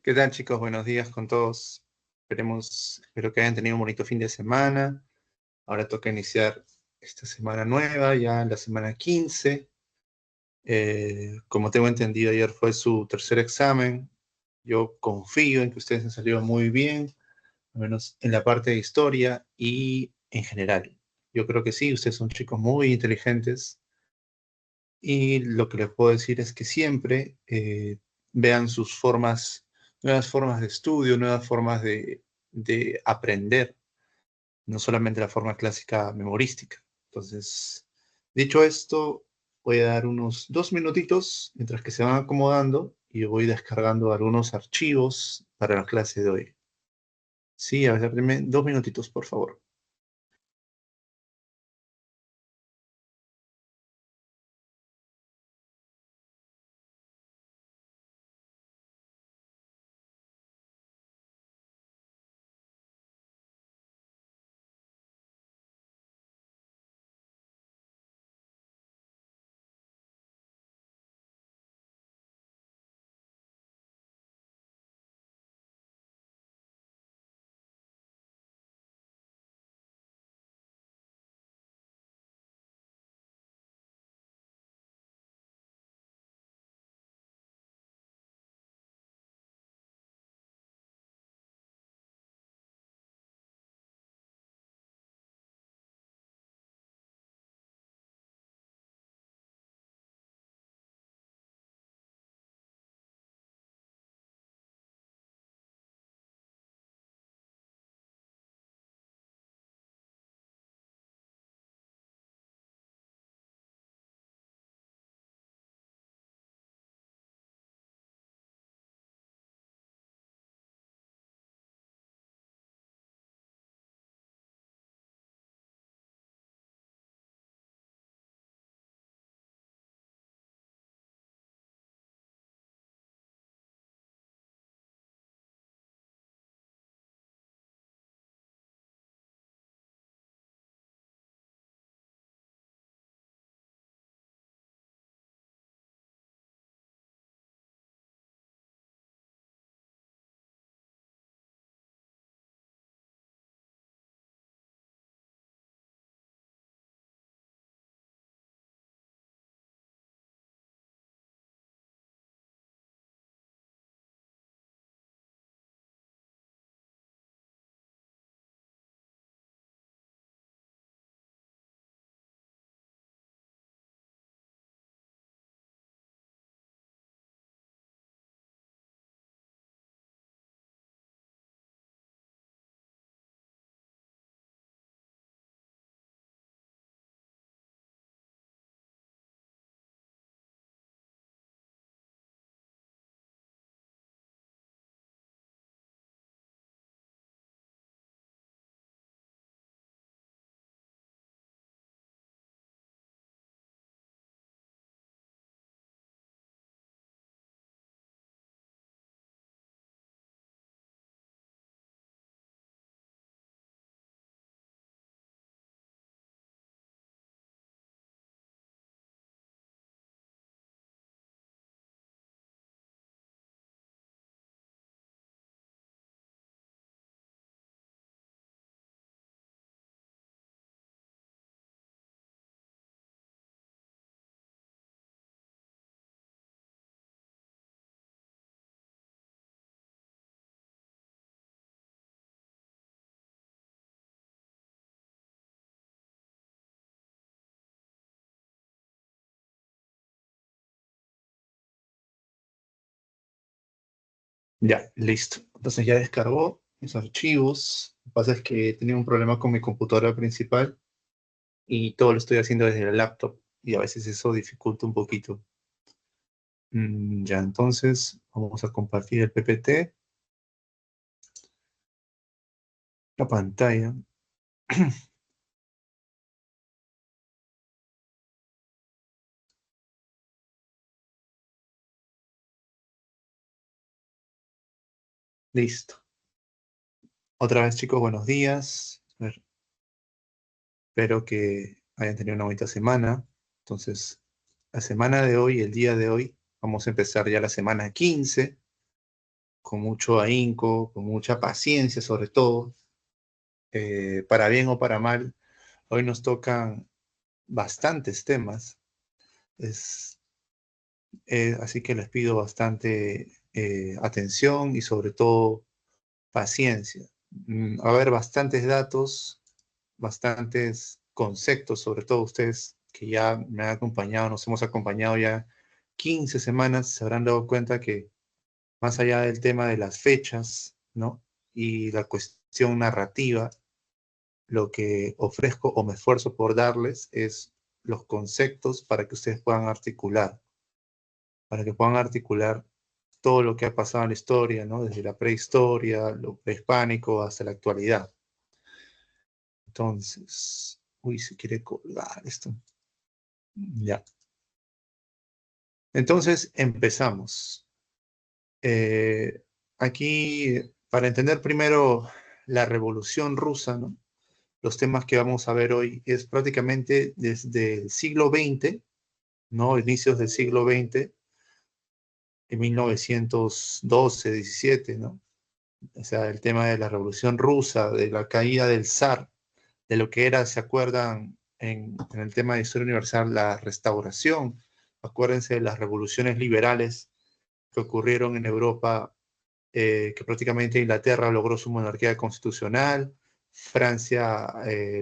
¿Qué tal, chicos? Buenos días con todos. Espero que hayan tenido un bonito fin de semana. Ahora toca iniciar esta semana nueva, ya la semana 15. Como tengo entendido, ayer fue su tercer examen. Yo confío en que ustedes han salido muy bien, al menos en la parte de historia y en general. Yo creo que sí, ustedes son chicos muy inteligentes y lo que les puedo decir es que siempre vean sus formas, nuevas formas de estudio, nuevas formas de aprender, no solamente la forma clásica memorística. Entonces, dicho esto, voy a dar unos 2 minutitos mientras que se van acomodando y voy descargando algunos archivos para la clase de hoy. Sí, a ver, denme 2 minutitos, por favor. Ya, listo. Entonces ya descargó mis archivos. Lo que pasa es que tenía un problema con mi computadora principal y todo lo estoy haciendo desde el laptop y a veces eso dificulta un poquito. Ya, entonces vamos a compartir el PPT, la pantalla. Listo. Otra vez, chicos, buenos días. A ver, espero que hayan tenido una bonita semana. Entonces, la semana de hoy, el día de hoy, vamos a empezar ya la semana 15 con mucho ahínco, con mucha paciencia sobre todo, para bien o para mal. Hoy nos tocan bastantes temas, es, así que les pido bastante atención y sobre todo paciencia. Va a haber bastantes datos, bastantes conceptos, sobre todo ustedes que ya me han acompañado, nos hemos acompañado ya 15 semanas, se habrán dado cuenta que más allá del tema de las fechas, ¿no? Y la cuestión narrativa, lo que ofrezco o me esfuerzo por darles es los conceptos para que ustedes puedan articular, para que puedan articular todo lo que ha pasado en la historia, ¿no? Desde la prehistoria, lo prehispánico hasta la actualidad. Entonces, uy, se quiere colgar esto. Ya. Entonces, empezamos. Aquí, para entender primero la Revolución Rusa, ¿no? Los temas que vamos a ver hoy es prácticamente desde el siglo XX, ¿no? Inicios del siglo XX, en 1912, 17, ¿no? O sea, el tema de la Revolución Rusa, de la caída del zar, de lo que era, ¿se acuerdan? En el tema de historia universal, la restauración. Acuérdense de las revoluciones liberales que ocurrieron en Europa, que prácticamente Inglaterra logró su monarquía constitucional, Francia,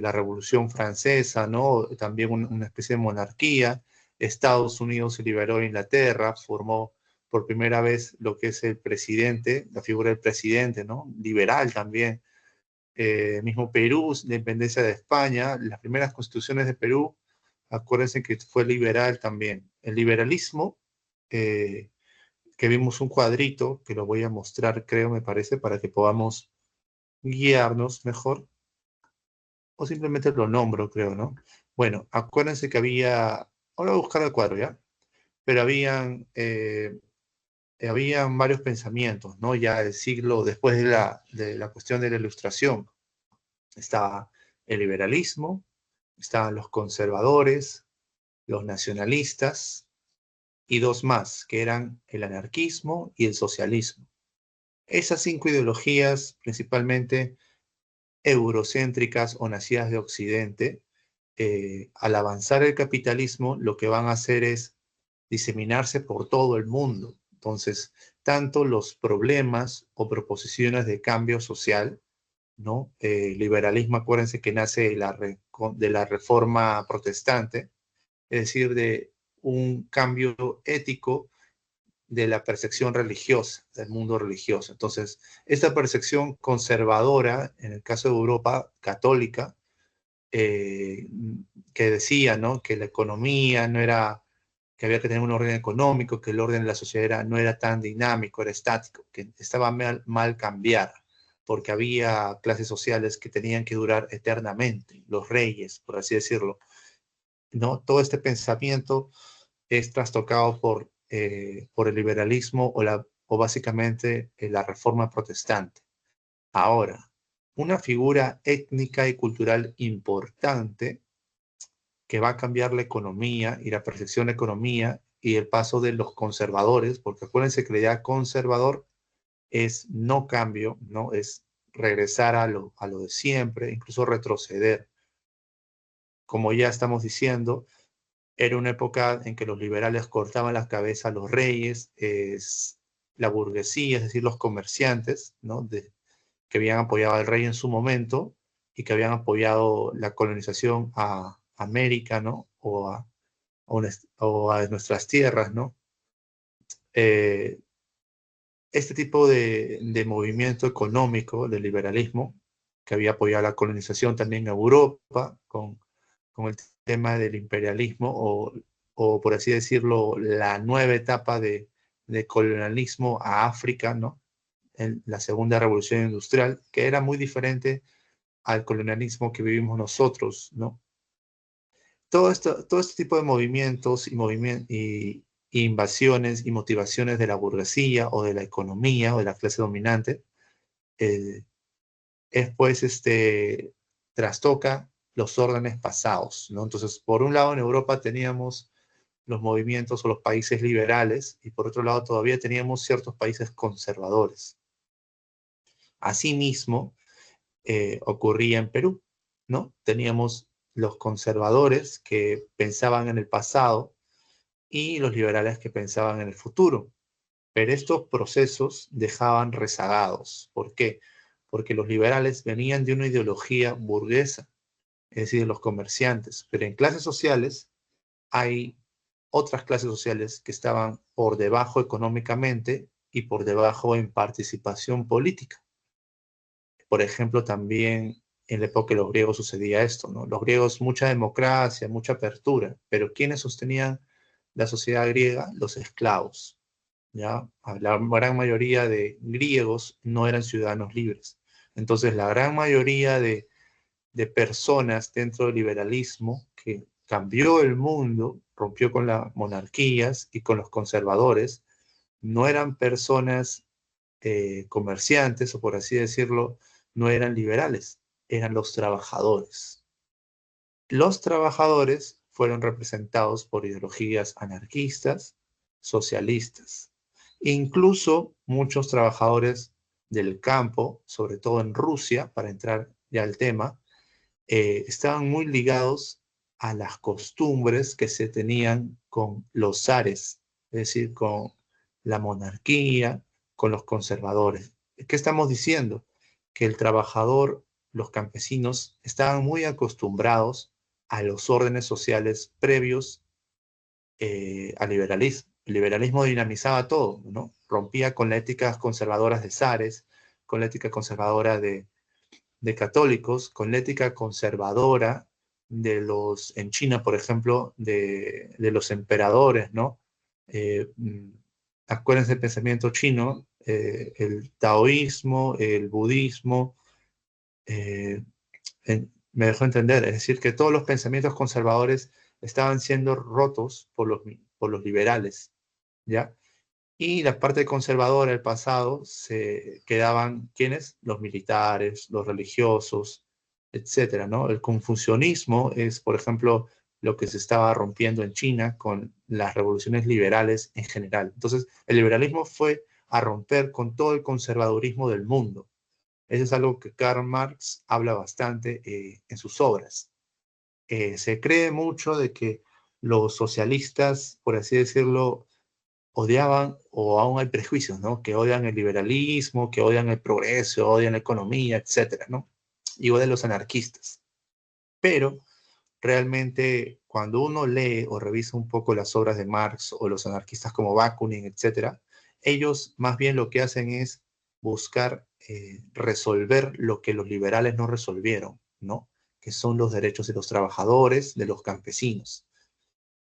la Revolución Francesa, ¿no? También una especie de monarquía. Estados Unidos se liberó de Inglaterra, formó por primera vez lo que es el presidente, la figura del presidente, ¿no? Liberal también. Mismo Perú, la independencia de España, las primeras constituciones de Perú, acuérdense que fue liberal también. El liberalismo, eh, que vimos un cuadrito, que lo voy a mostrar, creo, me parece, para que podamos guiarnos mejor, o simplemente lo nombro, creo, ¿no? Bueno, acuérdense que había, ahora voy a buscar el cuadro, ¿ya? Pero habían varios pensamientos, ¿no? Ya el siglo, después de la cuestión de la Ilustración, estaba el liberalismo, estaban los conservadores, los nacionalistas y dos más, que eran el anarquismo y el socialismo. Esas cinco ideologías, principalmente eurocéntricas o nacidas de Occidente, al avanzar el capitalismo, lo que van a hacer es diseminarse por todo el mundo. Entonces, tanto los problemas o proposiciones de cambio social, ¿no? Liberalismo, acuérdense que nace de la reforma protestante, es decir, de un cambio ético de la percepción religiosa, del mundo religioso. Entonces, esta percepción conservadora, en el caso de Europa católica, eh, que decía, ¿no? Que la economía no era, que había que tener un orden económico, que el orden de la sociedad no era tan dinámico, era estático, que estaba mal cambiar, porque había clases sociales que tenían que durar eternamente, los reyes, por así decirlo, ¿no? Todo este pensamiento es trastocado por el liberalismo o básicamente la reforma protestante. Ahora, una figura étnica y cultural importante que va a cambiar la economía y la percepción de economía y el paso de los conservadores, porque acuérdense que la idea conservador es no cambio, ¿no? Es regresar a lo de siempre, incluso retroceder. Como ya estamos diciendo, era una época en que los liberales cortaban la cabeza a los reyes, la burguesía, es decir, los comerciantes, ¿no? Que habían apoyado al rey en su momento y que habían apoyado la colonización a América, ¿no? O a nuestras tierras, ¿no? Eh, este tipo de movimiento económico, de liberalismo, que había apoyado la colonización también en Europa, con el tema del imperialismo, o por así decirlo, la nueva etapa de colonialismo a África, ¿no? En la segunda revolución industrial, que era muy diferente al colonialismo que vivimos nosotros, ¿no? Todo este tipo de movimientos y invasiones y motivaciones de la burguesía o de la economía o de la clase dominante, eh, es pues trastoca los órdenes pasados, ¿no? Entonces, por un lado en Europa teníamos los movimientos o los países liberales y por otro lado todavía teníamos ciertos países conservadores. Asimismo, ocurría en Perú, ¿no? Teníamos los conservadores que pensaban en el pasado y los liberales que pensaban en el futuro. Pero estos procesos dejaban rezagados. ¿Por qué? Porque los liberales venían de una ideología burguesa, es decir, de los comerciantes. Pero en clases sociales hay otras clases sociales que estaban por debajo económicamente y por debajo en participación política. Por ejemplo, también en la época de los griegos sucedía esto, ¿no? Los griegos, mucha democracia, mucha apertura, pero ¿quiénes sostenían la sociedad griega? Los esclavos, ¿ya? La gran mayoría de griegos no eran ciudadanos libres. Entonces, la gran mayoría de personas dentro del liberalismo que cambió el mundo, rompió con las monarquías y con los conservadores, no eran personas comerciantes, o por así decirlo, no eran liberales, eran los trabajadores. Los trabajadores fueron representados por ideologías anarquistas, socialistas. Incluso muchos trabajadores del campo, sobre todo en Rusia, para entrar ya al tema, estaban muy ligados a las costumbres que se tenían con los zares, es decir, con la monarquía, con los conservadores. ¿Qué estamos diciendo? Que el trabajador, los campesinos, estaban muy acostumbrados a los órdenes sociales previos al liberalismo. El liberalismo dinamizaba todo, ¿no? Rompía con la ética conservadora de zares, con la ética conservadora de católicos, con la ética conservadora de los, en China, por ejemplo, de los emperadores, ¿no? Eh, Acuérdense del pensamiento chino, el taoísmo, el budismo, eh, me dejó entender, es decir, que todos los pensamientos conservadores estaban siendo rotos por los liberales, ¿ya? Y la parte conservadora del pasado se quedaban, ¿quiénes? Los militares, los religiosos, etcétera, ¿no? El confucianismo es, por ejemplo, lo que se estaba rompiendo en China con las revoluciones liberales en general. Entonces, el liberalismo fue a romper con todo el conservadurismo del mundo. Eso es algo que Karl Marx habla bastante en sus obras. Se cree mucho de que los socialistas, por así decirlo, odiaban, o aún hay prejuicios, ¿no? Que odian el liberalismo, que odian el progreso, odian la economía, etcétera, ¿no? Igual de los anarquistas. Pero realmente cuando uno lee o revisa un poco las obras de Marx o los anarquistas como Bakunin, etcétera, ellos más bien lo que hacen es buscar resolver lo que los liberales no resolvieron, ¿no? Que son los derechos de los trabajadores, de los campesinos,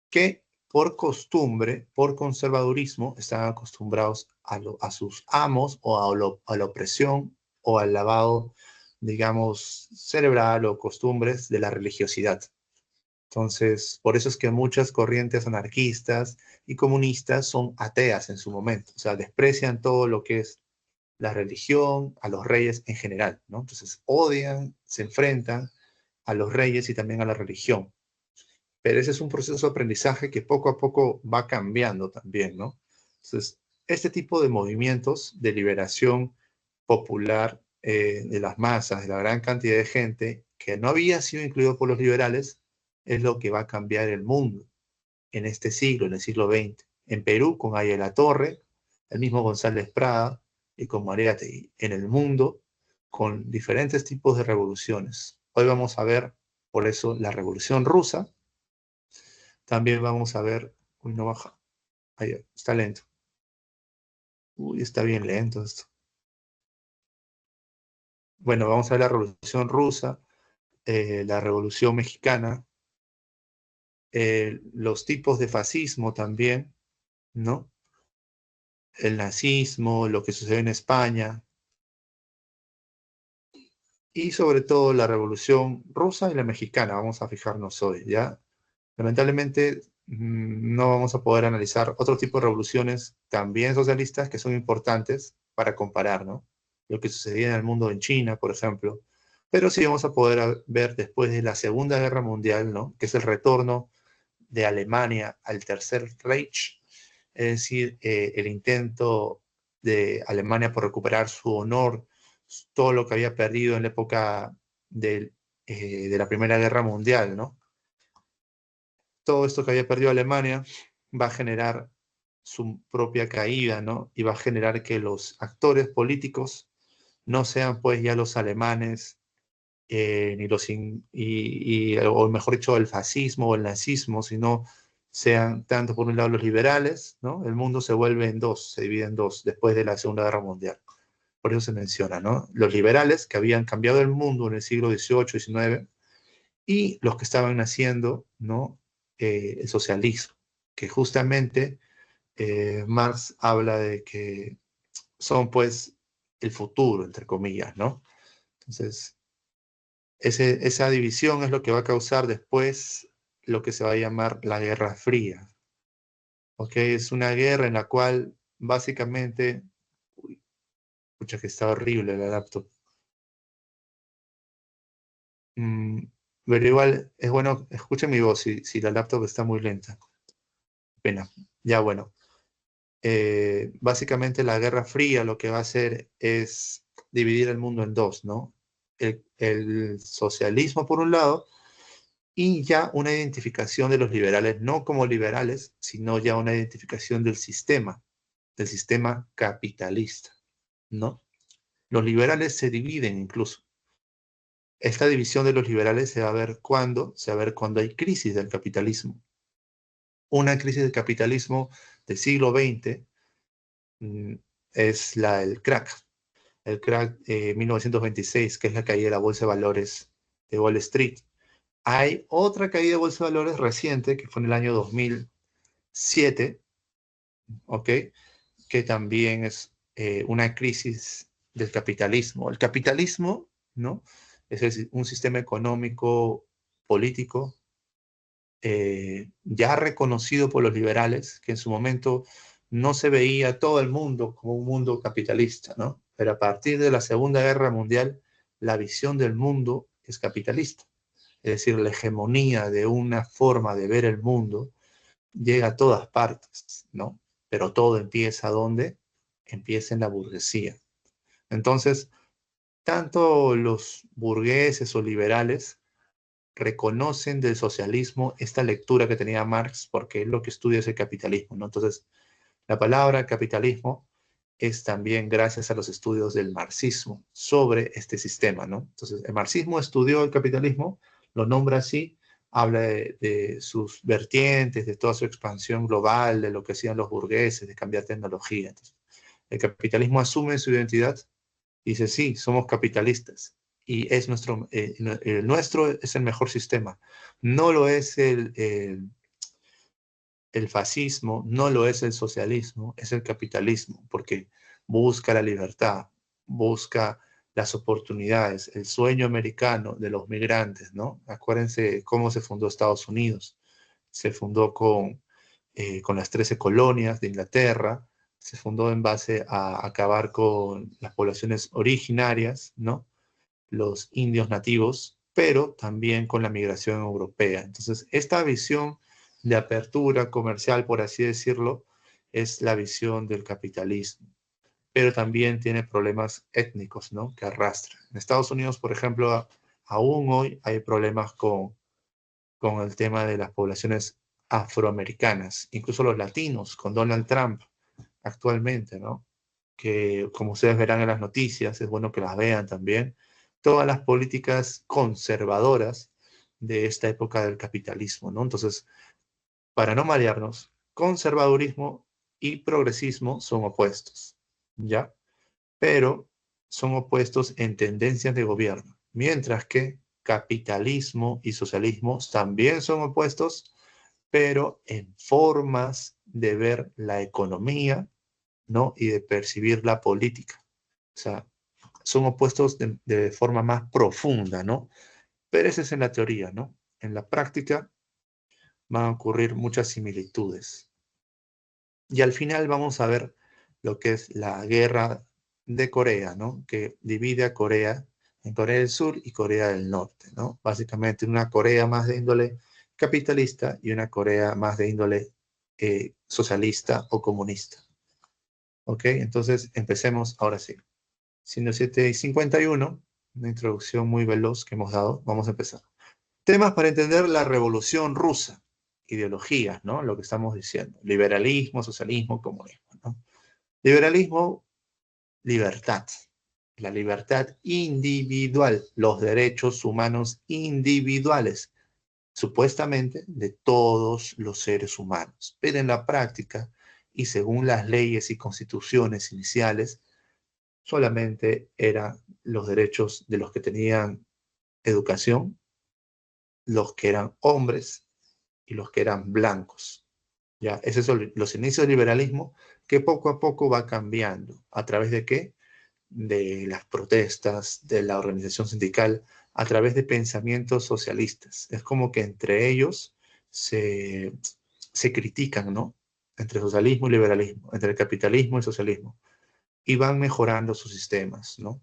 que por costumbre, por conservadurismo, están acostumbrados a sus amos o a la opresión o al lavado, digamos, cerebral o costumbres de la religiosidad. Entonces, por eso es que muchas corrientes anarquistas y comunistas son ateas en su momento, o sea, desprecian todo lo que es la religión, a los reyes en general, ¿no? Entonces, odian, se enfrentan a los reyes y también a la religión. Pero ese es un proceso de aprendizaje que poco a poco va cambiando también, ¿no? Entonces, este tipo de movimientos de liberación popular de las masas, de la gran cantidad de gente que no había sido incluido por los liberales, es lo que va a cambiar el mundo en este siglo, en el siglo XX. En Perú, con Ayala Torre, el mismo González Prada y con Mariátegui. En el mundo, con diferentes tipos de revoluciones. Hoy vamos a ver, por eso, la Revolución Rusa. También vamos a ver, uy, no baja, ahí está lento. Uy, está bien lento esto. Bueno, vamos a ver la Revolución Rusa, la Revolución Mexicana, los tipos de fascismo también, ¿no? El nazismo, lo que sucedió en España, y sobre todo la Revolución Rusa y la Mexicana, vamos a fijarnos hoy, ¿ya? Lamentablemente no vamos a poder analizar otro tipo de revoluciones también socialistas que son importantes para comparar, ¿no? Lo que sucedía en el mundo en China, por ejemplo. Pero sí vamos a poder ver después de la Segunda Guerra Mundial, ¿no? Que es el retorno de Alemania al Tercer Reich, es decir, el intento de Alemania por recuperar su honor, todo lo que había perdido en la época de la Primera Guerra Mundial, ¿no? Todo esto que había perdido Alemania va a generar su propia caída, ¿no? Y va a generar que los actores políticos no sean pues ya los alemanes, ni o mejor dicho, el fascismo o el nazismo, sino sean tanto por un lado los liberales, ¿no? El mundo se vuelve en dos, se divide en dos después de la Segunda Guerra Mundial. Por eso se menciona, ¿no? Los liberales que habían cambiado el mundo en el siglo XVIII, XIX, y los que estaban naciendo, ¿no? El socialismo, que justamente Marx habla de que son pues el futuro, entre comillas, ¿no? Entonces, esa división es lo que va a causar después lo que se va a llamar la Guerra Fría. ¿Ok? Es una guerra en la cual básicamente, uy, escucha que está horrible la laptop. Mm, pero igual es bueno, escuchen mi voz si la laptop está muy lenta. Pena. Ya bueno. Básicamente la Guerra Fría lo que va a hacer es dividir el mundo en dos, ¿no? El socialismo por un lado y ya una identificación de los liberales, no como liberales, sino ya una identificación del sistema capitalista, ¿no? Los liberales se dividen incluso. Esta división de los liberales se va a ver cuando hay crisis del capitalismo. Una crisis del capitalismo del siglo XX es el crack. El crack 1926, que es la caída de la bolsa de valores de Wall Street. Hay otra caída de bolsa de valores reciente, que fue en el año 2007, ¿ok? Que también es una crisis del capitalismo. El capitalismo, ¿no? Es un sistema económico político ya reconocido por los liberales, que en su momento no se veía todo el mundo como un mundo capitalista, ¿no? Pero a partir de la Segunda Guerra Mundial, la visión del mundo es capitalista. Es decir, la hegemonía de una forma de ver el mundo llega a todas partes, ¿no? Pero todo empieza ¿dónde? Empieza en la burguesía. Entonces, tanto los burgueses o liberales reconocen del socialismo esta lectura que tenía Marx, porque es lo que estudia ese capitalismo, ¿no? Entonces, la palabra capitalismo es también gracias a los estudios del marxismo sobre este sistema, ¿no? Entonces, el marxismo estudió el capitalismo, lo nombra así, habla de sus vertientes, de toda su expansión global, de lo que hacían los burgueses, de cambiar tecnología. Entonces, el capitalismo asume su identidad y dice, sí, somos capitalistas y es el nuestro es el mejor sistema. No lo es el fascismo, no lo es el socialismo, es el capitalismo, porque busca la libertad, busca las oportunidades, el sueño americano de los migrantes, ¿no? Acuérdense cómo se fundó Estados Unidos. Se fundó con las 13 colonias de Inglaterra, se fundó en base a acabar con las poblaciones originarias, ¿no? Los indios nativos, pero también con la migración europea. Entonces, esta visión de apertura comercial, por así decirlo, es la visión del capitalismo, pero también tiene problemas étnicos, ¿no? Que arrastra. En Estados Unidos, por ejemplo, aún hoy hay problemas con el tema de las poblaciones afroamericanas, incluso los latinos, con Donald Trump actualmente, ¿no? Que como ustedes verán en las noticias, es bueno que las vean también, todas las políticas conservadoras de esta época del capitalismo, ¿no? Entonces, para no marearnos, conservadurismo y progresismo son opuestos, ¿ya? Pero son opuestos en tendencias de gobierno, mientras que capitalismo y socialismo también son opuestos, pero en formas de ver la economía, ¿no? Y de percibir la política. O sea, son opuestos de forma más profunda, ¿no? Pero esa es en la teoría, ¿no? En la práctica van a ocurrir muchas similitudes. Y al final vamos a ver lo que es la guerra de Corea, ¿no? Que divide a Corea en Corea del Sur y Corea del Norte, ¿no? Básicamente una Corea más de índole capitalista y una Corea más de índole socialista o comunista. ¿Ok? Entonces empecemos ahora sí. Siendo 7:51, una introducción muy veloz que hemos dado, vamos a empezar. Temas para entender la Revolución Rusa. Ideologías, ¿no? Lo que estamos diciendo. Liberalismo, socialismo, comunismo, ¿no? Liberalismo, libertad. La libertad individual, los derechos humanos individuales, supuestamente de todos los seres humanos. Pero en la práctica, y según las leyes y constituciones iniciales, solamente eran los derechos de los que tenían educación, los que eran hombres y los que eran blancos. ¿Ya? Esos son los inicios del liberalismo que poco a poco va cambiando. ¿A través de qué? De las protestas, de la organización sindical, a través de pensamientos socialistas. Es como que entre ellos se, se critican, ¿no? Entre socialismo y liberalismo, entre capitalismo y socialismo. Y van mejorando sus sistemas, ¿no?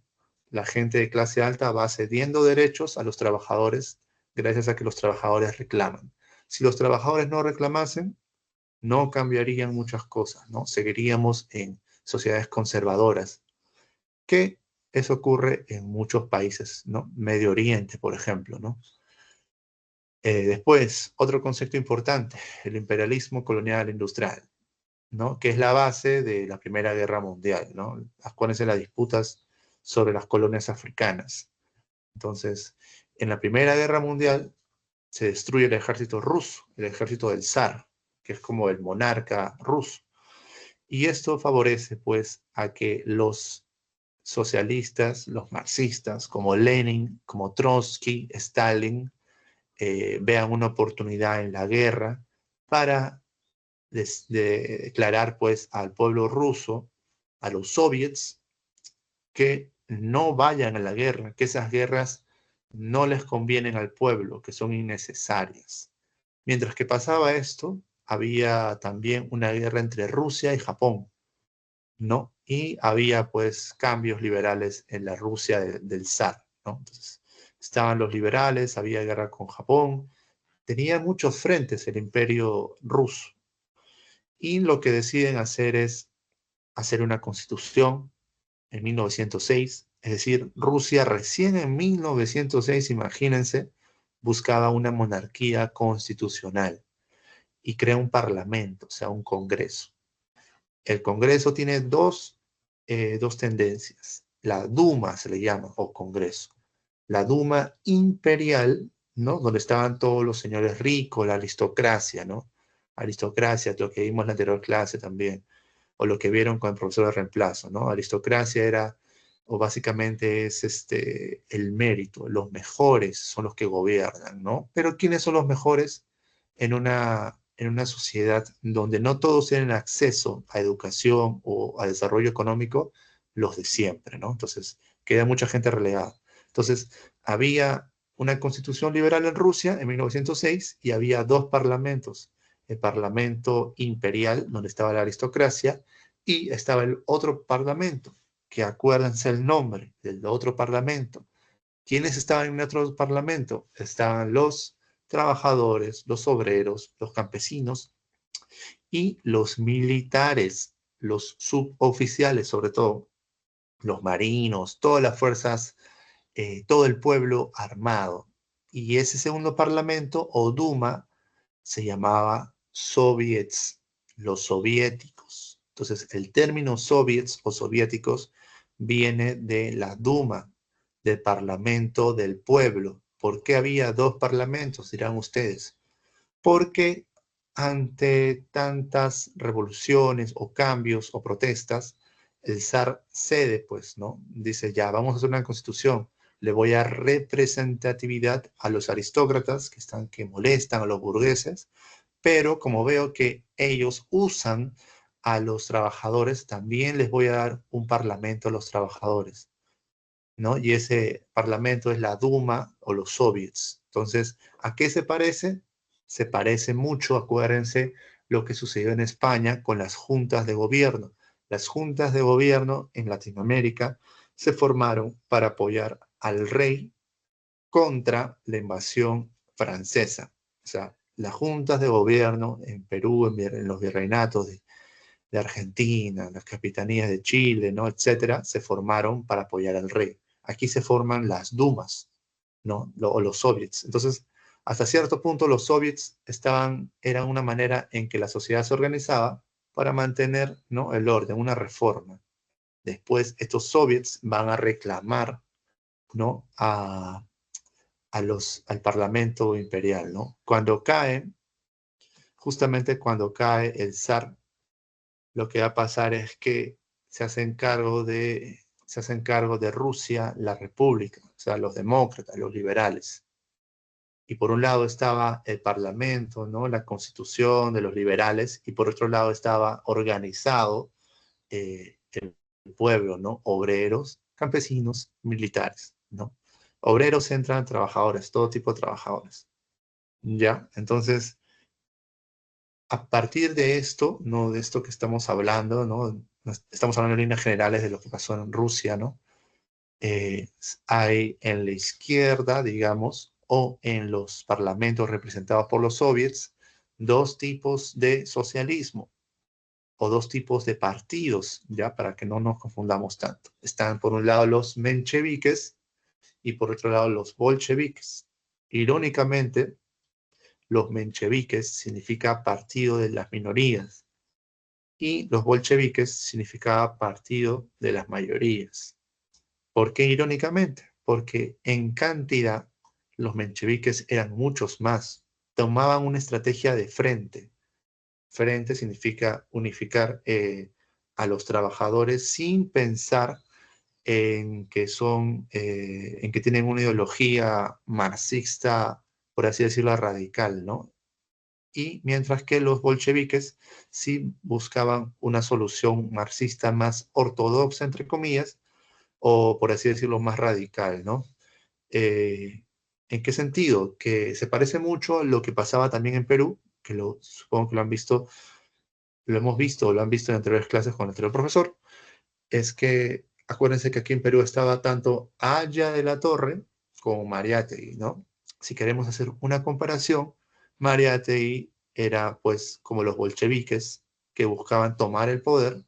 La gente de clase alta va cediendo derechos a los trabajadores gracias a que los trabajadores reclaman. Si los trabajadores no reclamasen, no cambiarían muchas cosas, ¿no? Seguiríamos en sociedades conservadoras, que eso ocurre en muchos países, ¿no? Medio Oriente, por ejemplo, ¿no? Después, otro concepto importante, el imperialismo colonial industrial, ¿no? Que es la base de la Primera Guerra Mundial, ¿no? Acuérdense las disputas sobre las colonias africanas. Entonces, en la Primera Guerra Mundial se destruye el ejército ruso, el ejército del zar, que es como el monarca ruso. Y esto favorece, pues, a que los socialistas, los marxistas, como Lenin, como Trotsky, Stalin, vean una oportunidad en la guerra para declarar, pues, al pueblo ruso, a los soviets, que no vayan a la guerra, que esas guerras no les convienen al pueblo, que son innecesarias. Mientras que pasaba esto, había también una guerra entre Rusia y Japón, ¿no? Y había pues cambios liberales en la Rusia del zar, ¿no? Entonces, estaban los liberales, había guerra con Japón, tenía muchos frentes el imperio ruso. Y lo que deciden hacer es hacer una constitución en 1906, es decir, Rusia recién en 1906, imagínense, buscaba una monarquía constitucional y crea un parlamento, o sea, un congreso. El Congreso tiene dos tendencias. La Duma se le llama, o Congreso. La Duma imperial, ¿no? Donde estaban todos los señores ricos, la aristocracia, ¿no? Aristocracia, lo que vimos en la anterior clase también, o lo que vieron con el profesor de reemplazo, ¿no? Aristocracia era, o básicamente es el mérito, los mejores son los que gobiernan, ¿no? Pero ¿quiénes son los mejores en una sociedad donde no todos tienen acceso a educación o a desarrollo económico? Los de siempre, ¿no? Entonces, queda mucha gente relegada. Entonces, había una constitución liberal en Rusia en 1906 y había dos parlamentos, el parlamento imperial, donde estaba la aristocracia, y estaba el otro parlamento, que acuérdense el nombre del otro parlamento. ¿Quiénes estaban en el otro parlamento? Estaban los trabajadores, los obreros, los campesinos y los militares, los suboficiales sobre todo, los marinos, todas las fuerzas, todo el pueblo armado. Y ese segundo parlamento, o Duma, se llamaba soviets, los soviéticos. Entonces, el término soviets o soviéticos viene de la Duma, del Parlamento del Pueblo. ¿Por qué había dos parlamentos, dirán ustedes? Porque ante tantas revoluciones o cambios o protestas, el zar cede, pues, ¿no? Dice, ya, vamos a hacer una constitución, le voy a dar representatividad a los aristócratas que molestan a los burgueses, pero como veo que ellos usan a los trabajadores, también les voy a dar un parlamento a los trabajadores, ¿no? Y ese parlamento es la Duma o los soviets. Entonces, ¿a qué se parece? Se parece mucho, acuérdense, lo que sucedió en España con las juntas de gobierno. Las juntas de gobierno en Latinoamérica se formaron para apoyar al rey contra la invasión francesa. O sea, las juntas de gobierno en Perú, en los virreinatos de Argentina, las capitanías de Chile, ¿no? Etcétera, se formaron para apoyar al rey. Aquí se forman las dumas, ¿no? O los soviets. Entonces, hasta cierto punto los soviets eran una manera en que la sociedad se organizaba para mantener, ¿no?, el orden, una reforma. Después estos soviets van a reclamar, ¿no?, al Parlamento imperial, ¿no? Justamente cuando cae el zar, lo que va a pasar es que se hacen cargo de Rusia, la República, o sea, los demócratas, los liberales. Y por un lado estaba el Parlamento, ¿no?, la Constitución de los liberales, y por otro lado estaba organizado el pueblo, ¿no?, obreros, campesinos, militares, ¿no? Obreros entran trabajadores, todo tipo de trabajadores. ¿Ya? Entonces, a partir de esto, ¿no?, de esto que estamos hablando, ¿no? Estamos hablando en líneas generales de lo que pasó en Rusia, ¿no? Eh, Hay en la izquierda, digamos, o en los parlamentos representados por los soviets, dos tipos de socialismo o dos tipos de partidos, ya, para que no nos confundamos tanto. Están por un lado los mencheviques y por otro lado los bolcheviques. Irónicamente, los mencheviques significa partido de las minorías y los bolcheviques significaba partido de las mayorías. ¿Por qué irónicamente? Porque en cantidad los mencheviques eran muchos más, tomaban una estrategia de frente. Frente significa unificar a los trabajadores sin pensar en que tienen una ideología marxista, por así decirlo, radical, ¿no? Y mientras que los bolcheviques sí buscaban una solución marxista más ortodoxa, entre comillas, o por así decirlo, más radical, ¿no? Eh, ¿En qué sentido? Que se parece mucho a lo que pasaba también en Perú, que supongo que lo han visto, lo hemos visto o lo han visto en anteriores clases con el anterior profesor, es que acuérdense que aquí en Perú estaba tanto Aya de la Torre como Mariátegui, ¿no? Si queremos hacer una comparación, Mariátegui era pues como los bolcheviques que buscaban tomar el poder,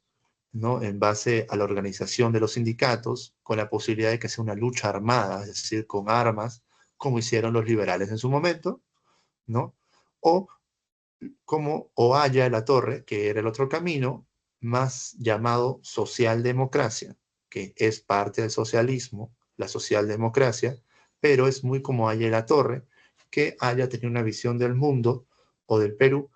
¿no?, en base a la organización de los sindicatos, con la posibilidad de que sea una lucha armada, es decir, con armas, como hicieron los liberales en su momento, ¿no? O como Oaya de la Torre, que era el otro camino, más llamado socialdemocracia, que es parte del socialismo, la socialdemocracia, pero es muy como Oaya de la Torre, que haya tenido una visión del mundo o del Perú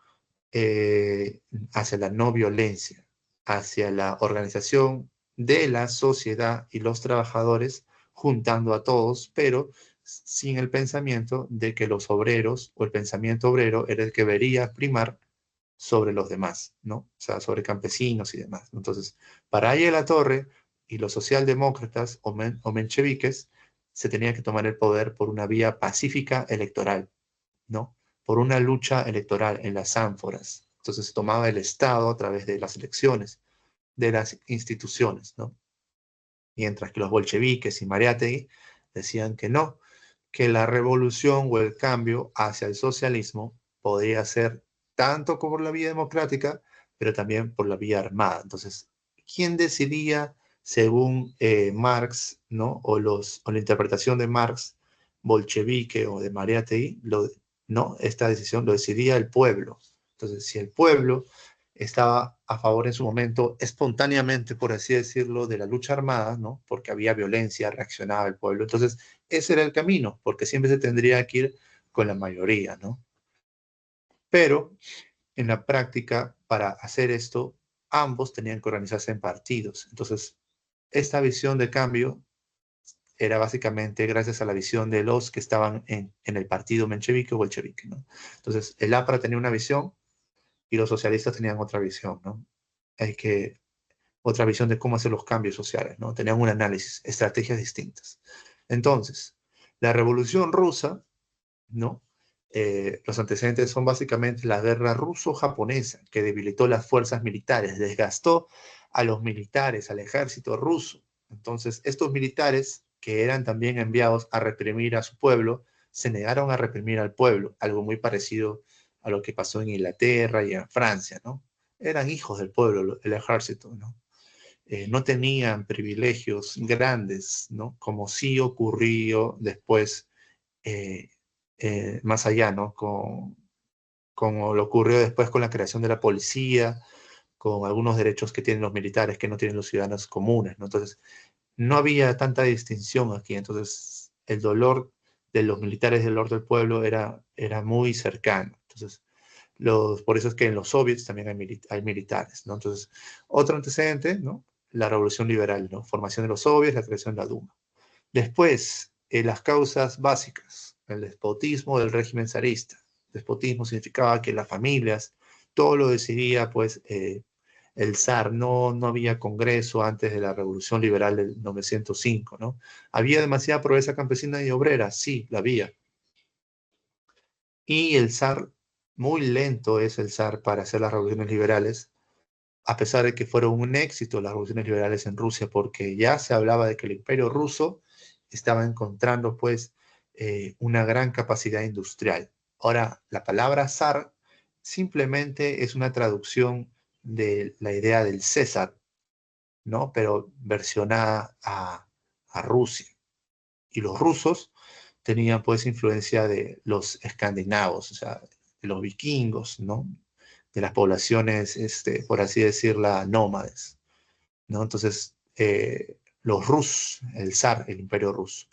eh, hacia la no violencia, hacia la organización de la sociedad y los trabajadores, juntando a todos, pero sin el pensamiento de que los obreros o el pensamiento obrero era el que debería primar sobre los demás, ¿no? O sea, sobre campesinos y demás. Entonces, para Aya la Torre y los socialdemócratas o mencheviques se tenía que tomar el poder por una vía pacífica electoral, ¿no? Por una lucha electoral en las ánforas. Entonces se tomaba el Estado a través de las elecciones, de las instituciones, ¿no? Mientras que los bolcheviques y Mariátegui decían que no, que la revolución o el cambio hacia el socialismo podría ser tanto por la vía democrática, pero también por la vía armada. Entonces, ¿quién decidía, según Marx, ¿no?, o la interpretación de Marx, bolchevique o de Mariátegui, ¿no?, esta decisión lo decidía el pueblo? Entonces, si el pueblo estaba a favor en su momento, espontáneamente, por así decirlo, de la lucha armada, ¿no?, porque había violencia, reaccionaba el pueblo. Entonces, ese era el camino, porque siempre se tendría que ir con la mayoría, ¿no? Pero en la práctica, para hacer esto, ambos tenían que organizarse en partidos. Entonces, esta visión de cambio era básicamente gracias a la visión de los que estaban en el partido menchevique o bolchevique, ¿no? Entonces, el APRA tenía una visión y los socialistas tenían otra visión, ¿no? Hay que otra visión de cómo hacer los cambios sociales, ¿no? Tenían un análisis, estrategias distintas. Entonces, la Revolución Rusa, ¿no? Los antecedentes son básicamente la guerra ruso-japonesa, que debilitó las fuerzas militares, desgastó a los militares, al ejército ruso. Entonces, estos militares, que eran también enviados a reprimir a su pueblo, se negaron a reprimir al pueblo, algo muy parecido a lo que pasó en Inglaterra y en Francia, ¿no? eran hijos del pueblo, el ejército, ¿no? No tenían privilegios grandes, ¿no? Como sí ocurrió después, eh, más allá, ¿no? Como lo ocurrió después con la creación de la policía, con algunos derechos que tienen los militares que no tienen los ciudadanos comunes, ¿no? Entonces, no había tanta distinción aquí, entonces el dolor de los militares del dolor del pueblo era muy cercano. Entonces, por eso es que en los soviets también hay militares, ¿no? Entonces, otro antecedente, ¿no? La revolución liberal, ¿no? Formación de los soviets, la creación de la Duma. Después, las causas básicas, el despotismo del régimen zarista. Despotismo significaba que las familias, todo lo decidía, pues, el zar. No había congreso antes de la revolución liberal del 905, ¿no? ¿Había demasiada pobreza campesina y obrera? Sí, la había. Y el zar, muy lento es el zar para hacer las revoluciones liberales, a pesar de que fueron un éxito las revoluciones liberales en Rusia, porque ya se hablaba de que el imperio ruso estaba encontrando pues una gran capacidad industrial. Ahora, la palabra zar simplemente es una traducción de la idea del César, ¿no? Pero versionada a Rusia. Y los rusos tenían pues influencia de los escandinavos, o sea, de los vikingos, ¿no? De las poblaciones, por así decirlo, nómades, ¿no? Entonces, los rus, el zar, el imperio ruso.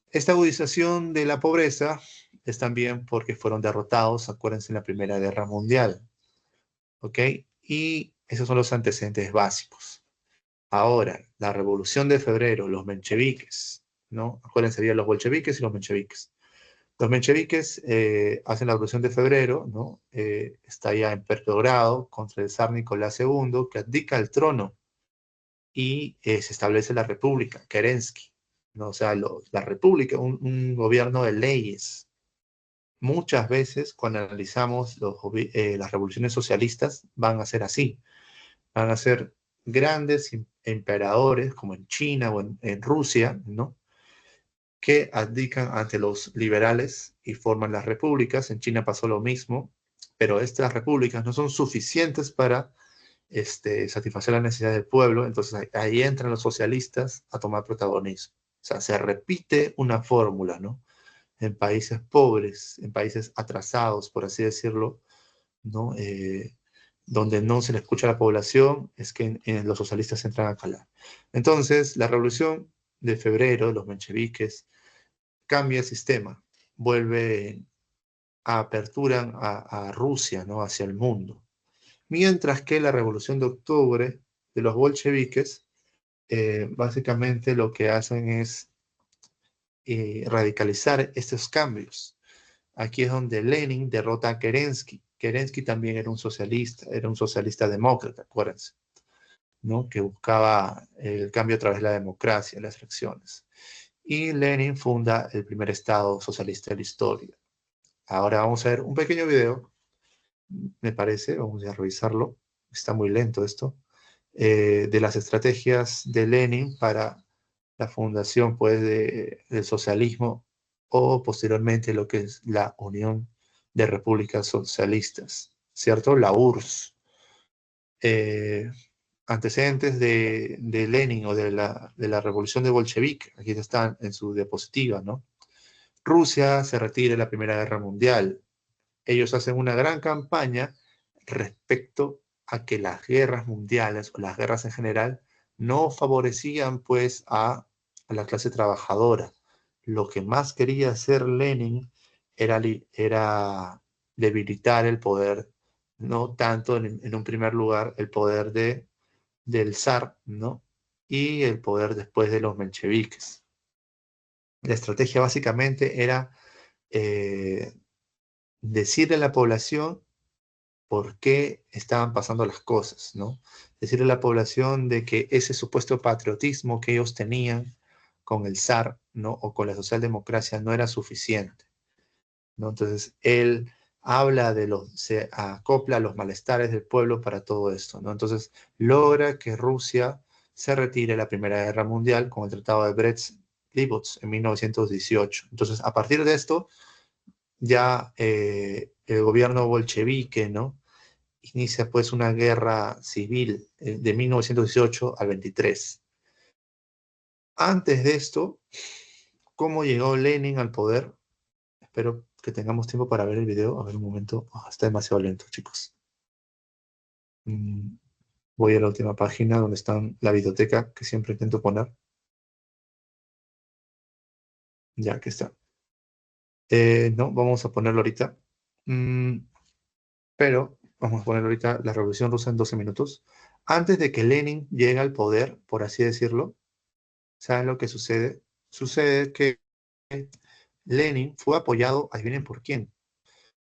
Esta agudización de la pobreza es también porque fueron derrotados, acuérdense, en la Primera Guerra Mundial, ¿ok? Y esos son los antecedentes básicos. Ahora, la Revolución de Febrero, los mencheviques, ¿no? Acuérdense, había los bolcheviques y los mencheviques. Los mencheviques hacen la Revolución de Febrero, ¿no? Está ya en Petrogrado contra el zar Nicolás II, que abdica el trono y se establece la República, Kerensky, ¿no? O sea, la República, un gobierno de leyes. Muchas veces cuando analizamos las revoluciones socialistas van a ser así, van a ser grandes emperadores como en China o en Rusia, ¿no? Que abdican ante los liberales y forman las repúblicas. En China pasó lo mismo, pero estas repúblicas no son suficientes para satisfacer la necesidad del pueblo, entonces ahí entran los socialistas a tomar protagonismo. O sea, se repite una fórmula, ¿no? En países pobres, en países atrasados, por así decirlo, ¿no? Donde no se le escucha a la población, es que los socialistas entran a calar. Entonces, la revolución de febrero, los mencheviques, cambia el sistema, vuelve a apertura a Rusia, ¿no? Hacia el mundo. Mientras que la revolución de octubre de los bolcheviques, básicamente lo que hacen es radicalizar estos cambios. Aquí es donde Lenin derrota a Kerensky. Kerensky también era un socialista demócrata, acuérdense, ¿no? Que buscaba el cambio a través de la democracia, las elecciones. Y Lenin funda el primer Estado socialista de la historia. Ahora vamos a ver un pequeño video, me parece, vamos a revisarlo, está muy lento esto, de las estrategias de Lenin para la fundación pues, del socialismo o posteriormente lo que es la Unión de Repúblicas Socialistas, ¿cierto? La URSS. Eh, Antecedentes de Lenin o de la revolución de bolchevique, aquí están en su diapositiva, ¿no? Rusia se retira de la Primera Guerra Mundial. Ellos hacen una gran campaña respecto a que las guerras mundiales o las guerras en general no favorecían pues a la clase trabajadora. Lo que más quería hacer Lenin era debilitar el poder, no tanto en un primer lugar el poder del zar, ¿no? Y el poder después de los mencheviques. La estrategia básicamente era eh, decirle a la población por qué estaban pasando las cosas, ¿no? Decirle a la población de que ese supuesto patriotismo que ellos tenían con el zar, ¿no? O con la socialdemocracia no era suficiente, ¿no? Entonces, él habla se acopla a los malestares del pueblo para todo esto, ¿no? Entonces, logra que Rusia se retire de la Primera Guerra Mundial con el Tratado de Brest-Litovsk en 1918. Entonces, a partir de esto, ya el gobierno bolchevique, ¿no? inicia pues una guerra civil de 1918 al 23. Antes de esto, ¿cómo llegó Lenin al poder? Espero que tengamos tiempo para ver el video. A ver un momento. Oh, está demasiado lento, chicos. Voy a la última página donde está la biblioteca que siempre intento poner. Ya, que está. No, vamos a ponerlo ahorita. Pero vamos a poner ahorita la Revolución Rusa en 12 minutos. Antes de que Lenin llegue al poder, por así decirlo, ¿saben lo que sucede? Sucede que Lenin fue apoyado, adivinen por quién,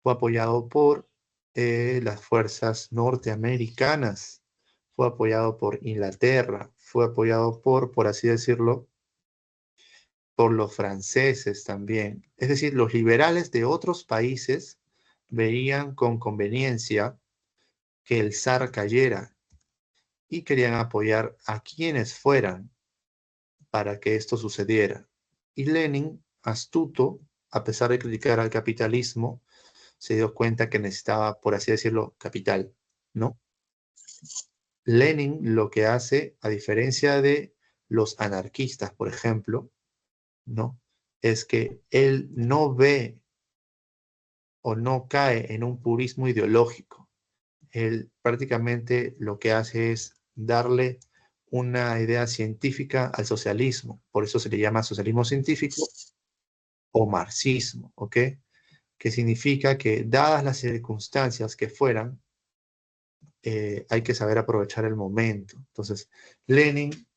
fue apoyado por las fuerzas norteamericanas, fue apoyado por Inglaterra, fue apoyado por así decirlo, por los franceses también. Es decir, los liberales de otros países veían con conveniencia que el zar cayera y querían apoyar a quienes fueran para que esto sucediera. Y Lenin, astuto, a pesar de criticar al capitalismo, se dio cuenta que necesitaba, por así decirlo, capital, ¿no? Lenin lo que hace, a diferencia de los anarquistas, por ejemplo, ¿no? Es que él no ve o no cae en un purismo ideológico. Él prácticamente lo que hace es darle una idea científica al socialismo. Por eso se le llama socialismo científico o marxismo, ¿ok? Que significa que dadas las circunstancias que fueran, hay que saber aprovechar el momento. Entonces, Lenin,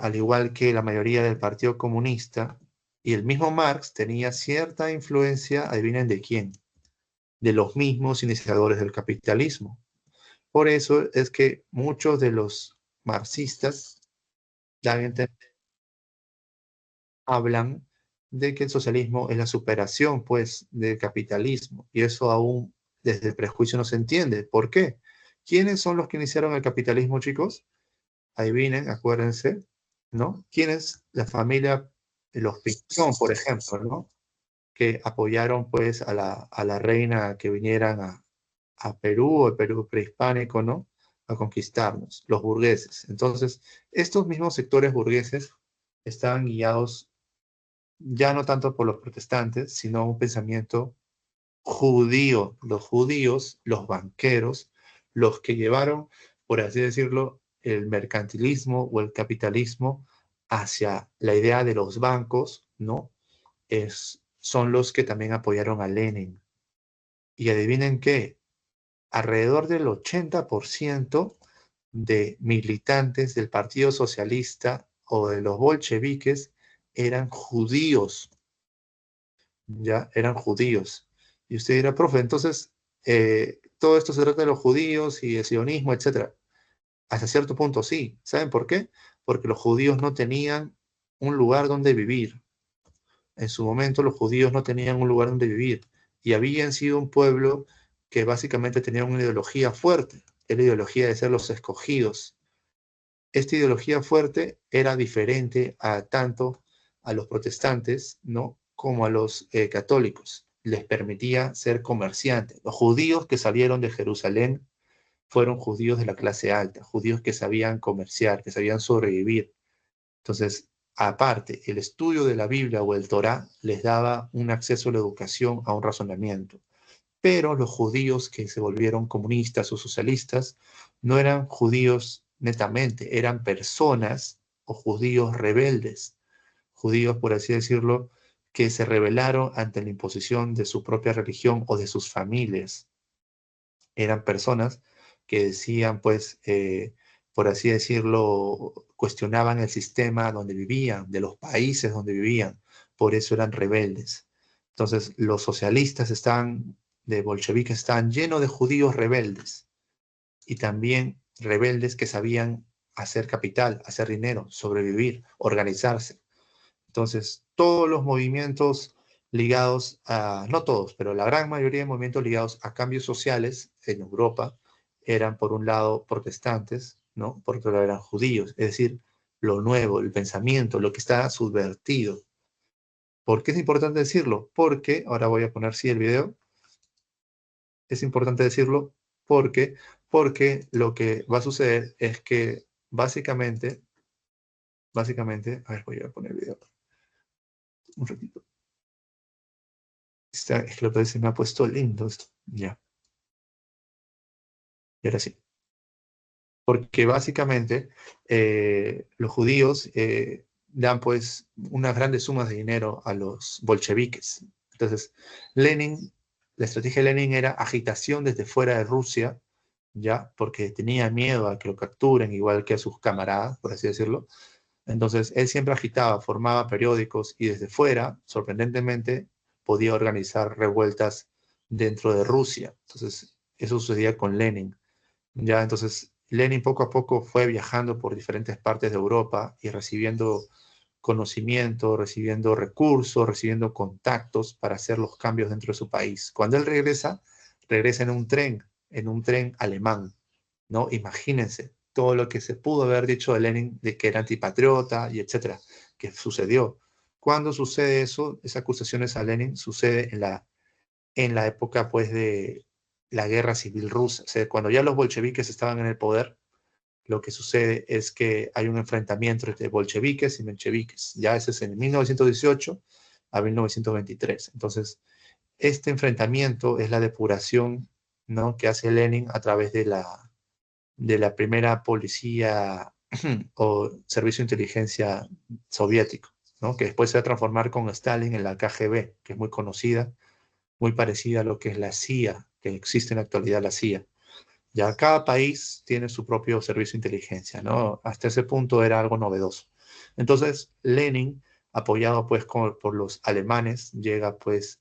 al igual que la mayoría del Partido Comunista y el mismo Marx, tenía cierta influencia, adivinen de quién, de los mismos iniciadores del capitalismo. Por eso es que muchos de los marxistas hablan de que el socialismo es la superación, pues, del capitalismo. Y eso aún desde el prejuicio no se entiende. ¿Por qué? ¿Quiénes son los que iniciaron el capitalismo, chicos? Adivinen, acuérdense, ¿no? ¿Quiénes? La familia de los Pinzón, por ejemplo, ¿no? Que apoyaron, pues, a la reina que vinieran a Perú, o el Perú prehispánico, ¿no? A conquistarnos, los burgueses. Entonces, estos mismos sectores burgueses estaban guiados ya no tanto por los protestantes, sino un pensamiento judío. Los judíos, los banqueros, los que llevaron, por así decirlo, el mercantilismo o el capitalismo hacia la idea de los bancos, ¿no? Son los que también apoyaron a Lenin. Y adivinen qué, alrededor del 80% de militantes del Partido Socialista o de los bolcheviques eran judíos, ya eran judíos. Y usted dirá, profe, entonces todo esto se trata de los judíos y el sionismo, etcétera. Hasta cierto punto sí. ¿Saben por qué? Porque los judíos no tenían un lugar donde vivir. En su momento los judíos no tenían un lugar donde vivir y habían sido un pueblo que básicamente tenía una ideología fuerte, era la ideología de ser los escogidos. Esta ideología fuerte era diferente a tanto a los protestantes, ¿no? Como a los católicos. Les permitía ser comerciantes. Los judíos que salieron de Jerusalén fueron judíos de la clase alta, judíos que sabían comerciar, que sabían sobrevivir. Entonces, aparte, el estudio de la Biblia o el Torá les daba un acceso a la educación, a un razonamiento. Pero los judíos que se volvieron comunistas o socialistas no eran judíos netamente, eran personas o judíos rebeldes, judíos, por así decirlo, que se rebelaron ante la imposición de su propia religión o de sus familias. Eran personas que decían, pues, por así decirlo, cuestionaban el sistema donde vivían, de los países donde vivían, por eso eran rebeldes. Entonces, los socialistas de bolcheviques estaban llenos de judíos rebeldes y también rebeldes que sabían hacer capital, hacer dinero, sobrevivir, organizarse. Entonces, todos los movimientos ligados a, no todos, pero la gran mayoría de movimientos ligados a cambios sociales en Europa eran, por un lado, protestantes, ¿no? Por otro lado, eran judíos, es decir, lo nuevo, el pensamiento, lo que está subvertido. ¿Por qué es importante decirlo? Porque, ahora voy a poner sí el video, Es importante decirlo porque lo que va a suceder es que básicamente, a ver, voy a poner el video un ratito. Es que lo que se me ha puesto lindo esto. Ya. Y ahora sí. Porque básicamente los judíos dan pues unas grandes sumas de dinero a los bolcheviques. Entonces, Lenin, la estrategia de Lenin era agitación desde fuera de Rusia, ya, porque tenía miedo a que lo capturen, igual que a sus camaradas, por así decirlo. Entonces, él siempre agitaba, formaba periódicos y desde fuera, sorprendentemente, podía organizar revueltas dentro de Rusia. Entonces, eso sucedía con Lenin. Ya, entonces, Lenin poco a poco fue viajando por diferentes partes de Europa y recibiendo conocimiento, recibiendo recursos, recibiendo contactos para hacer los cambios dentro de su país. Cuando él regresa, regresa en un tren alemán, ¿no? Imagínense todo lo que se pudo haber dicho de Lenin de que era antipatriota y etcétera, que sucedió. Cuando sucede eso, esas acusaciones a Lenin sucede en la época pues de la guerra civil rusa. O sea, cuando ya los bolcheviques estaban en el poder, lo que sucede es que hay un enfrentamiento entre bolcheviques y mencheviques. Ya ese es en 1918 a 1923. Entonces, este enfrentamiento es la depuración, ¿no?, que hace Lenin a través de la primera policía o servicio de inteligencia soviético, ¿no?, que después se va a transformar con Stalin en la KGB, que es muy conocida, muy parecida a lo que es la CIA, que existe en la actualidad la CIA. Ya cada país tiene su propio servicio de inteligencia, ¿no? Hasta ese punto era algo novedoso. Entonces, Lenin, apoyado pues por los alemanes, llega pues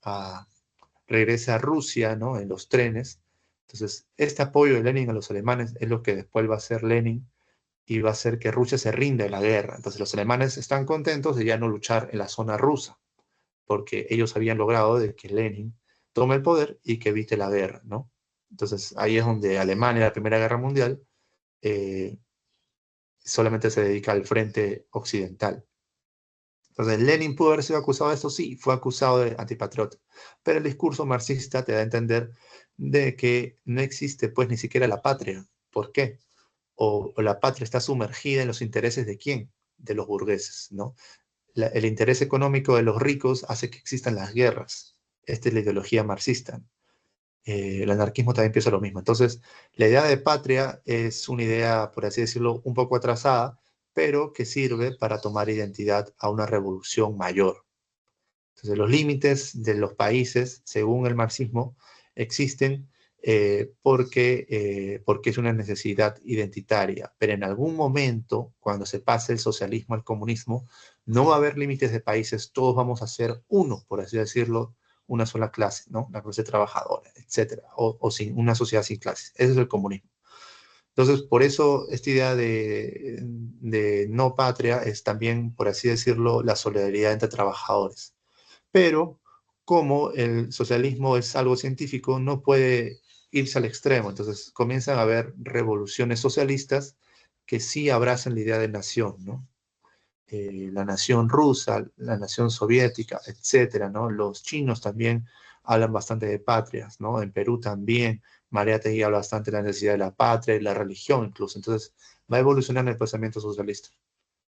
regresa a Rusia, ¿no?, en los trenes. Entonces, este apoyo de Lenin a los alemanes es lo que después va a hacer Lenin y va a hacer que Rusia se rinda en la guerra. Entonces, los alemanes están contentos de ya no luchar en la zona rusa, porque ellos habían logrado de que Lenin tome el poder y que evite la guerra, ¿no? Entonces ahí es donde Alemania, la Primera Guerra Mundial, eh, solamente se dedica al frente occidental. Entonces, ¿Lenin pudo haber sido acusado de esto? Sí, fue acusado de antipatriota. Pero el discurso marxista te da a entender de que no existe pues ni siquiera la patria. ¿Por qué? O la patria está sumergida en los intereses de quién? De los burgueses, ¿no? El interés económico de los ricos hace que existan las guerras. Esta es la ideología marxista. El anarquismo también piensa lo mismo. Entonces, la idea de patria es una idea, por así decirlo, un poco atrasada, pero que sirve para tomar identidad a una revolución mayor. Entonces, los límites de los países, según el marxismo, existen porque es una necesidad identitaria, pero en algún momento, cuando se pase el socialismo al comunismo, no va a haber límites de países, todos vamos a ser uno, por así decirlo, una sola clase, ¿no? La clase trabajadora, etcétera, o sin una sociedad sin clases. Ese es el comunismo. Entonces, por eso esta idea de no patria es también, por así decirlo, la solidaridad entre trabajadores. Pero como el socialismo es algo científico, no puede irse al extremo. Entonces comienzan a haber revoluciones socialistas que sí abrazan la idea de nación, ¿no? La nación rusa, la nación soviética, etcétera, ¿no? Los chinos también hablan bastante de patrias, ¿no? En Perú también, Mariátegui habla bastante de la necesidad de la patria y la religión incluso. Entonces va evolucionando el pensamiento socialista.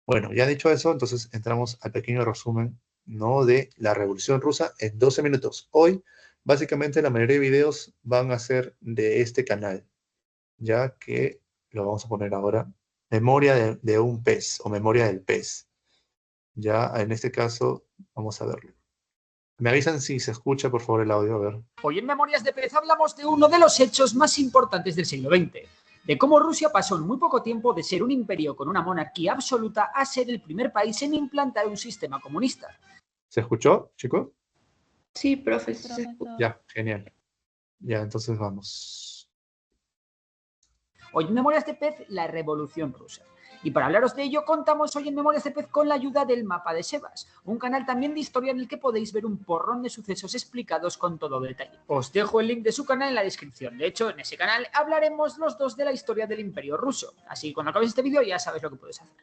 Bueno, ya dicho eso, entonces entramos al pequeño resumen, ¿no?, de la Revolución Rusa en 12 minutos. Hoy, básicamente, la mayoría de videos van a ser de este canal, ya que lo vamos a poner ahora, memoria de un pez o memoria del pez. Ya en este caso, vamos a verlo. Me avisan si se escucha, por favor, el audio, a ver. Hoy en Memorias de Pez hablamos de uno de los hechos más importantes del siglo XX, de cómo Rusia pasó en muy poco tiempo de ser un imperio con una monarquía absoluta a ser el primer país en implantar un sistema comunista. ¿Se escuchó, chicos? Sí, profe. Ya, genial. Ya, entonces vamos. Hoy en Memorias de Pez, la Revolución Rusa. Y para hablaros de ello, contamos hoy en Memorias de Pez con la ayuda del Mapa de Sebas, un canal también de historia en el que podéis ver un porrón de sucesos explicados con todo detalle. Os dejo el link de su canal en la descripción. De hecho, en ese canal hablaremos los dos de la historia del Imperio Ruso. Así que cuando acabes este vídeo ya sabes lo que puedes hacer.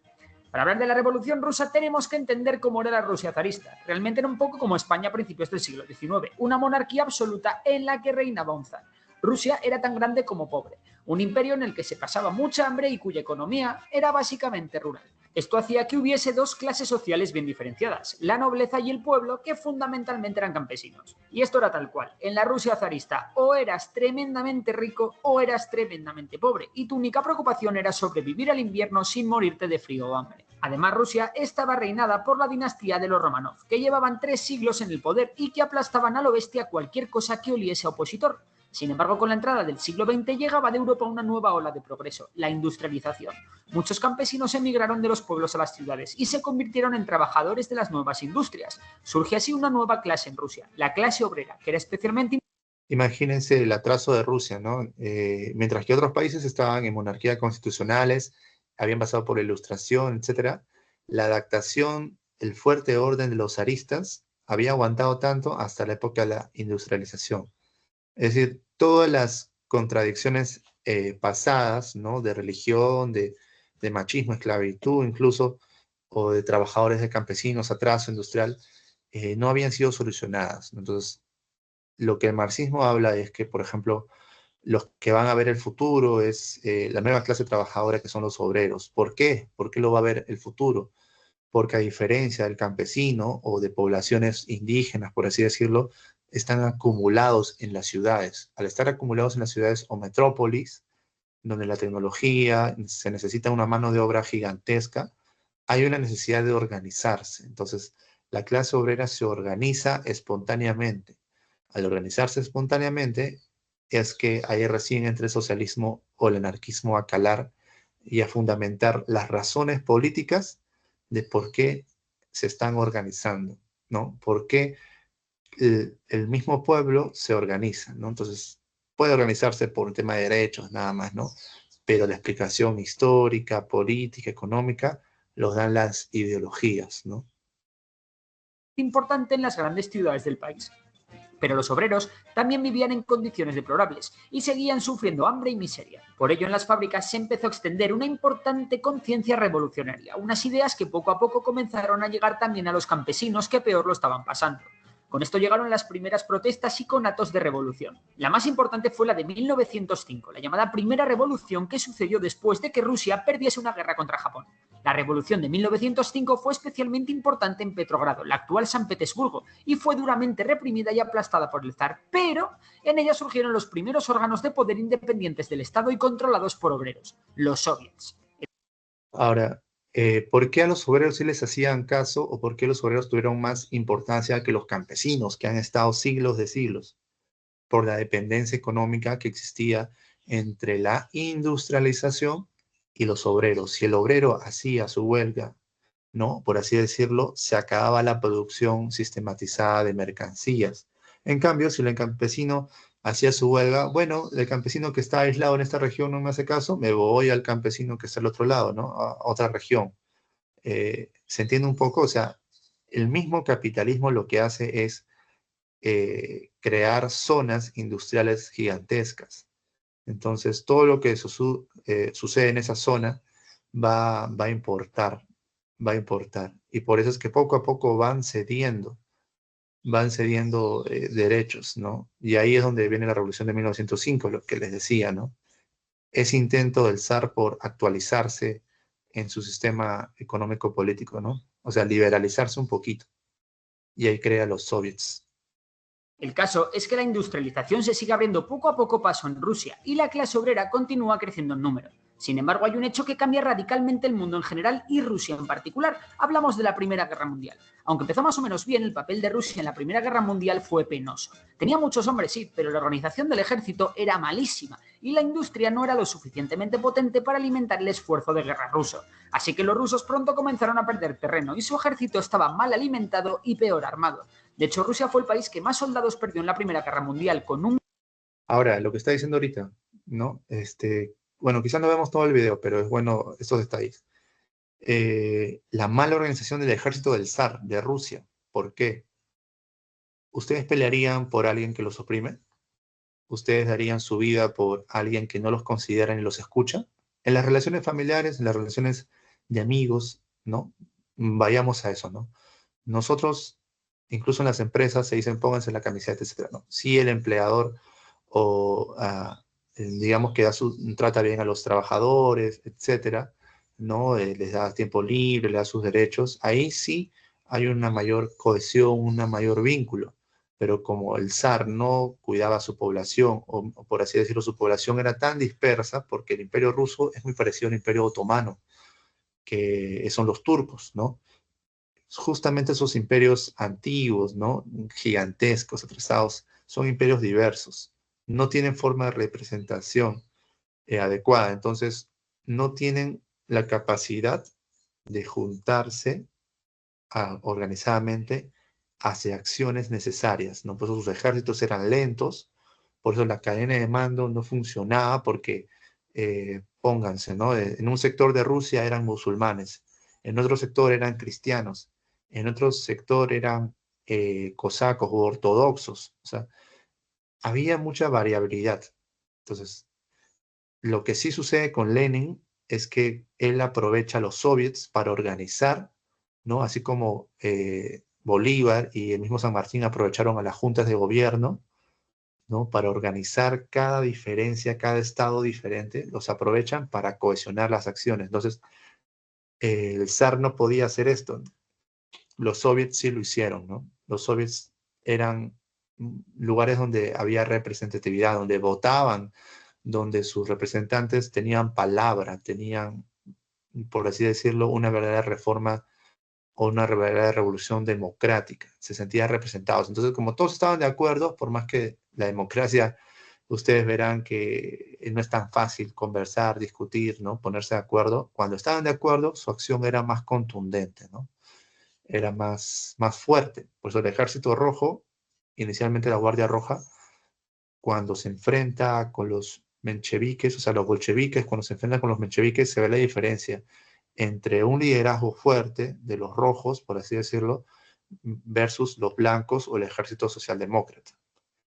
Para hablar de la Revolución Rusa tenemos que entender cómo era la Rusia zarista. Realmente era un poco como España a principios del siglo XIX, una monarquía absoluta en la que reinaba un zar. Rusia era tan grande como pobre, un imperio en el que se pasaba mucha hambre y cuya economía era básicamente rural. Esto hacía que hubiese dos clases sociales bien diferenciadas, la nobleza y el pueblo, que fundamentalmente eran campesinos. Y esto era tal cual. En la Rusia zarista o eras tremendamente rico o eras tremendamente pobre, y tu única preocupación era sobrevivir al invierno sin morirte de frío o hambre. Además, Rusia estaba reinada por la dinastía de los Romanov, que llevaban 3 siglos en el poder y que aplastaban a lo bestia cualquier cosa que oliese a opositor. Sin embargo, con la entrada del siglo XX llegaba de Europa una nueva ola de progreso, la industrialización. Muchos campesinos emigraron de los pueblos a las ciudades y se convirtieron en trabajadores de las nuevas industrias. Surge así una nueva clase en Rusia, la clase obrera, que era especialmente... Imagínense el atraso de Rusia, ¿no? Mientras que otros países estaban en monarquías constitucionales, habían pasado por la ilustración, etcétera, la adaptación, el fuerte orden de los zaristas había aguantado tanto hasta la época de la industrialización. Es decir, todas las contradicciones pasadas, ¿no? De religión, de machismo, esclavitud incluso, o de trabajadores de campesinos, atraso industrial, no habían sido solucionadas, ¿no? Entonces, lo que el marxismo habla es que, por ejemplo, los que van a ver el futuro es la nueva clase trabajadora que son los obreros. ¿Por qué? ¿Por qué lo va a ver el futuro? Porque a diferencia del campesino o de poblaciones indígenas, por así decirlo, están acumulados en las ciudades. Al estar acumulados en las ciudades o metrópolis, donde la tecnología se necesita una mano de obra gigantesca, hay una necesidad de organizarse. Entonces, la clase obrera se organiza espontáneamente. Al organizarse espontáneamente, es que ahí recién entra el socialismo o el anarquismo a calar y a fundamentar las razones políticas de por qué se están organizando, ¿no? Por qué el mismo pueblo se organiza, ¿no? Entonces, puede organizarse por un tema de derechos nada más, ¿no? Pero la explicación histórica, política, económica, los dan las ideologías, ¿no? importante en las grandes ciudades del país. Pero los obreros también vivían en condiciones deplorables y seguían sufriendo hambre y miseria. Por ello, en las fábricas se empezó a extender una importante conciencia revolucionaria, unas ideas que poco a poco comenzaron a llegar también a los campesinos que peor lo estaban pasando. Con esto llegaron las primeras protestas y conatos de revolución. La más importante fue la de 1905, la llamada Primera Revolución, que sucedió después de que Rusia perdiese una guerra contra Japón. La revolución de 1905 fue especialmente importante en Petrogrado, la actual San Petersburgo, y fue duramente reprimida y aplastada por el zar, pero en ella surgieron los primeros órganos de poder independientes del Estado y controlados por obreros, los soviets. Ahora, ¿por qué a los obreros sí les hacían caso o por qué los obreros tuvieron más importancia que los campesinos que han estado siglos de siglos? Por la dependencia económica que existía entre la industrialización y los obreros. Si el obrero hacía su huelga, ¿no? Por así decirlo, se acababa la producción sistematizada de mercancías. En cambio, si el campesino hacía su huelga, bueno, el campesino que está aislado en esta región no me hace caso, me voy al campesino que está al otro lado, ¿no? A otra región. ¿Se entiende un poco? O sea, el mismo capitalismo lo que hace es crear zonas industriales gigantescas. Entonces, todo lo que sucede en esa zona va a importar, va a importar. Y por eso es que poco a poco van cediendo derechos, ¿no? Y ahí es donde viene la revolución de 1905, lo que les decía, ¿no? Ese intento del zar por actualizarse en su sistema económico-político, ¿no? O sea, liberalizarse un poquito. Y ahí crea los soviets. El caso es que la industrialización se sigue abriendo poco a poco paso en Rusia y la clase obrera continúa creciendo en número. Sin embargo, hay un hecho que cambia radicalmente el mundo en general y Rusia en particular. Hablamos de la Primera Guerra Mundial. Aunque empezó más o menos bien, el papel de Rusia en la Primera Guerra Mundial fue penoso. Tenía muchos hombres, sí, pero la organización del ejército era malísima y la industria no era lo suficientemente potente para alimentar el esfuerzo de guerra ruso. Así que los rusos pronto comenzaron a perder terreno y su ejército estaba mal alimentado y peor armado. De hecho, Rusia fue el país que más soldados perdió en la Primera Guerra Mundial, con un... Ahora, lo que está diciendo ahorita, ¿no? Bueno, quizás no vemos todo el video, pero es bueno estos detalles. La mala organización del ejército del zar de Rusia. ¿Por qué? ¿Ustedes pelearían por alguien que los oprime? ¿Ustedes darían su vida por alguien que no los considera ni los escucha? En las relaciones familiares, en las relaciones de amigos, ¿no? Vayamos a eso, ¿no? Nosotros, incluso en las empresas, se dicen pónganse la camiseta, etcétera, ¿no? Si el empleador o digamos que trata bien a los trabajadores, etcétera, ¿no? Les da tiempo libre, les da sus derechos, ahí sí hay una mayor cohesión, un mayor vínculo. Pero como el zar no cuidaba a su población, o por así decirlo, su población era tan dispersa, porque el imperio ruso es muy parecido al imperio otomano, que son los turcos, ¿no? Justamente esos imperios antiguos, ¿no? Gigantescos, atrasados, son imperios diversos, no tienen forma de representación adecuada, entonces no tienen la capacidad de juntarse organizadamente hacia acciones necesarias, ¿no? Por eso sus ejércitos eran lentos, por eso la cadena de mando no funcionaba, porque pónganse, ¿no? En un sector de Rusia eran musulmanes, en otro sector eran cristianos, en otro sector eran cosacos o ortodoxos, o sea, había mucha variabilidad. Entonces, lo que sí sucede con Lenin es que él aprovecha los soviets para organizar, ¿no? Así como Bolívar y el mismo San Martín aprovecharon a las juntas de gobierno, ¿no? Para organizar cada diferencia, cada estado diferente, los aprovechan para cohesionar las acciones. Entonces, el zar no podía hacer esto. Los soviets sí lo hicieron, ¿no? Los soviets eran lugares donde había representatividad, donde votaban, donde sus representantes tenían palabra, tenían, por así decirlo, una verdadera reforma o una verdadera revolución democrática. Se sentían representados. Entonces, como todos estaban de acuerdo, por más que la democracia, ustedes verán que no es tan fácil conversar, discutir, ¿no? Ponerse de acuerdo. Cuando estaban de acuerdo, su acción era más contundente, ¿no? Era más fuerte. Por eso el Ejército Rojo, inicialmente la Guardia Roja, cuando se enfrenta con los mencheviques, o sea, los bolcheviques, cuando se enfrentan con los mencheviques, se ve la diferencia entre un liderazgo fuerte de los rojos, por así decirlo, versus los blancos o el ejército socialdemócrata.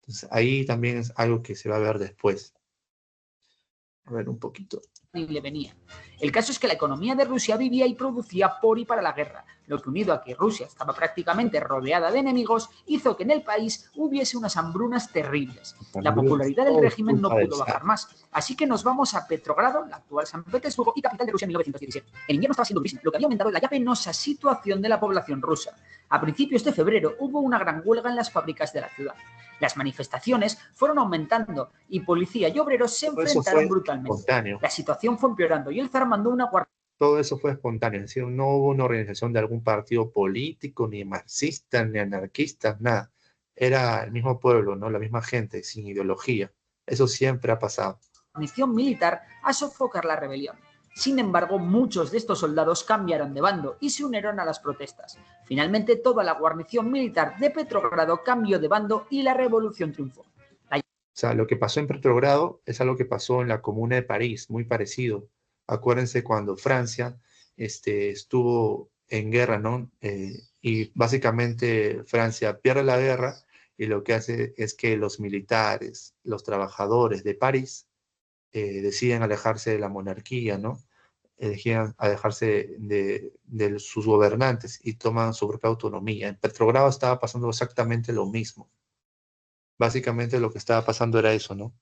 Entonces, ahí también es algo que se va a ver después. A ver un poquito. Y le venía. El caso es que la economía de Rusia vivía y producía por y para la guerra, lo que, unido a que Rusia estaba prácticamente rodeada de enemigos, hizo que en el país hubiese unas hambrunas terribles. La popularidad del régimen no pudo bajar más, así que nos vamos a Petrogrado, la actual San Petersburgo y capital de Rusia en 1917. El invierno estaba siendo durísimo, lo que había aumentado la ya penosa situación de la población rusa. A principios de febrero hubo una gran huelga en las fábricas de la ciudad. Las manifestaciones fueron aumentando y policía y obreros se enfrentaron brutalmente. Espontáneo. La situación fue empeorando y el zar mandó una guardia. Todo eso fue espontáneo, es decir, no hubo una organización de algún partido político, ni marxista, ni anarquista, nada. Era el mismo pueblo, ¿no? La misma gente, sin ideología. Eso siempre ha pasado. Guarnición militar a sofocar la rebelión. Sin embargo, muchos de estos soldados cambiaron de bando y se unieron a las protestas. Finalmente, toda la guarnición militar de Petrogrado cambió de bando y la revolución triunfó. O sea, lo que pasó en Petrogrado es algo que pasó en la Comuna de París, muy parecido. Acuérdense cuando Francia estuvo en guerra, ¿no? Y básicamente Francia pierde la guerra y lo que hace es que los militares, los trabajadores de París, deciden alejarse de la monarquía, ¿no? Deciden alejarse de sus gobernantes y toman su propia autonomía. En Petrogrado estaba pasando exactamente lo mismo. Básicamente lo que estaba pasando era eso, ¿no?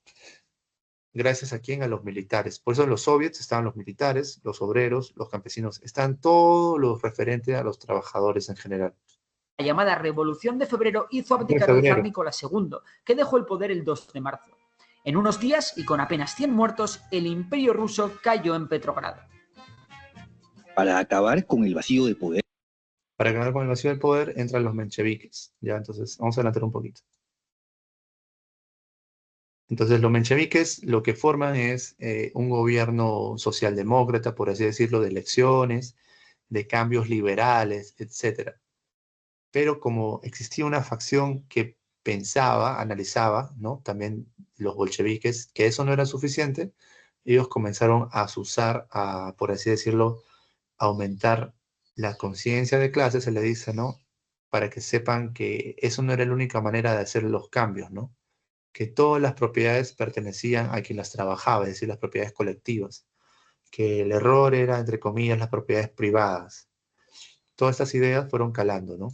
Gracias a quién, a los militares. Por eso en los soviets estaban los militares, los obreros, los campesinos, están todos los referentes a los trabajadores en general. La llamada Revolución de Febrero hizo abdicar al zar Nicolás II, que dejó el poder el 2 de marzo. En unos días y con apenas 100 muertos, el imperio ruso cayó en Petrogrado. Para acabar con el vacío de poder. Para acabar con el vacío de poder entran los mencheviques. Ya, entonces vamos a adelantar un poquito. Entonces los mencheviques lo que forman es un gobierno socialdemócrata, por así decirlo, de elecciones, de cambios liberales, etc. Pero como existía una facción que pensaba, analizaba, ¿no? También los bolcheviques, que eso no era suficiente, ellos comenzaron a azuzar, por así decirlo, a aumentar la conciencia de clase, se le dice, ¿no? Para que sepan que eso no era la única manera de hacer los cambios, ¿no? Que todas las propiedades pertenecían a quien las trabajaba, es decir, las propiedades colectivas, que el error era, entre comillas, las propiedades privadas. Todas estas ideas fueron calando, ¿no?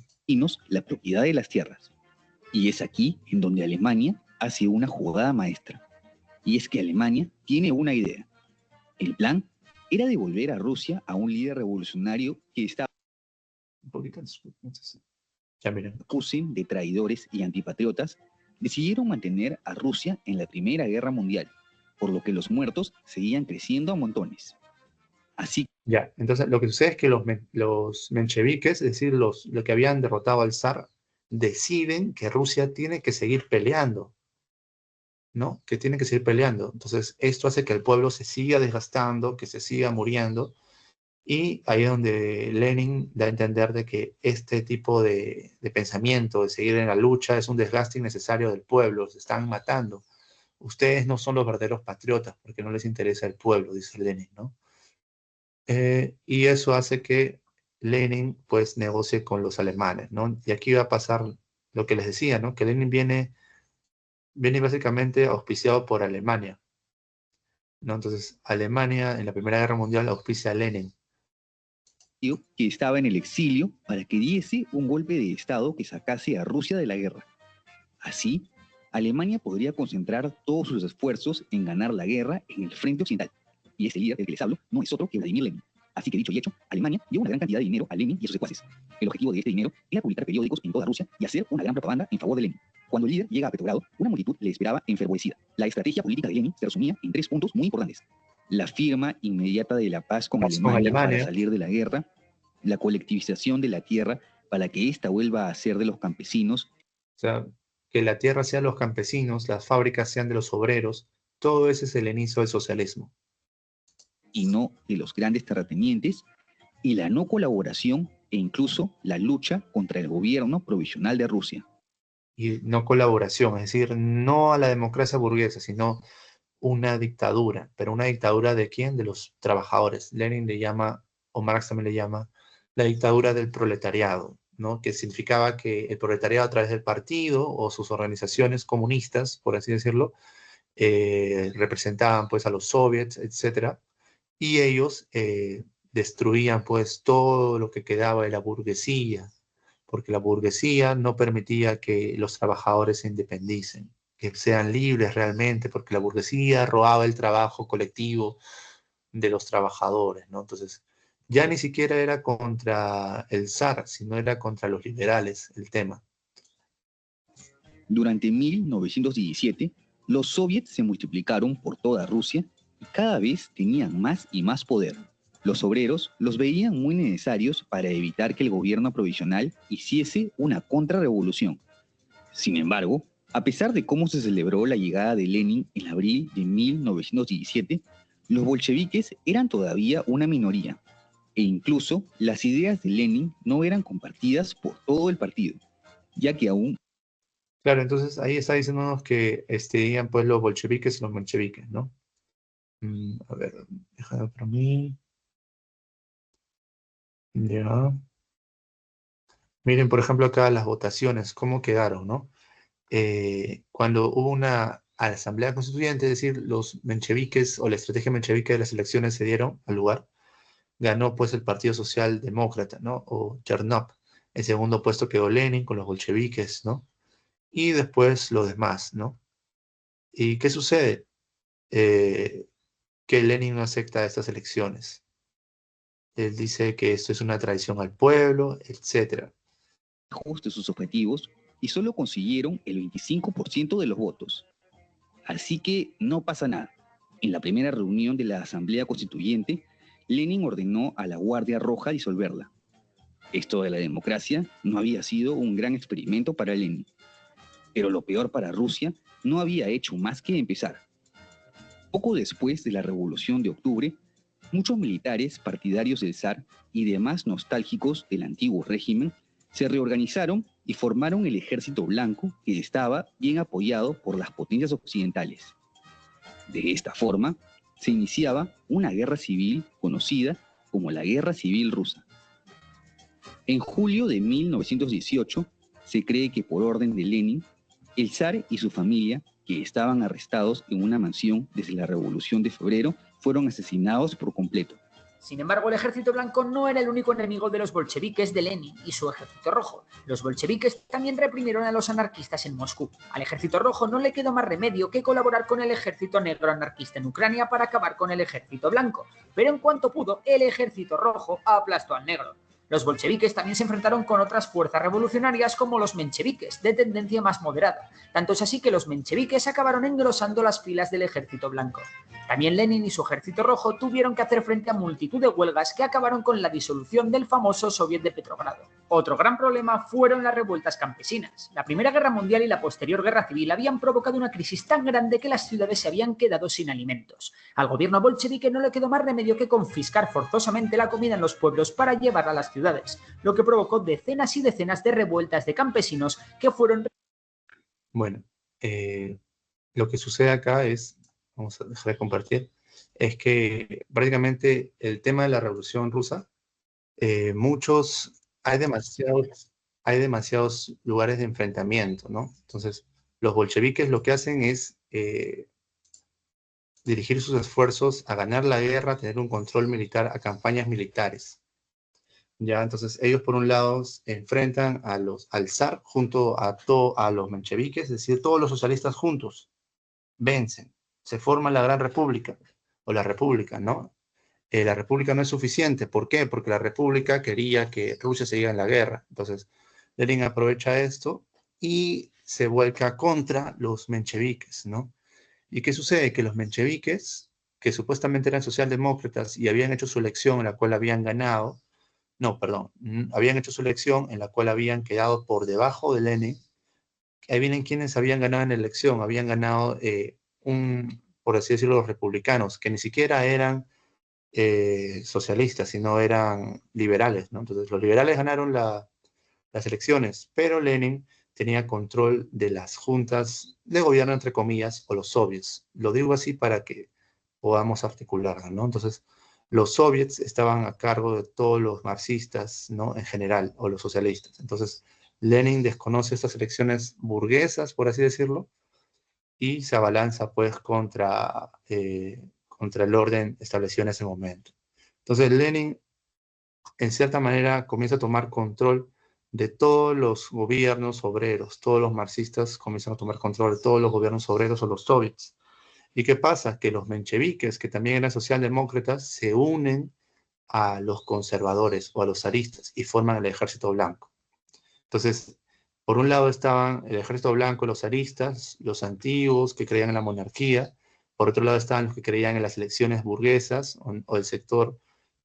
La propiedad de las tierras. Y es aquí en donde Alemania hace una jugada maestra. Y es que Alemania tiene una idea. El plan era devolver a Rusia a un líder revolucionario que estaba Un poquito entonces, ya miren. acusen de traidores y antipatriotas. Decidieron mantener a Rusia en la Primera Guerra Mundial, por lo que los muertos seguían creciendo a montones. Así Ya, entonces lo que sucede es que los mencheviques, es decir, lo que habían derrotado al zar, deciden que Rusia tiene que seguir peleando, ¿no? Que tiene que seguir peleando. Entonces, esto hace que el pueblo se siga desgastando, que se siga muriendo, y ahí es donde Lenin da a entender de que este tipo de pensamiento, de seguir en la lucha, es un desgaste innecesario del pueblo, se están matando. Ustedes no son los verdaderos patriotas porque no les interesa el pueblo, dice Lenin, ¿no? Y eso hace que Lenin pues negocie con los alemanes, ¿no? Y aquí va a pasar lo que les decía, ¿no? Que Lenin viene básicamente auspiciado por Alemania, ¿no? Entonces, Alemania en la Primera Guerra Mundial auspicia a Lenin. que estaba en el exilio para que diese un golpe de Estado que sacase a Rusia de la guerra. Así, Alemania podría concentrar todos sus esfuerzos en ganar la guerra en el frente occidental. Y ese líder del que les hablo no es otro que Vladimir Lenin. Así que dicho y hecho, Alemania dio una gran cantidad de dinero a Lenin y a sus secuaces. El objetivo de este dinero era publicar periódicos en toda Rusia y hacer una gran propaganda en favor de Lenin. Cuando el líder llega a Petrogrado, una multitud le esperaba enfervorecida. La estrategia política de Lenin se resumía en 3 puntos muy importantes: la firma inmediata de la paz con Alemania para salir de la guerra, la colectivización de la tierra para que ésta vuelva a ser de los campesinos. O sea, que la tierra sea de los campesinos, las fábricas sean de los obreros, todo ese es el inicio del socialismo. Y no de los grandes terratenientes, y la no colaboración e incluso la lucha contra el gobierno provisional de Rusia. Y no colaboración, es decir, no a la democracia burguesa, sino una dictadura. ¿Pero una dictadura de quién? De los trabajadores. Lenin le llama, o Marx también le llama, la dictadura del proletariado, ¿no? Que significaba que el proletariado a través del partido o sus organizaciones comunistas, por así decirlo, representaban pues a los soviets, etcétera, y ellos destruían pues todo lo que quedaba de la burguesía, porque la burguesía no permitía que los trabajadores se independicen, que sean libres realmente, porque la burguesía robaba el trabajo colectivo de los trabajadores, ¿no? Entonces, ya ni siquiera era contra el zar, sino era contra los liberales el tema. Durante 1917, los soviets se multiplicaron por toda Rusia y cada vez tenían más y más poder. Los obreros los veían muy necesarios para evitar que el gobierno provisional hiciese una contrarrevolución. Sin embargo, a pesar de cómo se celebró la llegada de Lenin en abril de 1917, los bolcheviques eran todavía una minoría, e incluso las ideas de Lenin no eran compartidas por todo el partido, ya que aún Claro, entonces ahí está diciéndonos que iban pues los bolcheviques y los mencheviques, ¿no? A ver, déjame para mí. Ya. Miren, por ejemplo, acá las votaciones, cómo quedaron, ¿no? Cuando hubo una asamblea constituyente, es decir, los mencheviques o la estrategia menchevique de las elecciones se dieron al lugar, ganó pues el Partido Socialdemócrata, ¿no? O Chernov. El segundo puesto quedó Lenin con los bolcheviques, ¿no? Y después los demás, ¿no? ¿Y qué sucede? Que Lenin no acepta estas elecciones. Él dice que esto es una traición al pueblo, etcétera. ajuste sus objetivos y solo consiguieron el 25% de los votos. Así que no pasa nada. En la primera reunión de la Asamblea Constituyente, Lenin ordenó a la Guardia Roja disolverla. Esto de la democracia no había sido un gran experimento para Lenin. Pero lo peor para Rusia no había hecho más que empezar. Poco después de la Revolución de Octubre, muchos militares partidarios del zar y demás nostálgicos del antiguo régimen se reorganizaron y formaron el Ejército Blanco, que estaba bien apoyado por las potencias occidentales. De esta forma, se iniciaba una guerra civil conocida como la Guerra Civil Rusa. En julio de 1918, se cree que por orden de Lenin, el zar y su familia, que estaban arrestados en una mansión desde la Revolución de Febrero, fueron asesinados por completo. Sin embargo, el ejército blanco no era el único enemigo de los bolcheviques de Lenin y su ejército rojo. Los bolcheviques también reprimieron a los anarquistas en Moscú. Al ejército rojo no le quedó más remedio que colaborar con el ejército negro anarquista en Ucrania para acabar con el ejército blanco. Pero en cuanto pudo, el ejército rojo aplastó al negro. Los bolcheviques también se enfrentaron con otras fuerzas revolucionarias como los mencheviques, de tendencia más moderada. Tanto es así que los mencheviques acabaron engrosando las filas del ejército blanco. También Lenin y su ejército rojo tuvieron que hacer frente a multitud de huelgas que acabaron con la disolución del famoso Soviet de Petrogrado. Otro gran problema fueron las revueltas campesinas. La Primera Guerra Mundial y la posterior Guerra Civil habían provocado una crisis tan grande que las ciudades se habían quedado sin alimentos. Al gobierno bolchevique no le quedó más remedio que confiscar forzosamente la comida en los pueblos para llevarla a las ciudades, lo que provocó decenas y decenas de revueltas de campesinos que fueron... Bueno, lo que sucede acá es, vamos a dejar de compartir, es que prácticamente el tema de la Revolución Rusa, hay demasiados lugares de enfrentamiento, ¿no? Entonces, los bolcheviques lo que hacen es dirigir sus esfuerzos a ganar la guerra, a tener un control militar, a campañas militares. Ya, entonces ellos por un lado enfrentan al zar junto a los mencheviques, es decir, todos los socialistas juntos vencen, se forma la Gran República, o la República, ¿no? La República no es suficiente, ¿por qué? Porque la República quería que Rusia siguiera en la guerra, entonces Lenin aprovecha esto y se vuelca contra los mencheviques, ¿no? ¿Y qué sucede? Que los mencheviques, que supuestamente eran socialdemócratas y habían hecho su elección en la cual habían ganado, no, perdón, habían hecho su elección en la cual habían quedado por debajo de Lenin. Ahí vienen quienes habían ganado en la elección, habían ganado por así decirlo, los republicanos, que ni siquiera eran socialistas, sino eran liberales, ¿no? Entonces los liberales ganaron las elecciones, pero Lenin tenía control de las juntas de gobierno, entre comillas, o los soviets. Lo digo así para que podamos articularlo, ¿no? Entonces, los soviets estaban a cargo de todos los marxistas, ¿no? En general, o los socialistas. Entonces, Lenin desconoce estas elecciones burguesas, por así decirlo, y se abalanza, pues, contra el orden establecido en ese momento. Entonces, Lenin, en cierta manera, comienza a tomar control de todos los gobiernos obreros. Todos los marxistas comienzan a tomar control de todos los gobiernos obreros o los soviets. ¿Y qué pasa? Que los mencheviques, que también eran socialdemócratas, se unen a los conservadores o a los zaristas y forman el ejército blanco. Entonces, por un lado estaban el ejército blanco, los zaristas, los antiguos que creían en la monarquía. Por otro lado estaban los que creían en las elecciones burguesas o el sector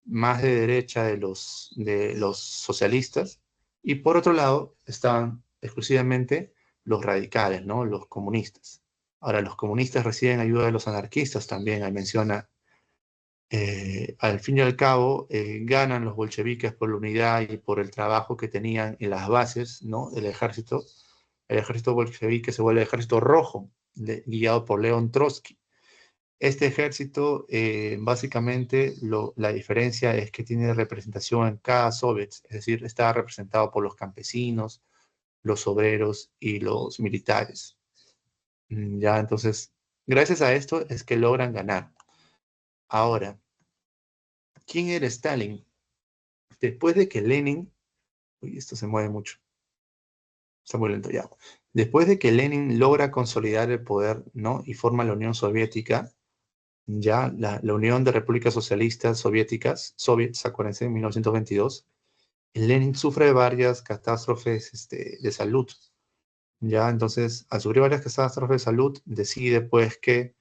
más de derecha de los socialistas. Y por otro lado estaban exclusivamente los radicales, ¿no? Los comunistas. Ahora, los comunistas reciben ayuda de los anarquistas también, ahí menciona. Al fin y al cabo, ganan los bolcheviques por la unidad y por el trabajo que tenían en las bases, ¿no? del ejército. El ejército bolchevique se vuelve el ejército rojo, guiado por León Trotsky. Este ejército, básicamente, la diferencia es que tiene representación en cada soviet, es decir, está representado por los campesinos, los obreros y los militares. Ya, entonces, gracias a esto es que logran ganar. Ahora, ¿quién era Stalin? Después de que Lenin... Uy, esto se mueve mucho. Está muy lento ya. Después de que Lenin logra consolidar el poder, ¿no? y forma la Unión Soviética, ya la Unión de Repúblicas Socialistas Soviéticas, soviets, acuérdense, en 1922, Lenin sufre varias catástrofes de salud. Ya, entonces, al sufrir varias catástrofes de salud, decide pues que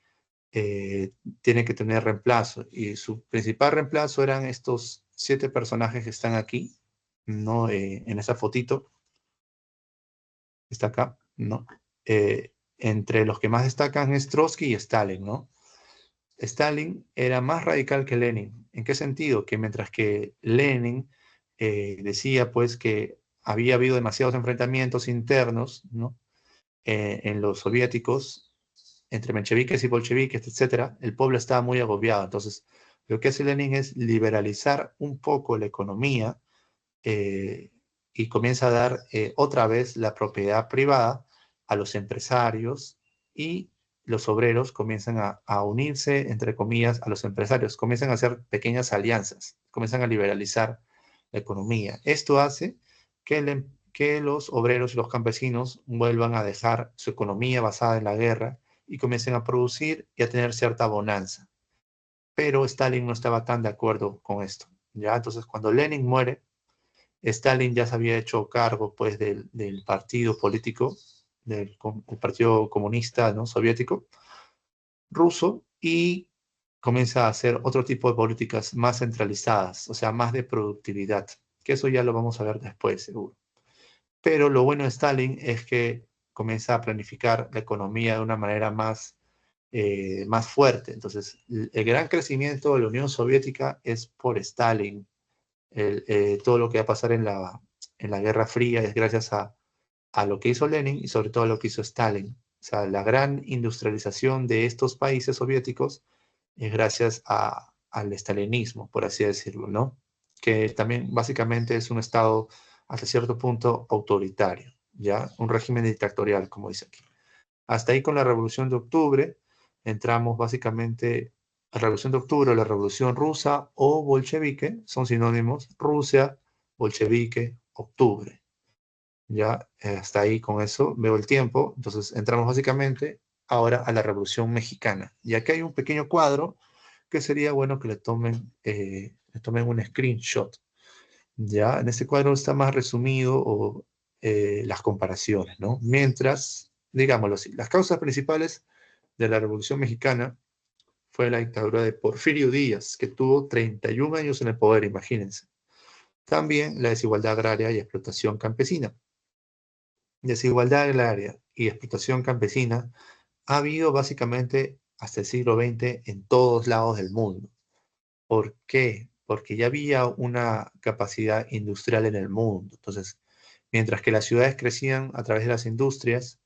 tiene que tener reemplazo. Y su principal reemplazo eran estos 7 personajes que están aquí, ¿no? En esa fotito. Está acá, ¿no? Entre los que más destacan es Trotsky y Stalin, ¿no? Stalin era más radical que Lenin. ¿En qué sentido? Que mientras que Lenin decía pues que había habido demasiados enfrentamientos internos, ¿no? En los soviéticos, entre mencheviques y bolcheviques, etcétera, el pueblo estaba muy agobiado. Entonces, lo que hace Lenin es liberalizar un poco la economía y comienza a dar otra vez la propiedad privada a los empresarios y los obreros comienzan a unirse, entre comillas, a los empresarios, comienzan a hacer pequeñas alianzas, comienzan a liberalizar la economía. Esto hace que los obreros y los campesinos vuelvan a dejar su economía basada en la guerra y comiencen a producir y a tener cierta bonanza. Pero Stalin no estaba tan de acuerdo con esto, ¿ya? Entonces, cuando Lenin muere, Stalin ya se había hecho cargo, pues, del partido político, del Partido Comunista, ¿no?, soviético, ruso, y comienza a hacer otro tipo de políticas más centralizadas, o sea, más de productividad, que eso ya lo vamos a ver después, seguro. Pero lo bueno de Stalin es que comienza a planificar la economía de una manera más fuerte. Entonces, el gran crecimiento de la Unión Soviética es por Stalin. Todo lo que va a pasar en la Guerra Fría es gracias a lo que hizo Lenin y sobre todo a lo que hizo Stalin. O sea, la gran industrialización de estos países soviéticos es gracias al stalinismo, por así decirlo, ¿no? Que también básicamente es un estado hasta cierto punto autoritario, ¿ya? Un régimen dictatorial, como dice aquí. Hasta ahí con la Revolución de Octubre, entramos básicamente a la Revolución de Octubre, la Revolución Rusa o bolchevique, son sinónimos, Rusia, bolchevique, octubre. Ya, hasta ahí con eso veo el tiempo. Entonces entramos básicamente ahora a la Revolución Mexicana. Y aquí hay un pequeño cuadro que sería bueno que le tomen un screenshot. Ya, en este cuadro está más resumido las comparaciones, ¿no? Mientras, digámoslo así, las causas principales de la Revolución Mexicana fue la dictadura de Porfirio Díaz, que tuvo 31 años en el poder, imagínense. También la desigualdad agraria y explotación campesina. Desigualdad agraria y explotación campesina ha habido básicamente hasta el siglo XX en todos lados del mundo. ¿Por qué? Porque ya había una capacidad industrial en el mundo. Entonces, mientras que las ciudades crecían a través de las industrias,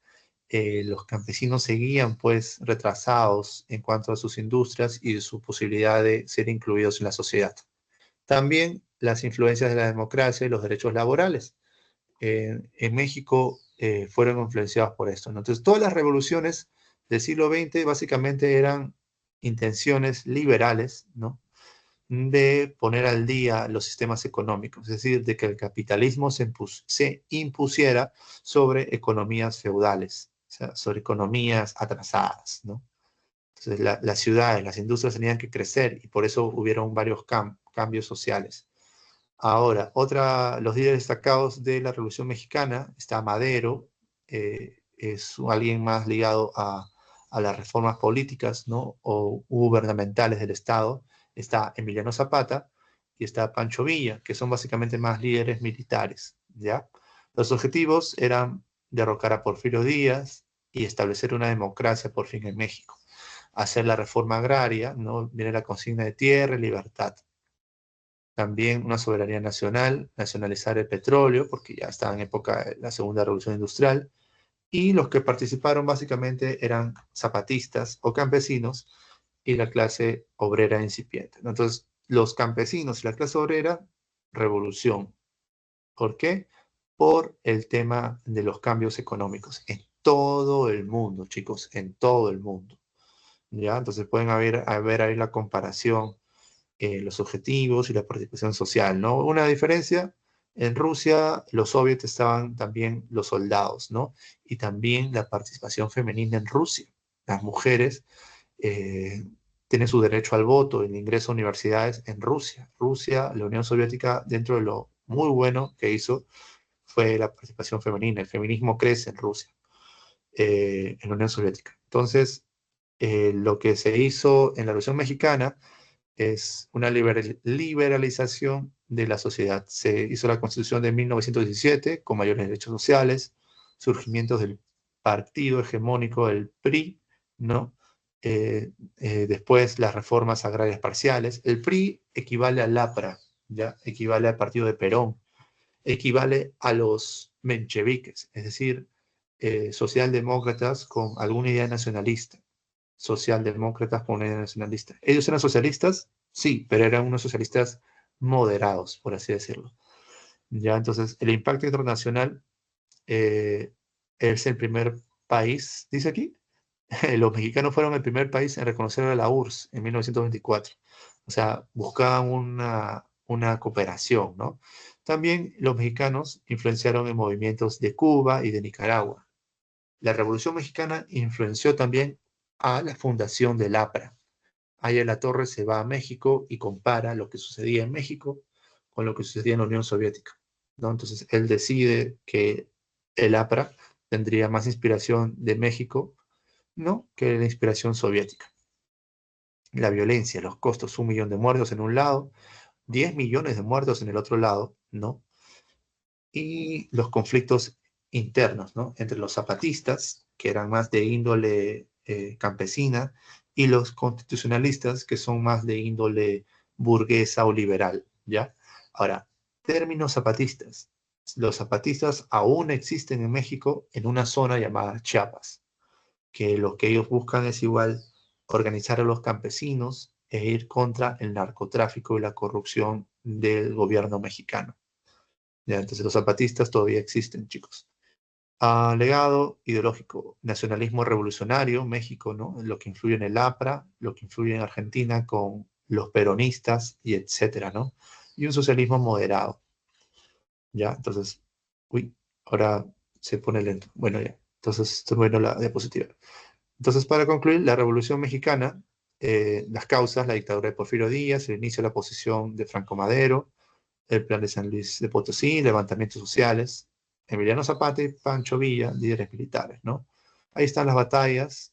los campesinos seguían pues retrasados en cuanto a sus industrias y su posibilidad de ser incluidos en la sociedad. También las influencias de la democracia y los derechos laborales. En México fueron influenciados por esto, ¿no? Entonces, todas las revoluciones del siglo XX básicamente eran intenciones liberales, ¿no?, de poner al día los sistemas económicos, es decir, de que el capitalismo se impusiera sobre economías feudales, o sea, sobre economías atrasadas, ¿no? Entonces, las ciudades, las industrias tenían que crecer y por eso hubieron varios cambios sociales. Ahora, los líderes destacados de la Revolución Mexicana, está Madero, es alguien más ligado a las reformas políticas, ¿no?, o gubernamentales del Estado. Está Emiliano Zapata y está Pancho Villa, que son básicamente más líderes militares, ¿ya? Los objetivos eran derrocar a Porfirio Díaz y establecer una democracia por fin en México. Hacer la reforma agraria, ¿no? Viene la consigna de tierra y libertad. También una soberanía nacional, nacionalizar el petróleo, porque ya estaba en época de la Segunda Revolución Industrial, y los que participaron básicamente eran zapatistas o campesinos y la clase obrera incipiente. Entonces, los campesinos y la clase obrera, revolución. ¿Por qué? Por el tema de los cambios económicos en todo el mundo, chicos, en todo el mundo. ¿Ya? Entonces pueden ver ahí la comparación, los objetivos y la participación social, ¿no? Una diferencia, en Rusia los soviets estaban también los soldados, ¿no? Y también la participación femenina en Rusia. Las mujeres tienen su derecho al voto, el ingreso a universidades en Rusia. Rusia, la Unión Soviética, dentro de lo muy bueno que hizo, fue la participación femenina. El feminismo crece en Rusia, en la Unión Soviética. Entonces, lo que se hizo en la Revolución Mexicana es una liberalización de la sociedad. Se hizo la Constitución de 1917 con mayores derechos sociales, surgimientos del partido hegemónico del PRI, ¿no? Después las reformas agrarias parciales. El PRI equivale al APRA, ¿ya? Equivale al partido de Perón, equivale a los mencheviques, es decir, socialdemócratas con alguna idea nacionalista. Socialdemócratas con una idea nacionalista. ¿Ellos eran socialistas? Sí, pero eran unos socialistas moderados, por así decirlo. Ya, entonces, el impacto internacional, es el primer país, dice aquí, los mexicanos fueron el primer país en reconocer a la URSS en 1924. O sea, buscaban una cooperación, ¿no? También los mexicanos influenciaron en movimientos de Cuba y de Nicaragua. La Revolución Mexicana influenció también a la fundación del APRA. Ahí en la Torre se va a México y compara lo que sucedía en México con lo que sucedía en la Unión Soviética, ¿no? Entonces él decide que el APRA tendría más inspiración de México, ¿no?, que la inspiración soviética. La violencia, los costos, 1 millón de muertos en un lado, 10 millones de muertos en el otro lado, ¿no? Y los conflictos internos, ¿no?, entre los zapatistas, que eran más de índole campesina, y los constitucionalistas, que son más de índole burguesa o liberal, ¿ya? Ahora, términos zapatistas. Los zapatistas aún existen en México en una zona llamada Chiapas, que lo que ellos buscan es igual organizar a los campesinos e ir contra el narcotráfico y la corrupción del gobierno mexicano. ¿Ya? Entonces los zapatistas todavía existen, chicos. Legado ideológico, nacionalismo revolucionario, México, ¿no? Lo que influye en el APRA, lo que influye en Argentina con los peronistas y etcétera, ¿no? Y un socialismo moderado, ¿ya? Entonces, uy, ahora se pone lento. Bueno, ya. Entonces, estoy viendo la diapositiva. Entonces, para concluir, la Revolución Mexicana, las causas, la dictadura de Porfirio Díaz, el inicio de la posición de Franco Madero, el plan de San Luis de Potosí, levantamientos sociales, Emiliano Zapata y Pancho Villa, líderes militares, ¿no? Ahí están las batallas,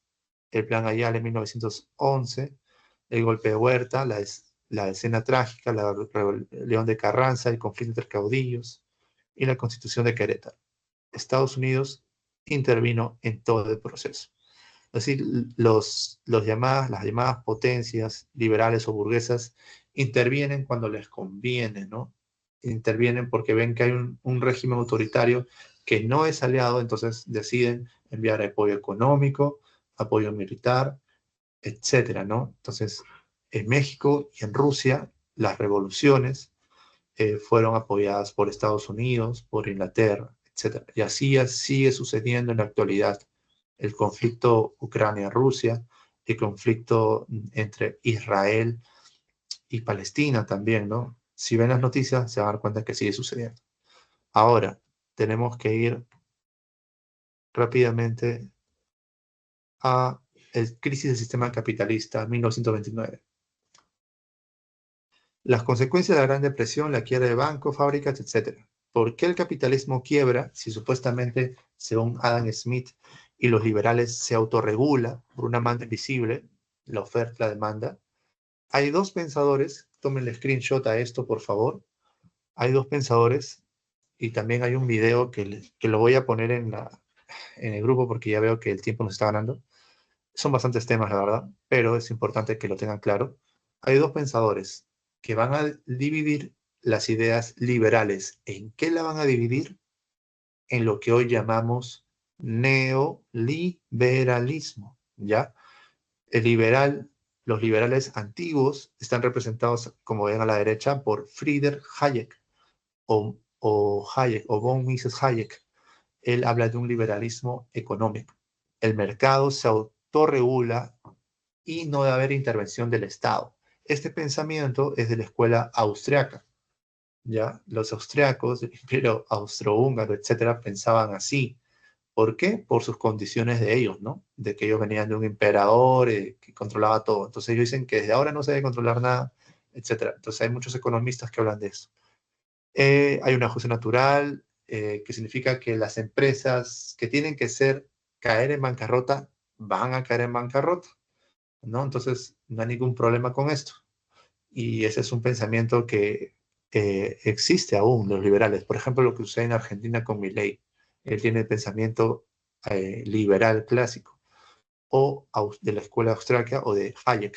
el plan Ayala en 1911, el golpe de Huerta, la escena trágica, la rebelión de Carranza, el conflicto entre caudillos y la constitución de Querétaro. Estados Unidos intervino en todo el proceso. Es decir, las llamadas potencias liberales o burguesas intervienen cuando les conviene, ¿no? Intervienen porque ven que hay un régimen autoritario que no es aliado, entonces deciden enviar apoyo económico, apoyo militar, etcétera, ¿no? Entonces, en México y en Rusia, las revoluciones fueron apoyadas por Estados Unidos, por Inglaterra, etcétera. Y así sigue sucediendo en la actualidad. El conflicto Ucrania-Rusia, el conflicto entre Israel y Palestina también, ¿no? Si ven las noticias, se van a dar cuenta que sigue sucediendo. Ahora, tenemos que ir rápidamente a el crisis del sistema capitalista, 1929. Las consecuencias de la Gran Depresión, la quiebra de bancos, fábricas, etc. ¿Por qué el capitalismo quiebra si supuestamente, según Adam Smith y los liberales, se autorregula por una mano invisible, la oferta, la demanda? Hay dos pensadores, tomen el screenshot a esto, por favor. Hay dos pensadores y también hay un video que lo voy a poner en el grupo porque ya veo que el tiempo nos está ganando. Son bastantes temas, la verdad, pero es importante que lo tengan claro. Hay dos pensadores que van a dividir las ideas liberales. ¿En qué la van a dividir? En lo que hoy llamamos neoliberalismo, ¿ya? Los liberales antiguos están representados, como ven a la derecha, por Friedrich Hayek o Hayek o von Mises Hayek. Él habla de un liberalismo económico. El mercado se autorregula y no debe haber intervención del Estado. Este pensamiento es de la escuela austriaca. ¿Ya? Los austriacos, el imperio austrohúngaro, etcétera, pensaban así. ¿Por qué? Por sus condiciones de ellos, ¿no? De que ellos venían de un emperador que controlaba todo. Entonces ellos dicen que desde ahora no se debe controlar nada, etcétera. Entonces hay muchos economistas que hablan de eso. Hay un ajuste natural, que significa que las empresas que tienen que caer en bancarrota, van a caer en bancarrota, ¿no? Entonces no hay ningún problema con esto. Y ese es un pensamiento que existe aún, los liberales. Por ejemplo, lo que sucede en Argentina con Milei. Él tiene el pensamiento liberal clásico, o de la escuela austríaca o de Hayek.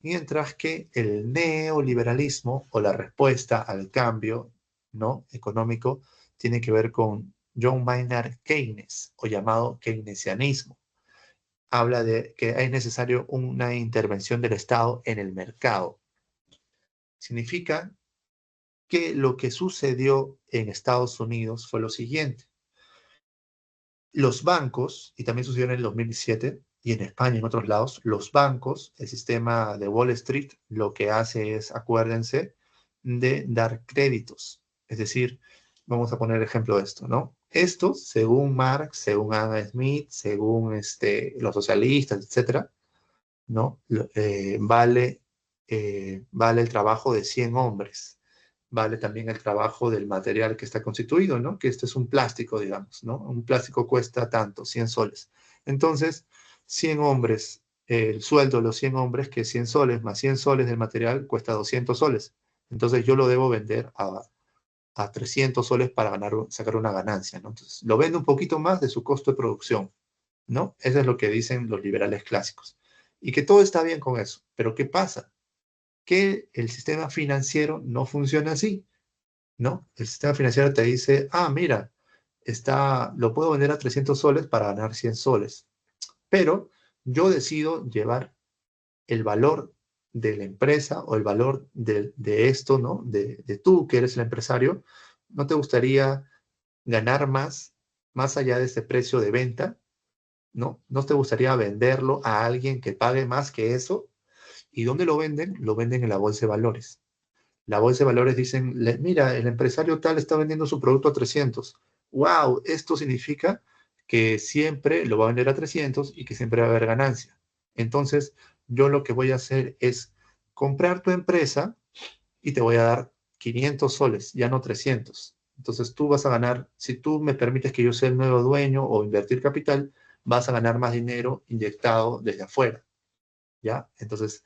Mientras que el neoliberalismo o la respuesta al cambio, ¿no?, económico tiene que ver con John Maynard Keynes, o llamado keynesianismo. Habla de que es necesario una intervención del Estado en el mercado. Significa que lo que sucedió en Estados Unidos fue lo siguiente. Los bancos, y también sucedió en el 2007, y en España y en otros lados, los bancos, el sistema de Wall Street, lo que hace es, acuérdense, de dar créditos. Es decir, vamos a poner el ejemplo de esto, ¿no? Esto, según Marx, según Adam Smith, según los socialistas, etcétera, ¿no? Vale el trabajo de 100 hombres. Vale también el trabajo del material que está constituido, ¿no? Que esto es un plástico, digamos, ¿no? Un plástico cuesta tanto, 100 soles. Entonces, 100 hombres, el sueldo de los 100 hombres, que es 100 soles, más 100 soles del material, cuesta 200 soles. Entonces, yo lo debo vender a 300 soles para sacar una ganancia, ¿no? Entonces, lo vende un poquito más de su costo de producción, ¿no? Eso es lo que dicen los liberales clásicos. Y que todo está bien con eso. Pero ¿qué pasa? Que el sistema financiero no funciona así, ¿no? El sistema financiero te dice, mira, lo puedo vender a 300 soles para ganar 100 soles, pero yo decido llevar el valor de la empresa o el valor de esto, ¿no? De tú, que eres el empresario, ¿no te gustaría ganar más allá de ese precio de venta? ¿No? ¿No te gustaría venderlo a alguien que pague más que eso? ¿Y dónde lo venden? Lo venden en la bolsa de valores. La bolsa de valores dicen, mira, el empresario tal está vendiendo su producto a 300. ¡Wow! Esto significa que siempre lo va a vender a 300 y que siempre va a haber ganancia. Entonces, yo lo que voy a hacer es comprar tu empresa y te voy a dar 500 soles, ya no 300. Entonces, tú vas a ganar, si tú me permites que yo sea el nuevo dueño o invertir capital, vas a ganar más dinero inyectado desde afuera, ¿ya? Entonces,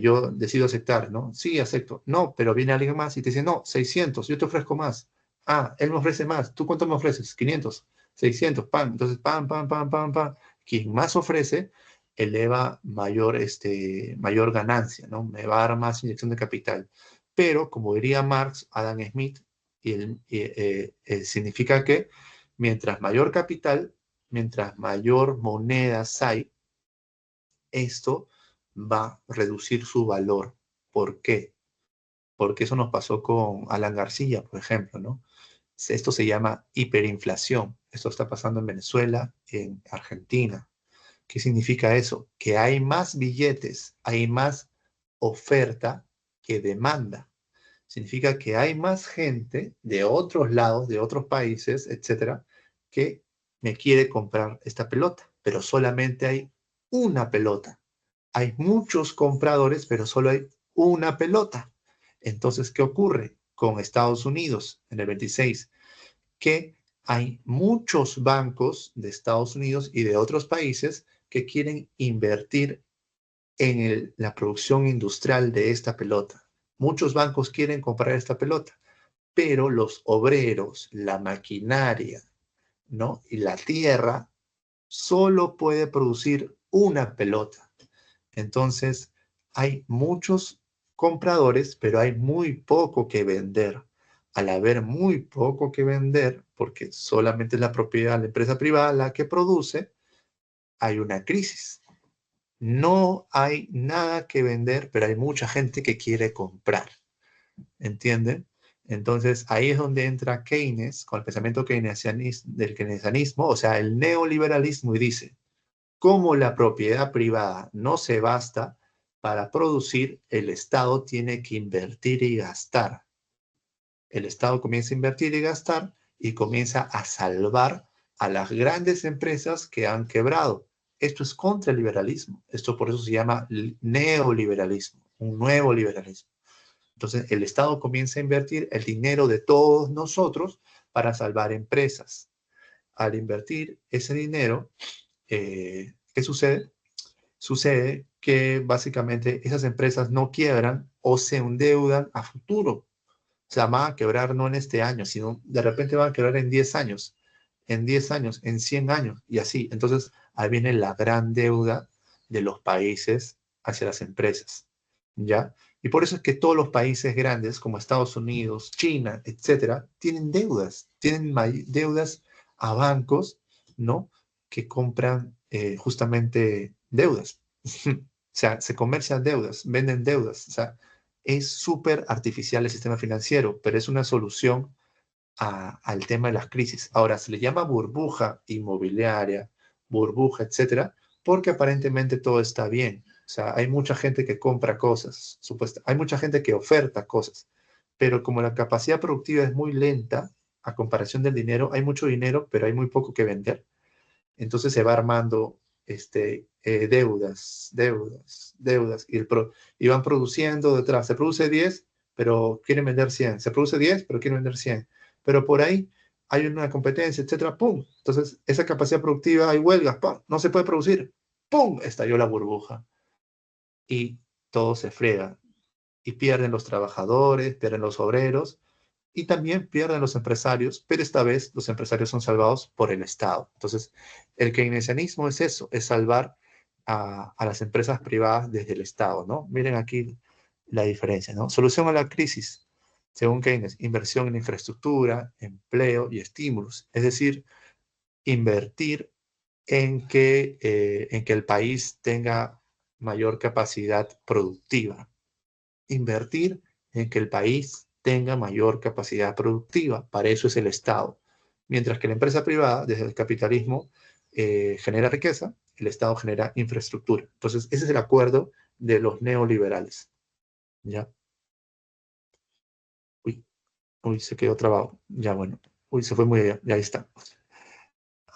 yo decido aceptar, ¿no? Sí, acepto. No, pero viene alguien más y te dice, no, 600, yo te ofrezco más. Él me ofrece más. ¿Tú cuánto me ofreces? 500, 600, pam. Entonces, pam, pam, pam, pam, pam. Quien más ofrece, eleva mayor ganancia, ¿no? Me va a dar más inyección de capital. Pero, como diría Marx, Adam Smith, significa que mientras mayor capital, mientras mayor monedas hay, esto va a reducir su valor. ¿Por qué? Porque eso nos pasó con Alan García, por ejemplo, ¿no? Esto se llama hiperinflación. Esto está pasando en Venezuela, en Argentina. ¿Qué significa eso? Que hay más billetes, hay más oferta que demanda. Significa que hay más gente de otros lados, de otros países, etcétera, que me quiere comprar esta pelota, pero solamente hay una pelota. Hay muchos compradores, pero solo hay una pelota. Entonces, ¿qué ocurre con Estados Unidos en el 26? Que hay muchos bancos de Estados Unidos y de otros países que quieren invertir en la producción industrial de esta pelota. Muchos bancos quieren comprar esta pelota, pero los obreros, la maquinaria, ¿no? Y la tierra solo puede producir una pelota. Entonces, hay muchos compradores, pero hay muy poco que vender. Al haber muy poco que vender, porque solamente es la propiedad de la empresa privada la que produce, hay una crisis. No hay nada que vender, pero hay mucha gente que quiere comprar. ¿Entienden? Entonces, ahí es donde entra Keynes con el pensamiento del keynesianismo, o sea, el neoliberalismo, y dice, como la propiedad privada no se basta para producir, el Estado tiene que invertir y gastar. El Estado comienza a invertir y gastar y comienza a salvar a las grandes empresas que han quebrado. Esto es contra el liberalismo. Esto por eso se llama neoliberalismo, un nuevo liberalismo. Entonces, el Estado comienza a invertir el dinero de todos nosotros para salvar empresas. Al invertir ese dinero, ¿qué sucede? Sucede que básicamente esas empresas no quiebran o se endeudan a futuro. O sea, van a quebrar no en este año, sino de repente van a quebrar en 10 años, en 10 años, en 100 años y así. Entonces, ahí viene la gran deuda de los países hacia las empresas, ¿ya? Y por eso es que todos los países grandes, como Estados Unidos, China, etcétera, tienen deudas a bancos, ¿no? Que compran justamente deudas. O sea, se comercian deudas, venden deudas. O sea, es súper artificial el sistema financiero, pero es una solución al tema de las crisis. Ahora, se le llama burbuja inmobiliaria, burbuja, etcétera, porque aparentemente todo está bien. O sea, hay mucha gente que compra cosas, hay mucha gente que oferta cosas, pero como la capacidad productiva es muy lenta a comparación del dinero, hay mucho dinero, pero hay muy poco que vender. Entonces se va armando deudas, y van produciendo detrás. Se produce 10, pero quieren vender 100. Se produce 10, pero quieren vender 100. Pero por ahí hay una competencia, etcétera, ¡pum! Entonces, esa capacidad productiva, hay huelgas, ¡pum! No se puede producir, ¡pum! Estalló la burbuja. Y todo se friega. Y pierden los trabajadores, pierden los obreros, y también pierden los empresarios, pero esta vez los empresarios son salvados por el Estado. Entonces, el keynesianismo es eso, es salvar a las empresas privadas desde el Estado, ¿no? Miren aquí la diferencia, ¿no? Solución a la crisis, según Keynes, inversión en infraestructura, empleo y estímulos. Es decir, invertir en que el país tenga mayor capacidad productiva. Invertir en que el país tenga mayor capacidad productiva. Para eso es el Estado. Mientras que la empresa privada, desde el capitalismo, genera riqueza, el Estado genera infraestructura. Entonces, ese es el acuerdo de los neoliberales. ¿Ya? Uy, uy, se quedó trabado. Ya, bueno. Uy, se fue muy allá. Ya está.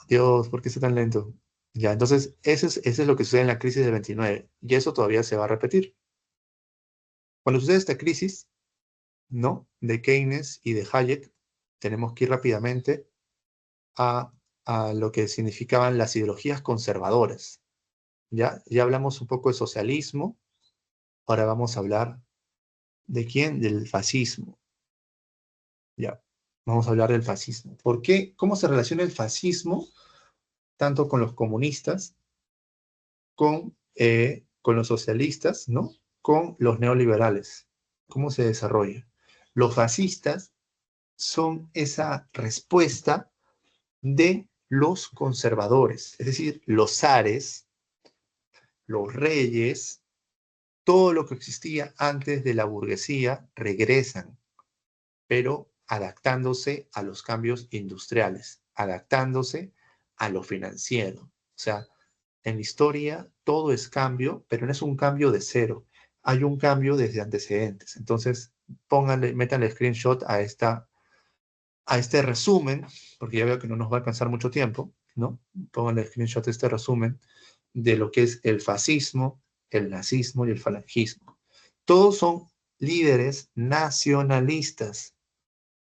Dios, ¿por qué está tan lento? Ya, entonces, eso es lo que sucede en la crisis del 29. Y eso todavía se va a repetir. Cuando sucede esta crisis, ¿no? De Keynes y de Hayek, tenemos que ir rápidamente a, a lo que significaban las ideologías conservadoras. Ya hablamos un poco de socialismo, ahora vamos a hablar de quién, del fascismo. Ya, vamos a hablar del fascismo. ¿Por qué? ¿Cómo se relaciona el fascismo tanto con los comunistas, con los socialistas, ¿no? Con los neoliberales? ¿Cómo se desarrolla? Los fascistas son esa respuesta de los conservadores, es decir, los zares, los reyes, todo lo que existía antes de la burguesía regresan, pero adaptándose a los cambios industriales, adaptándose a lo financiero. O sea, en la historia todo es cambio, pero no es un cambio de cero, hay un cambio desde antecedentes. Entonces, métanle screenshot a este resumen, porque ya veo que no nos va a alcanzar mucho tiempo, ¿no? Pongan el screenshot de este resumen de lo que es el fascismo, el nazismo y el falangismo. Todos son líderes nacionalistas,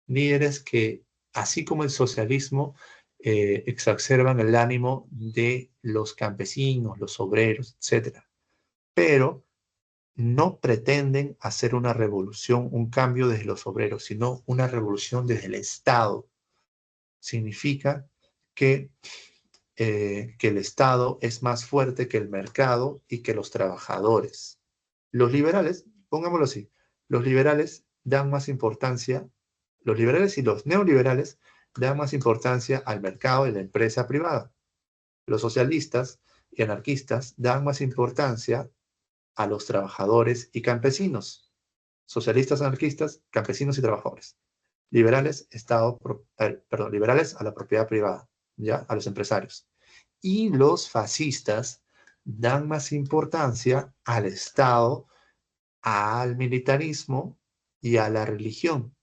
líderes que, así como el socialismo, exacerban el ánimo de los campesinos, los obreros, etc. Pero no pretenden hacer una revolución, un cambio desde los obreros, sino una revolución desde el Estado. Significa que el Estado es más fuerte que el mercado y que los trabajadores. Los liberales, pongámoslo así, los liberales dan más importancia, los liberales y los neoliberales dan más importancia al mercado y la empresa privada. Los socialistas y anarquistas dan más importancia a los trabajadores y campesinos. Socialistas, anarquistas, campesinos y trabajadores. Liberales, liberales a la propiedad privada, ¿ya? A los empresarios. Y los fascistas dan más importancia al Estado, al militarismo y a la religión.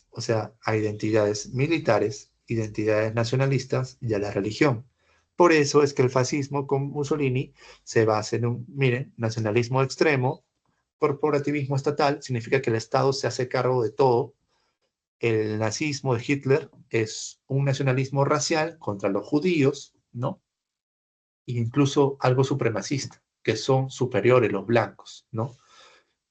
O sea, a identidades militares, identidades nacionalistas y a la religión. Por eso es que el fascismo con Mussolini se basa en miren, nacionalismo extremo, corporativismo estatal, significa que el Estado se hace cargo de todo. El nazismo de Hitler es un nacionalismo racial contra los judíos, ¿no? E incluso algo supremacista, que son superiores los blancos, ¿no?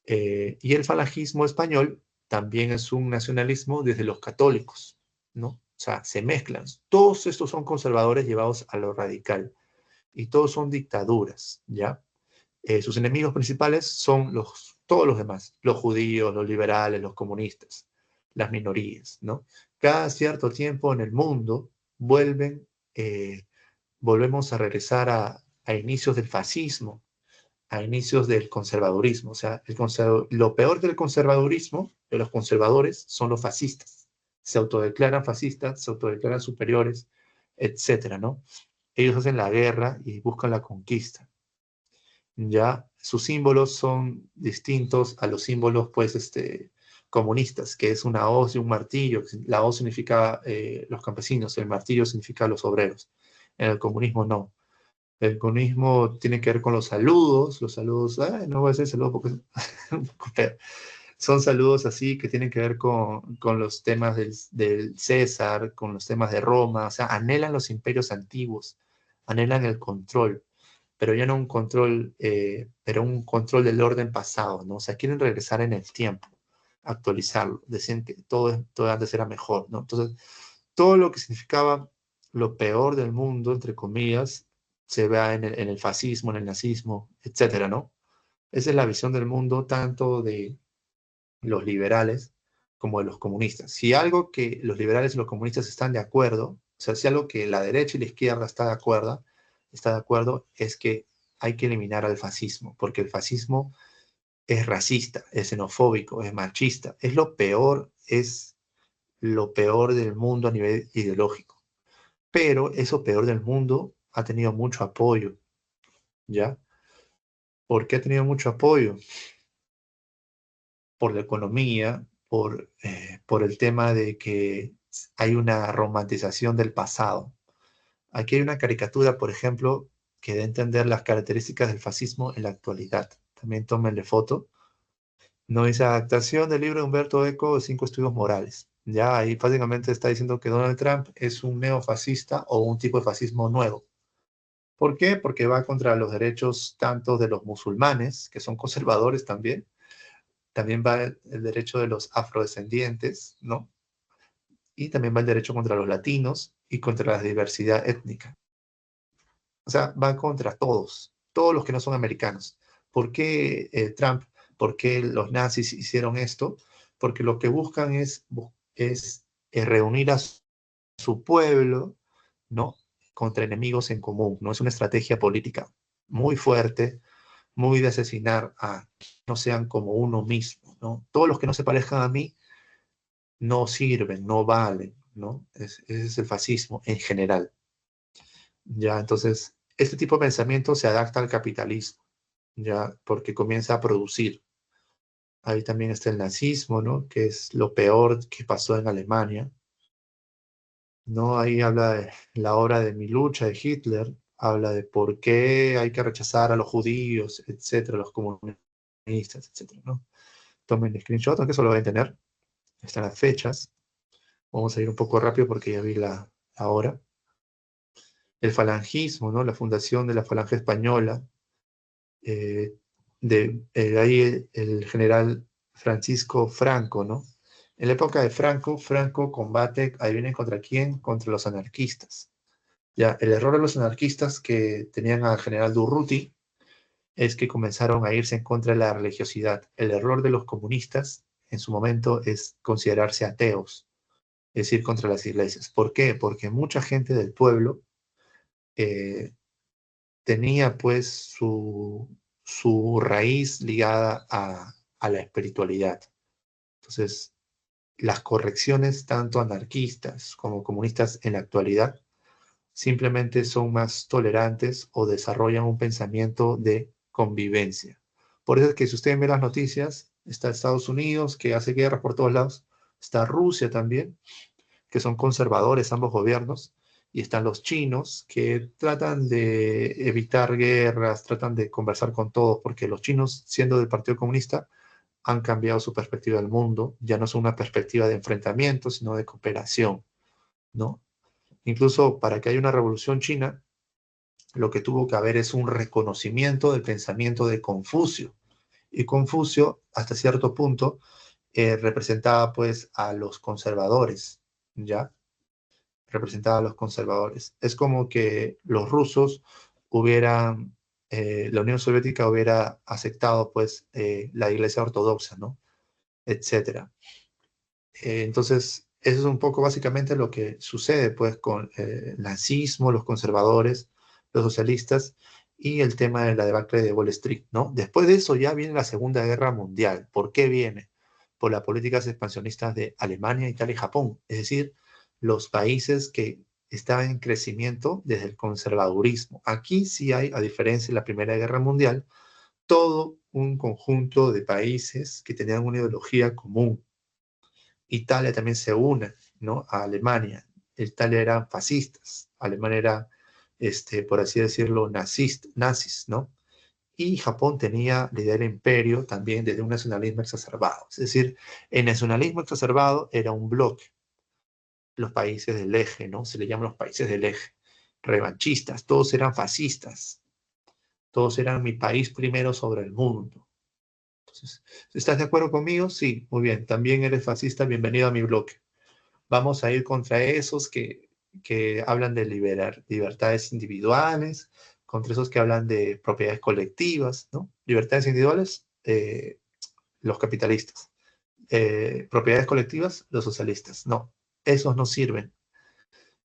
Y el falangismo español también es un nacionalismo desde los católicos, ¿no? O sea, se mezclan. Todos estos son conservadores llevados a lo radical y todos son dictaduras, ¿ya? Sus enemigos principales son todos los demás, los judíos, los liberales, los comunistas, las minorías, ¿no? Cada cierto tiempo en el mundo volvemos a regresar a inicios del fascismo, a inicios del conservadurismo. O sea, lo peor del conservadurismo, de los conservadores, son los fascistas. Se autodeclaran fascistas, se autodeclaran superiores, etcétera, ¿no? Ellos hacen la guerra y buscan la conquista. Ya, sus símbolos son distintos a los símbolos, pues, comunistas, que es una hoz y un martillo. La hoz significa los campesinos, el martillo significa los obreros. En el comunismo no. El comunismo tiene que ver con los saludos, no voy a decir saludos porque es un poco feo. Son saludos así que tienen que ver con los temas del César, con los temas de Roma, o sea, anhelan los imperios antiguos, anhelan el control, pero ya no un control, pero un control del orden pasado, ¿no? O sea, quieren regresar en el tiempo, actualizarlo, decían que todo antes era mejor, ¿no? Entonces, todo lo que significaba lo peor del mundo, entre comillas, se vea en el fascismo, en el nazismo, etcétera, ¿no? Esa es la visión del mundo tanto de los liberales como de los comunistas. Si algo que los liberales y los comunistas están de acuerdo, o sea, si algo que la derecha y la izquierda está de acuerdo, es que hay que eliminar al fascismo, porque el fascismo es racista, es xenofóbico, es machista, es lo peor del mundo a nivel ideológico. Pero eso peor del mundo ha tenido mucho apoyo, ¿ya? ¿Por qué ha tenido mucho apoyo? Por la economía, por el tema de que hay una romantización del pasado. Aquí hay una caricatura, por ejemplo, que da a entender las características del fascismo en la actualidad. También tómenle foto. No dice adaptación del libro de Humberto Eco de 5 estudios morales. Ya ahí básicamente está diciendo que Donald Trump es un neofascista o un tipo de fascismo nuevo. ¿Por qué? Porque va contra los derechos tanto de los musulmanes, que son conservadores también va el derecho de los afrodescendientes, ¿no? Y también va el derecho contra los latinos y contra la diversidad étnica. O sea, va contra todos los que no son americanos. ¿Por qué Trump, por qué los nazis hicieron esto? Porque lo que buscan es reunir a su pueblo, ¿no? Contra enemigos en común, ¿no? Es una estrategia política muy fuerte, muy de asesinar a que no sean como uno mismo, ¿no? Todos los que no se parezcan a mí no sirven, no valen, ¿no? Ese es el fascismo en general. Ya, entonces, este tipo de pensamiento se adapta al capitalismo, ya, porque comienza a producir. Ahí también está el nazismo, ¿no? Que es lo peor que pasó en Alemania, ¿no? Ahí habla de la obra de Mi lucha de Hitler, habla de por qué hay que rechazar a los judíos, etcétera, los comunistas, etcétera, ¿no? Tomen el screenshot, aunque eso lo voy a tener. Están las fechas. Vamos a ir un poco rápido porque ya vi la hora. El falangismo, ¿no? La fundación de la Falange Española, eh, ahí el general Francisco Franco, ¿no? En la época de Franco, Franco combate, ahí viene contra quién, contra los anarquistas. Ya, el error de los anarquistas que tenían al general Durruti es que comenzaron a irse en contra de la religiosidad. El error de los comunistas en su momento es considerarse ateos, es ir contra las iglesias. ¿Por qué? Porque mucha gente del pueblo eh, tenía pues su raíz ligada a la espiritualidad. Entonces, las correcciones tanto anarquistas como comunistas en la actualidad simplemente son más tolerantes o desarrollan un pensamiento de convivencia. Por eso es que si ustedes ven las noticias, está Estados Unidos, que hace guerras por todos lados, está Rusia también, que son conservadores ambos gobiernos, y están los chinos, que tratan de evitar guerras, tratan de conversar con todos, porque los chinos, siendo del Partido Comunista, han cambiado su perspectiva del mundo, ya no es una perspectiva de enfrentamiento, sino de cooperación, ¿no? Incluso para que haya una revolución china, lo que tuvo que haber es un reconocimiento del pensamiento de Confucio. Y Confucio, hasta cierto punto, representaba pues a los conservadores, ¿ya? Representaba a los conservadores. Es como que los rusos hubieran, la Unión Soviética hubiera aceptado pues la Iglesia Ortodoxa, ¿no? Etcétera. Entonces, eso es un poco básicamente lo que sucede pues con el nazismo, los conservadores, los socialistas y el tema de la debacle de Wall Street, ¿no? Después de eso ya viene la Segunda Guerra Mundial. ¿Por qué viene? Por las políticas expansionistas de Alemania, Italia y Japón. Es decir, los países que estaba en crecimiento desde el conservadurismo. Aquí sí hay, a diferencia de la Primera Guerra Mundial, todo un conjunto de países que tenían una ideología común. Italia también se une, ¿no?, a Alemania. Italia eran fascistas, Alemania era, por así decirlo, nazis, ¿no? Y Japón tenía la idea del imperio también desde un nacionalismo exacerbado. Es decir, el nacionalismo exacerbado era un bloque, los países del eje, ¿no? Se le llaman los países del eje, revanchistas, todos eran fascistas, todos eran mi país primero sobre el mundo. Entonces, ¿estás de acuerdo conmigo? Sí, muy bien, también eres fascista, bienvenido a mi bloque. Vamos a ir contra esos que hablan de libertades individuales, contra esos que hablan de propiedades colectivas, ¿no? Libertades individuales, los capitalistas. Propiedades colectivas, los socialistas. No, esos no sirven.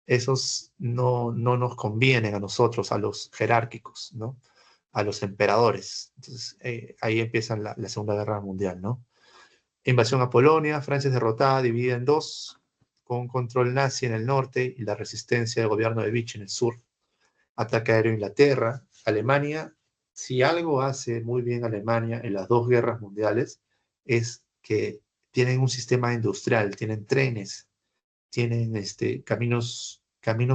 Esos no nos convienen a nosotros, a los jerárquicos, ¿no? A los emperadores. Entonces, ahí empieza la Segunda Guerra Mundial, ¿no? Invasión a Polonia, Francia es derrotada, dividida en dos, con un control nazi en el norte y la resistencia del gobierno de Vichy en el sur. Ataque aéreo a Inglaterra, Alemania. Si algo hace muy bien Alemania en las dos guerras mundiales es que tienen un sistema industrial, tienen trenes, tienen caminos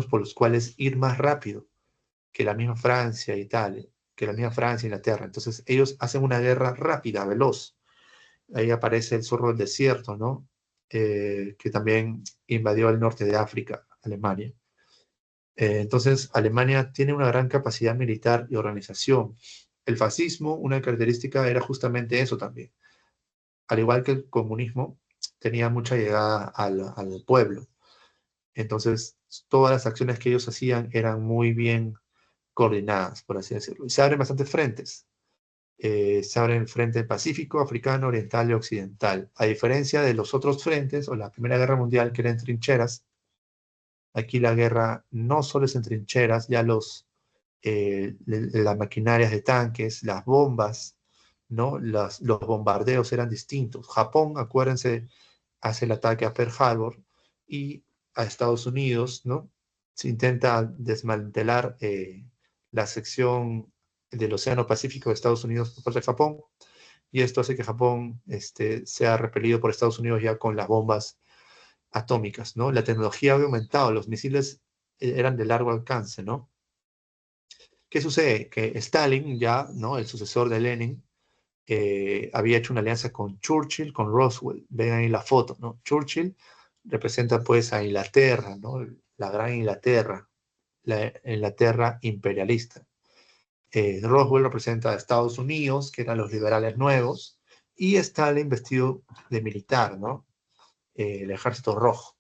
por los cuales ir más rápido que la misma Francia y Italia, que la misma Francia e Inglaterra. Entonces ellos hacen una guerra rápida, veloz. Ahí aparece el zorro del desierto, ¿no? Que también invadió el norte de África, Alemania. Entonces, Alemania tiene una gran capacidad militar y organización. El fascismo, una característica era justamente eso también. Al igual que el comunismo, tenía mucha llegada al pueblo. Entonces, todas las acciones que ellos hacían eran muy bien coordinadas, por así decirlo. Y se abren bastantes frentes. Se abre el frente pacífico, africano, oriental y occidental. A diferencia de los otros frentes, o la Primera Guerra Mundial, que eran trincheras, aquí la guerra no solo es en trincheras, ya las maquinarias de tanques, las bombas, ¿no? Los bombardeos eran distintos. Japón, acuérdense, hace el ataque a Pearl Harbor y a Estados Unidos, ¿no? Se intenta desmantelar la sección del Océano Pacífico de Estados Unidos por parte de Japón, y esto hace que Japón sea repelido por Estados Unidos ya con las bombas atómicas, ¿no? La tecnología había aumentado, los misiles eran de largo alcance, ¿no? ¿Qué sucede? Que Stalin ya, ¿no?, el sucesor de Lenin, había hecho una alianza con Churchill, con Roosevelt. Ven ahí la foto, ¿no? Churchill representa pues a Inglaterra, ¿no? La gran Inglaterra, la Inglaterra imperialista. Roosevelt representa a Estados Unidos, que eran los liberales nuevos, y Stalin vestido de militar, ¿no? El ejército rojo.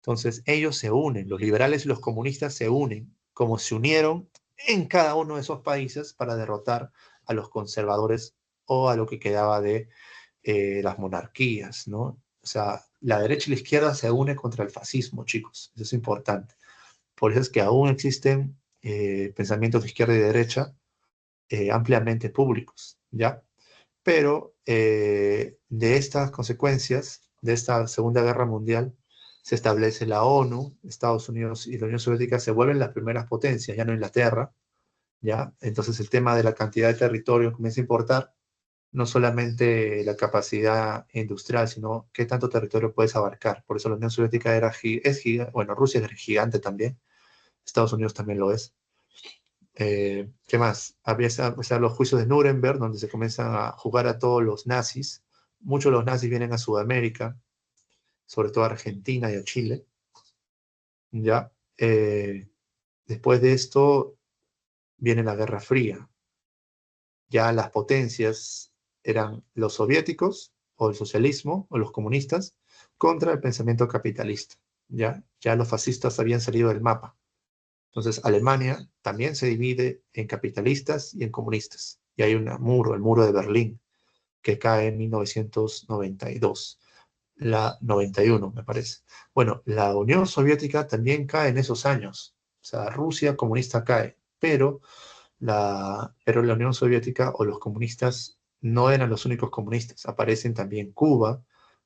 Entonces ellos se unen, los liberales y los comunistas se unen, como se unieron en cada uno de esos países para derrotar a los conservadores o a lo que quedaba de las monarquías, ¿no? O sea, la derecha y la izquierda se unen contra el fascismo, chicos. Eso es importante. Por eso es que aún existen pensamientos de izquierda y de derecha ampliamente públicos, ¿ya? Pero de estas consecuencias, de esta Segunda Guerra Mundial, se establece la ONU, Estados Unidos y la Unión Soviética se vuelven las primeras potencias, ya no Inglaterra, ¿ya? Entonces el tema de la cantidad de territorio comienza a importar, no solamente la capacidad industrial, sino qué tanto territorio puedes abarcar. Por eso la Unión Soviética es gigante, bueno, Rusia es gigante también, Estados Unidos también lo es. ¿Qué más? Había los juicios de Nuremberg, donde se comienzan a jugar a todos los nazis. Muchos de los nazis vienen a Sudamérica, sobre todo a Argentina y a Chile. ¿Ya? Después de esto viene la Guerra Fría. Ya las potencias eran los soviéticos, o el socialismo, o los comunistas, contra el pensamiento capitalista. Ya los fascistas habían salido del mapa. Entonces, Alemania también se divide en capitalistas y en comunistas. Y hay el muro de Berlín, que cae en 1992. La 91, me parece. Bueno, la Unión Soviética también cae en esos años. O sea, Rusia comunista cae, pero la Unión Soviética o los comunistas no eran los únicos comunistas. Aparecen también Cuba,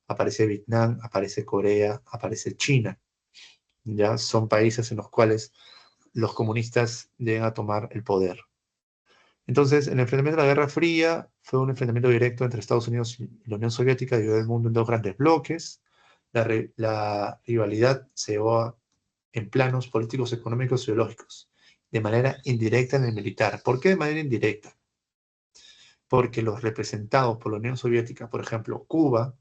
aparece Vietnam, aparece Corea, aparece China. Ya son países en los cuales los comunistas llegan a tomar el poder. Entonces, el enfrentamiento de la Guerra Fría fue un enfrentamiento directo entre Estados Unidos y la Unión Soviética, dividió el mundo en dos grandes bloques. La rivalidad se llevó en planos políticos, económicos y ideológicos, de manera indirecta en el militar. ¿Por qué de manera indirecta? Porque los representados por la Unión Soviética, por ejemplo, Cuba,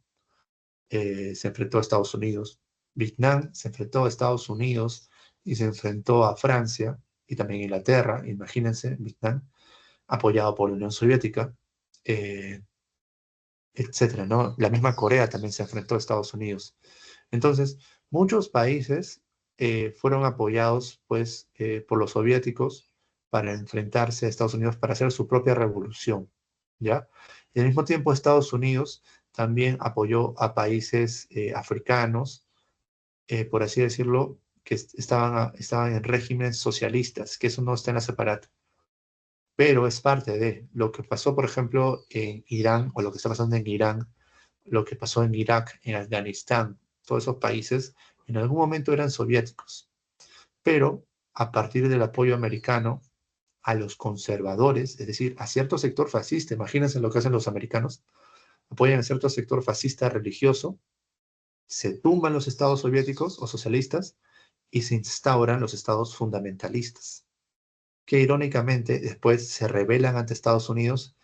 se enfrentó a Estados Unidos, Vietnam se enfrentó a Estados Unidos y se enfrentó a Francia y también Inglaterra, imagínense, Vietnam, apoyado por la Unión Soviética, eh, etcétera, ¿no? La misma Corea también se enfrentó a Estados Unidos. Entonces, muchos países fueron apoyados, pues, por los soviéticos para enfrentarse a Estados Unidos para hacer su propia revolución, ¿ya? Y al mismo tiempo, Estados Unidos también apoyó a países africanos, por así decirlo, que estaban en regímenes socialistas, que eso no está en la separata, pero es parte de lo que pasó, por ejemplo, en Irán, o lo que está pasando en Irán, lo que pasó en Irak, en Afganistán, todos esos países en algún momento eran soviéticos, pero a partir del apoyo americano a los conservadores, es decir, a cierto sector fascista, imagínense lo que hacen los americanos, apoyan a cierto sector fascista religioso, se tumban los estados soviéticos o socialistas y se instauran los estados fundamentalistas, que irónicamente después se rebelan ante Estados Unidos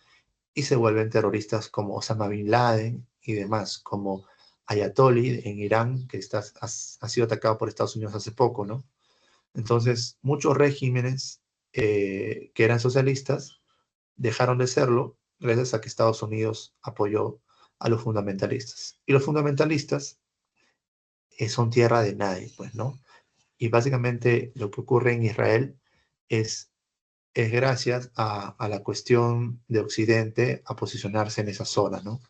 y se vuelven terroristas como Osama Bin Laden y demás, como Ayatollah en Irán, que ha sido atacado por Estados Unidos hace poco, ¿no? Entonces, muchos regímenes que eran socialistas dejaron de serlo gracias a que Estados Unidos apoyó a los fundamentalistas. Y los fundamentalistas son tierra de nadie, pues, ¿no? Y básicamente lo que ocurre en Israel es gracias a la cuestión de Occidente a posicionarse en esa zona, ¿no?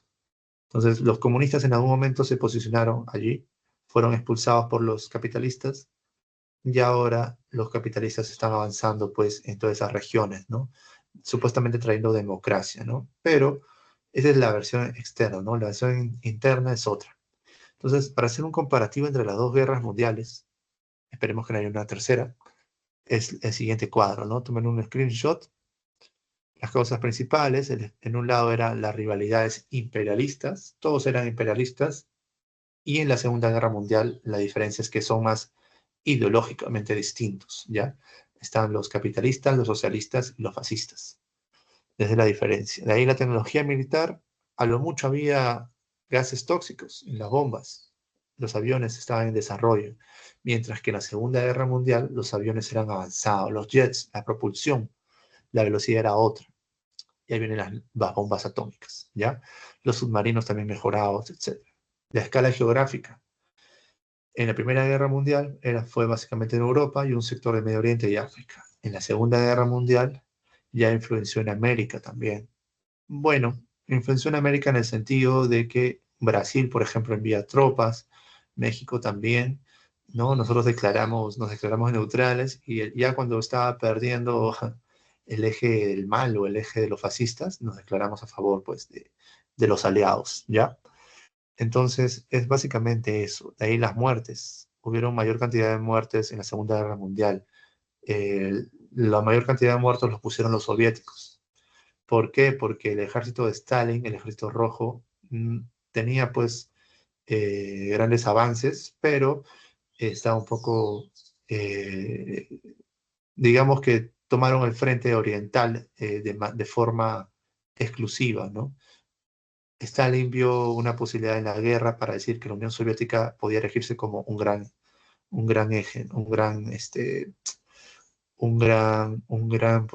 Entonces, los comunistas en algún momento se posicionaron allí, fueron expulsados por los capitalistas y ahora los capitalistas están avanzando pues en todas esas regiones, ¿no? Supuestamente trayendo democracia, ¿no? Pero esa es la versión externa, ¿no? La versión interna es otra. Entonces, para hacer un comparativo entre las dos guerras mundiales, esperemos que no haya una tercera, es el siguiente cuadro, ¿no? Tomen un screenshot. Las causas principales, en un lado eran las rivalidades imperialistas, todos eran imperialistas, y en la Segunda Guerra Mundial la diferencia es que son más ideológicamente distintos, ¿ya? Están los capitalistas, los socialistas y los fascistas. Desde la diferencia. De ahí la tecnología militar, a lo mucho había gases tóxicos en las bombas. Los aviones estaban en desarrollo, mientras que en la Segunda Guerra Mundial los aviones eran avanzados, los jets, la propulsión, la velocidad era otra. Y ahí vienen las bombas atómicas, ¿ya? Los submarinos también mejorados, etc. La escala geográfica. En la Primera Guerra Mundial fue básicamente en Europa y un sector de Medio Oriente y África. En la Segunda Guerra Mundial ya influenció en América también. Bueno, influenció en América en el sentido de que Brasil, por ejemplo, envía tropas, México también, ¿no? Nosotros nos declaramos neutrales y ya cuando estaba perdiendo el eje del mal o el eje de los fascistas, nos declaramos a favor, pues, de los aliados, ¿ya? Entonces, es básicamente eso. De ahí las muertes. Hubieron mayor cantidad de muertes en la Segunda Guerra Mundial. La mayor cantidad de muertos los pusieron los soviéticos. ¿Por qué? Porque el ejército de Stalin, el ejército rojo, tenía pues grandes avances, pero estaba un poco, eh, digamos que tomaron el frente oriental de forma exclusiva, ¿no? Stalin vio una posibilidad en la guerra para decir que la Unión Soviética podía regirse como un gran eje, por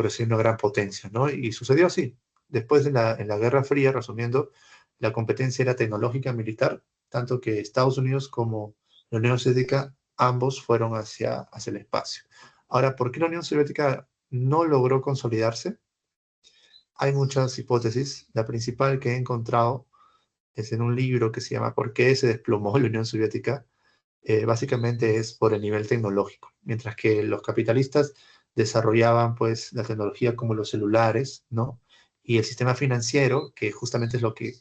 decirlo, una gran potencia, ¿no? Y sucedió así. Después en la Guerra Fría, resumiendo, la competencia era tecnológica militar, tanto que Estados Unidos como la Unión Soviética, ambos fueron hacia el espacio. Ahora, ¿por qué la Unión Soviética no logró consolidarse? Hay muchas hipótesis. La principal que he encontrado es en un libro que se llama ¿Por qué se desplomó la Unión Soviética? Básicamente es por el nivel tecnológico. Mientras que los capitalistas desarrollaban pues la tecnología como los celulares, ¿no? Y el sistema financiero, que justamente es lo que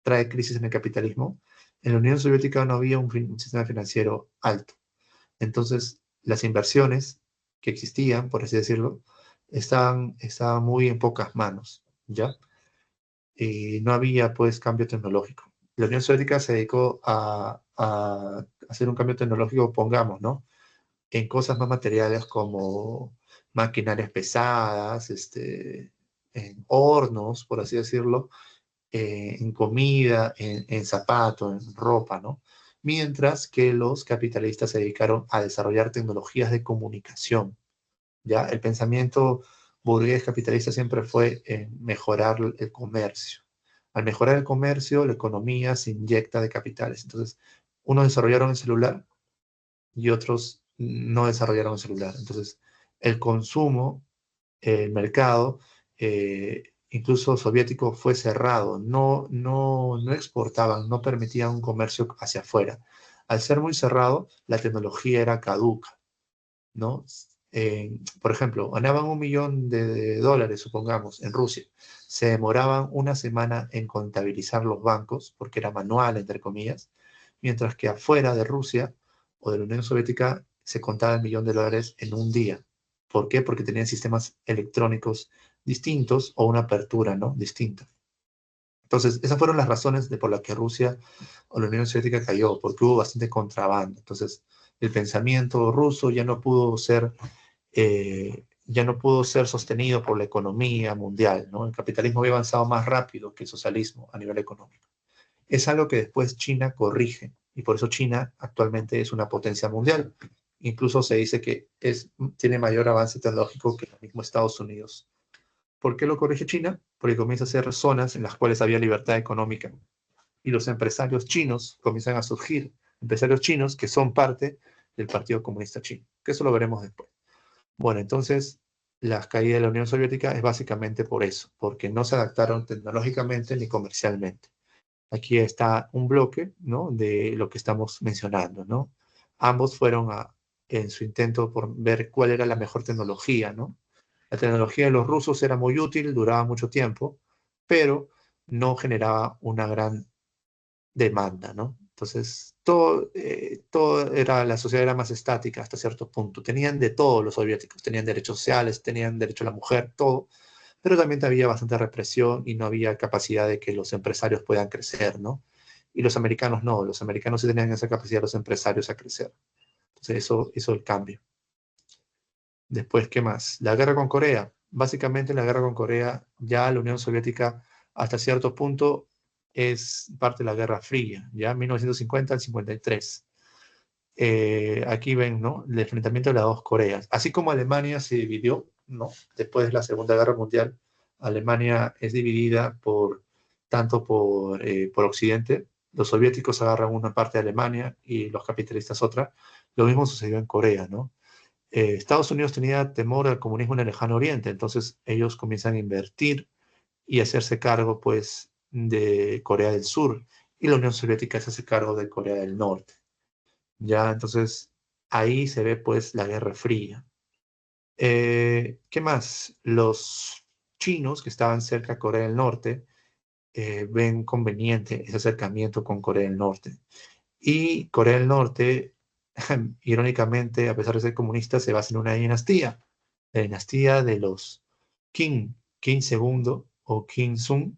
trae crisis en el capitalismo, en la Unión Soviética no había un sistema financiero alto. Entonces, las inversiones que existían, por así decirlo, estaban muy en pocas manos, ¿ya? Y no había, pues, cambio tecnológico. La Unión Soviética se dedicó a hacer un cambio tecnológico, pongamos, ¿no? En cosas más materiales como maquinarias pesadas, en hornos, por así decirlo, en comida, en zapatos, en ropa, ¿no? Mientras que los capitalistas se dedicaron a desarrollar tecnologías de comunicación, ¿ya? El pensamiento burgués capitalista siempre fue en mejorar el comercio. Al mejorar el comercio, la economía se inyecta de capitales. Entonces, unos desarrollaron el celular y otros no desarrollaron el celular. Entonces, el consumo, el mercado, incluso soviético, fue cerrado. No exportaban, no permitían un comercio hacia afuera. Al ser muy cerrado, la tecnología era caduca, ¿no? Por ejemplo, ganaban $1 millón, supongamos, en Rusia. Se demoraban una semana en contabilizar los bancos, porque era manual, entre comillas, mientras que afuera de Rusia o de la Unión Soviética se contaba $1 millón en un día. ¿Por qué? Porque tenían sistemas electrónicos distintos o una apertura, ¿no? Distinta. Entonces, esas fueron las razones por las que Rusia o la Unión Soviética cayó, porque hubo bastante contrabando. Entonces, el pensamiento ruso ya no pudo ser sostenido por la economía mundial, ¿no? El capitalismo había avanzado más rápido que el socialismo a nivel económico. Es algo que después China corrige, y por eso China actualmente es una potencia mundial. Incluso se dice que tiene mayor avance tecnológico que el mismo Estados Unidos. ¿Por qué lo corrige China? Porque comienza a ser zonas en las cuales había libertad económica y los empresarios chinos comienzan a surgir, empresarios chinos que son parte del Partido Comunista Chino, que eso lo veremos después. Bueno, entonces la caída de la Unión Soviética es básicamente por eso, porque no se adaptaron tecnológicamente ni comercialmente. Aquí está un bloque, ¿no? De lo que estamos mencionando, ¿no? Ambos fueron en su intento por ver cuál era la mejor tecnología, ¿no? La tecnología de los rusos era muy útil, duraba mucho tiempo, pero no generaba una gran demanda, ¿no? Entonces, la sociedad era más estática hasta cierto punto. Tenían de todo los soviéticos, tenían derechos sociales, tenían derecho a la mujer, todo, pero también había bastante represión y no había capacidad de que los empresarios puedan crecer, ¿no? Y los americanos no, los americanos sí tenían esa capacidad, los empresarios, a crecer. Entonces, eso hizo el cambio. Después, ¿qué más? La guerra con Corea. Básicamente, la guerra con Corea, ya la Unión Soviética, hasta cierto punto, es parte de la Guerra Fría, ya 1950 al 53. Aquí ven, ¿no? El enfrentamiento de las dos Coreas. Así como Alemania se dividió, ¿no? Después de la Segunda Guerra Mundial, Alemania es dividida tanto por Occidente. Los soviéticos agarran una parte de Alemania y los capitalistas otra. Lo mismo sucedió en Corea, ¿no? Estados Unidos tenía temor al comunismo en el lejano oriente, entonces ellos comienzan a invertir y hacerse cargo, pues, de Corea del Sur, y la Unión Soviética se hace cargo de Corea del Norte. Ya, entonces, ahí se ve, pues, la Guerra Fría. ¿Qué más? Los chinos que estaban cerca de Corea del Norte ven conveniente ese acercamiento con Corea del Norte. Y Corea del Norte, irónicamente, a pesar de ser comunista, se basa en una dinastía, la dinastía de los Kim, Kim segundo o Kim Sung,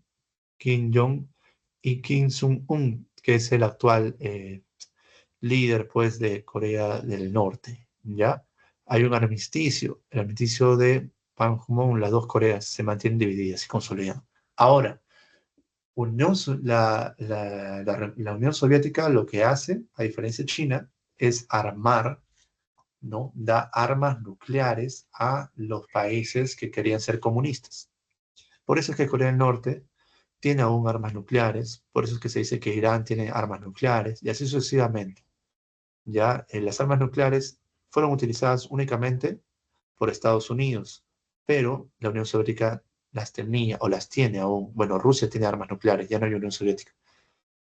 Kim Jong y Kim Jong-un, que es el actual líder, pues, de Corea del Norte, ¿ya? Hay un armisticio, el armisticio de Panmunjom, las dos Coreas se mantienen divididas y consolidan. Ahora, la Unión Soviética lo que hace, a diferencia de China, es armar, ¿no? Da armas nucleares a los países que querían ser comunistas. Por eso es que Corea del Norte tiene aún armas nucleares, por eso es que se dice que Irán tiene armas nucleares, y así sucesivamente. Ya las armas nucleares fueron utilizadas únicamente por Estados Unidos, pero la Unión Soviética las tenía o las tiene aún. Bueno, Rusia tiene armas nucleares, ya no hay Unión Soviética.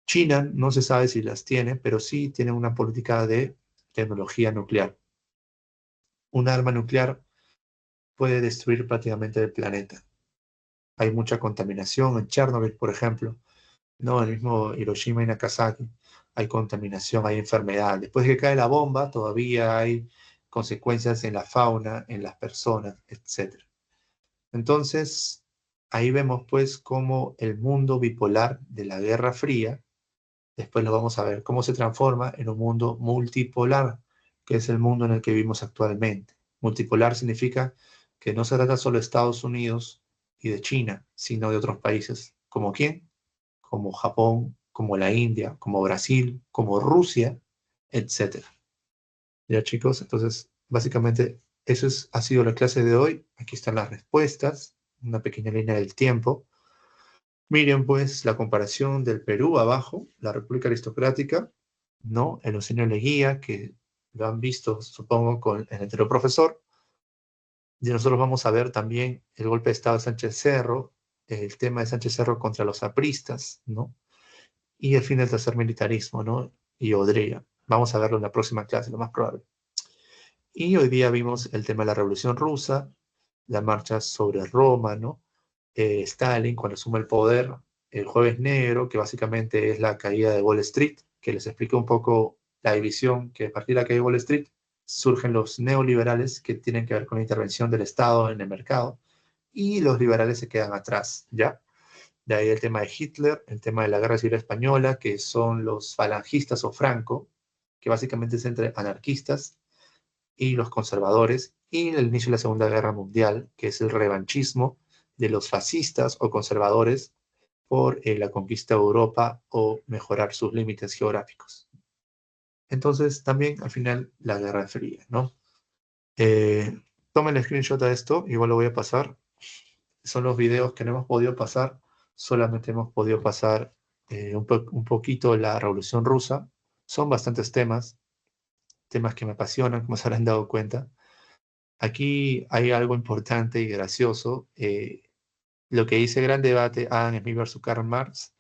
China no se sabe si las tiene, pero sí tiene una política de tecnología nuclear. Un arma nuclear puede destruir prácticamente el planeta. Hay mucha contaminación en Chernobyl, por ejemplo, no, el mismo Hiroshima y Nagasaki. hay contaminación, hay enfermedad. Después de que cae la bomba, todavía hay consecuencias en la fauna, en las personas, etc. Entonces, ahí vemos pues cómo el mundo bipolar de la Guerra Fría, después lo vamos a ver, cómo se transforma en un mundo multipolar, que es el mundo en el que vivimos actualmente. Multipolar significa que no se trata solo de Estados Unidos y de China, sino de otros países. ¿Como quién? Como Japón, como la India, como Brasil, como Rusia, etc. Ya chicos, entonces básicamente ha sido la clase de hoy. Aquí están las respuestas, una pequeña línea del tiempo. Miren pues la comparación del Perú abajo, la República Aristocrática, ¿no? El Oceanio Leguía, que lo han visto, supongo, con el anterior profesor. Y nosotros vamos a ver también el golpe de Estado de Sánchez Cerro, el tema de Sánchez Cerro contra los apristas, ¿no? Y el fin del tercer militarismo, ¿no? Y Odrea. Vamos a verlo en la próxima clase, lo más probable. Y hoy día vimos el tema de la Revolución Rusa, la marcha sobre Roma, ¿no? Stalin cuando asume el poder, el Jueves Negro, que básicamente es la caída de Wall Street, que les explico un poco la división, que a partir de la caída de Wall Street surgen los neoliberales que tienen que ver con la intervención del Estado en el mercado, y los liberales se quedan atrás, ¿ya? De ahí el tema de Hitler, el tema de la Guerra Civil Española, que son los falangistas o Franco, que básicamente es entre anarquistas y los conservadores, y el inicio de la Segunda Guerra Mundial, que es el revanchismo de los fascistas o conservadores por la conquista de Europa o mejorar sus límites geográficos. Entonces, también al final la Guerra Fría, ¿no? Tomen el screenshot a esto, igual lo voy a pasar. Son los videos que no hemos podido pasar, solamente hemos podido pasar un poquito la Revolución Rusa. Son bastantes temas que me apasionan, como se habrán dado cuenta. Aquí hay algo importante y gracioso. Lo que dice Gran Debate, Adam Smith versus Karl Marx,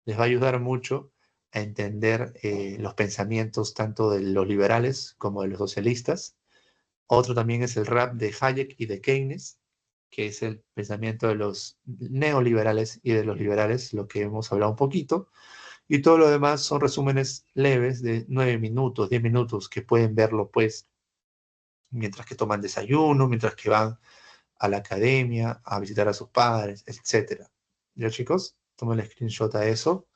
les va a ayudar mucho a entender los pensamientos tanto de los liberales como de los socialistas. Otro también es el rap de Hayek y de Keynes, que es el pensamiento de los neoliberales y de los liberales, lo que hemos hablado un poquito. Y todo lo demás son resúmenes leves de 9 minutos, 10 minutos, que pueden verlo pues mientras que toman desayuno, mientras que van a la academia, a visitar a sus padres, etc. ¿Ya chicos? Tomen el screenshot a eso.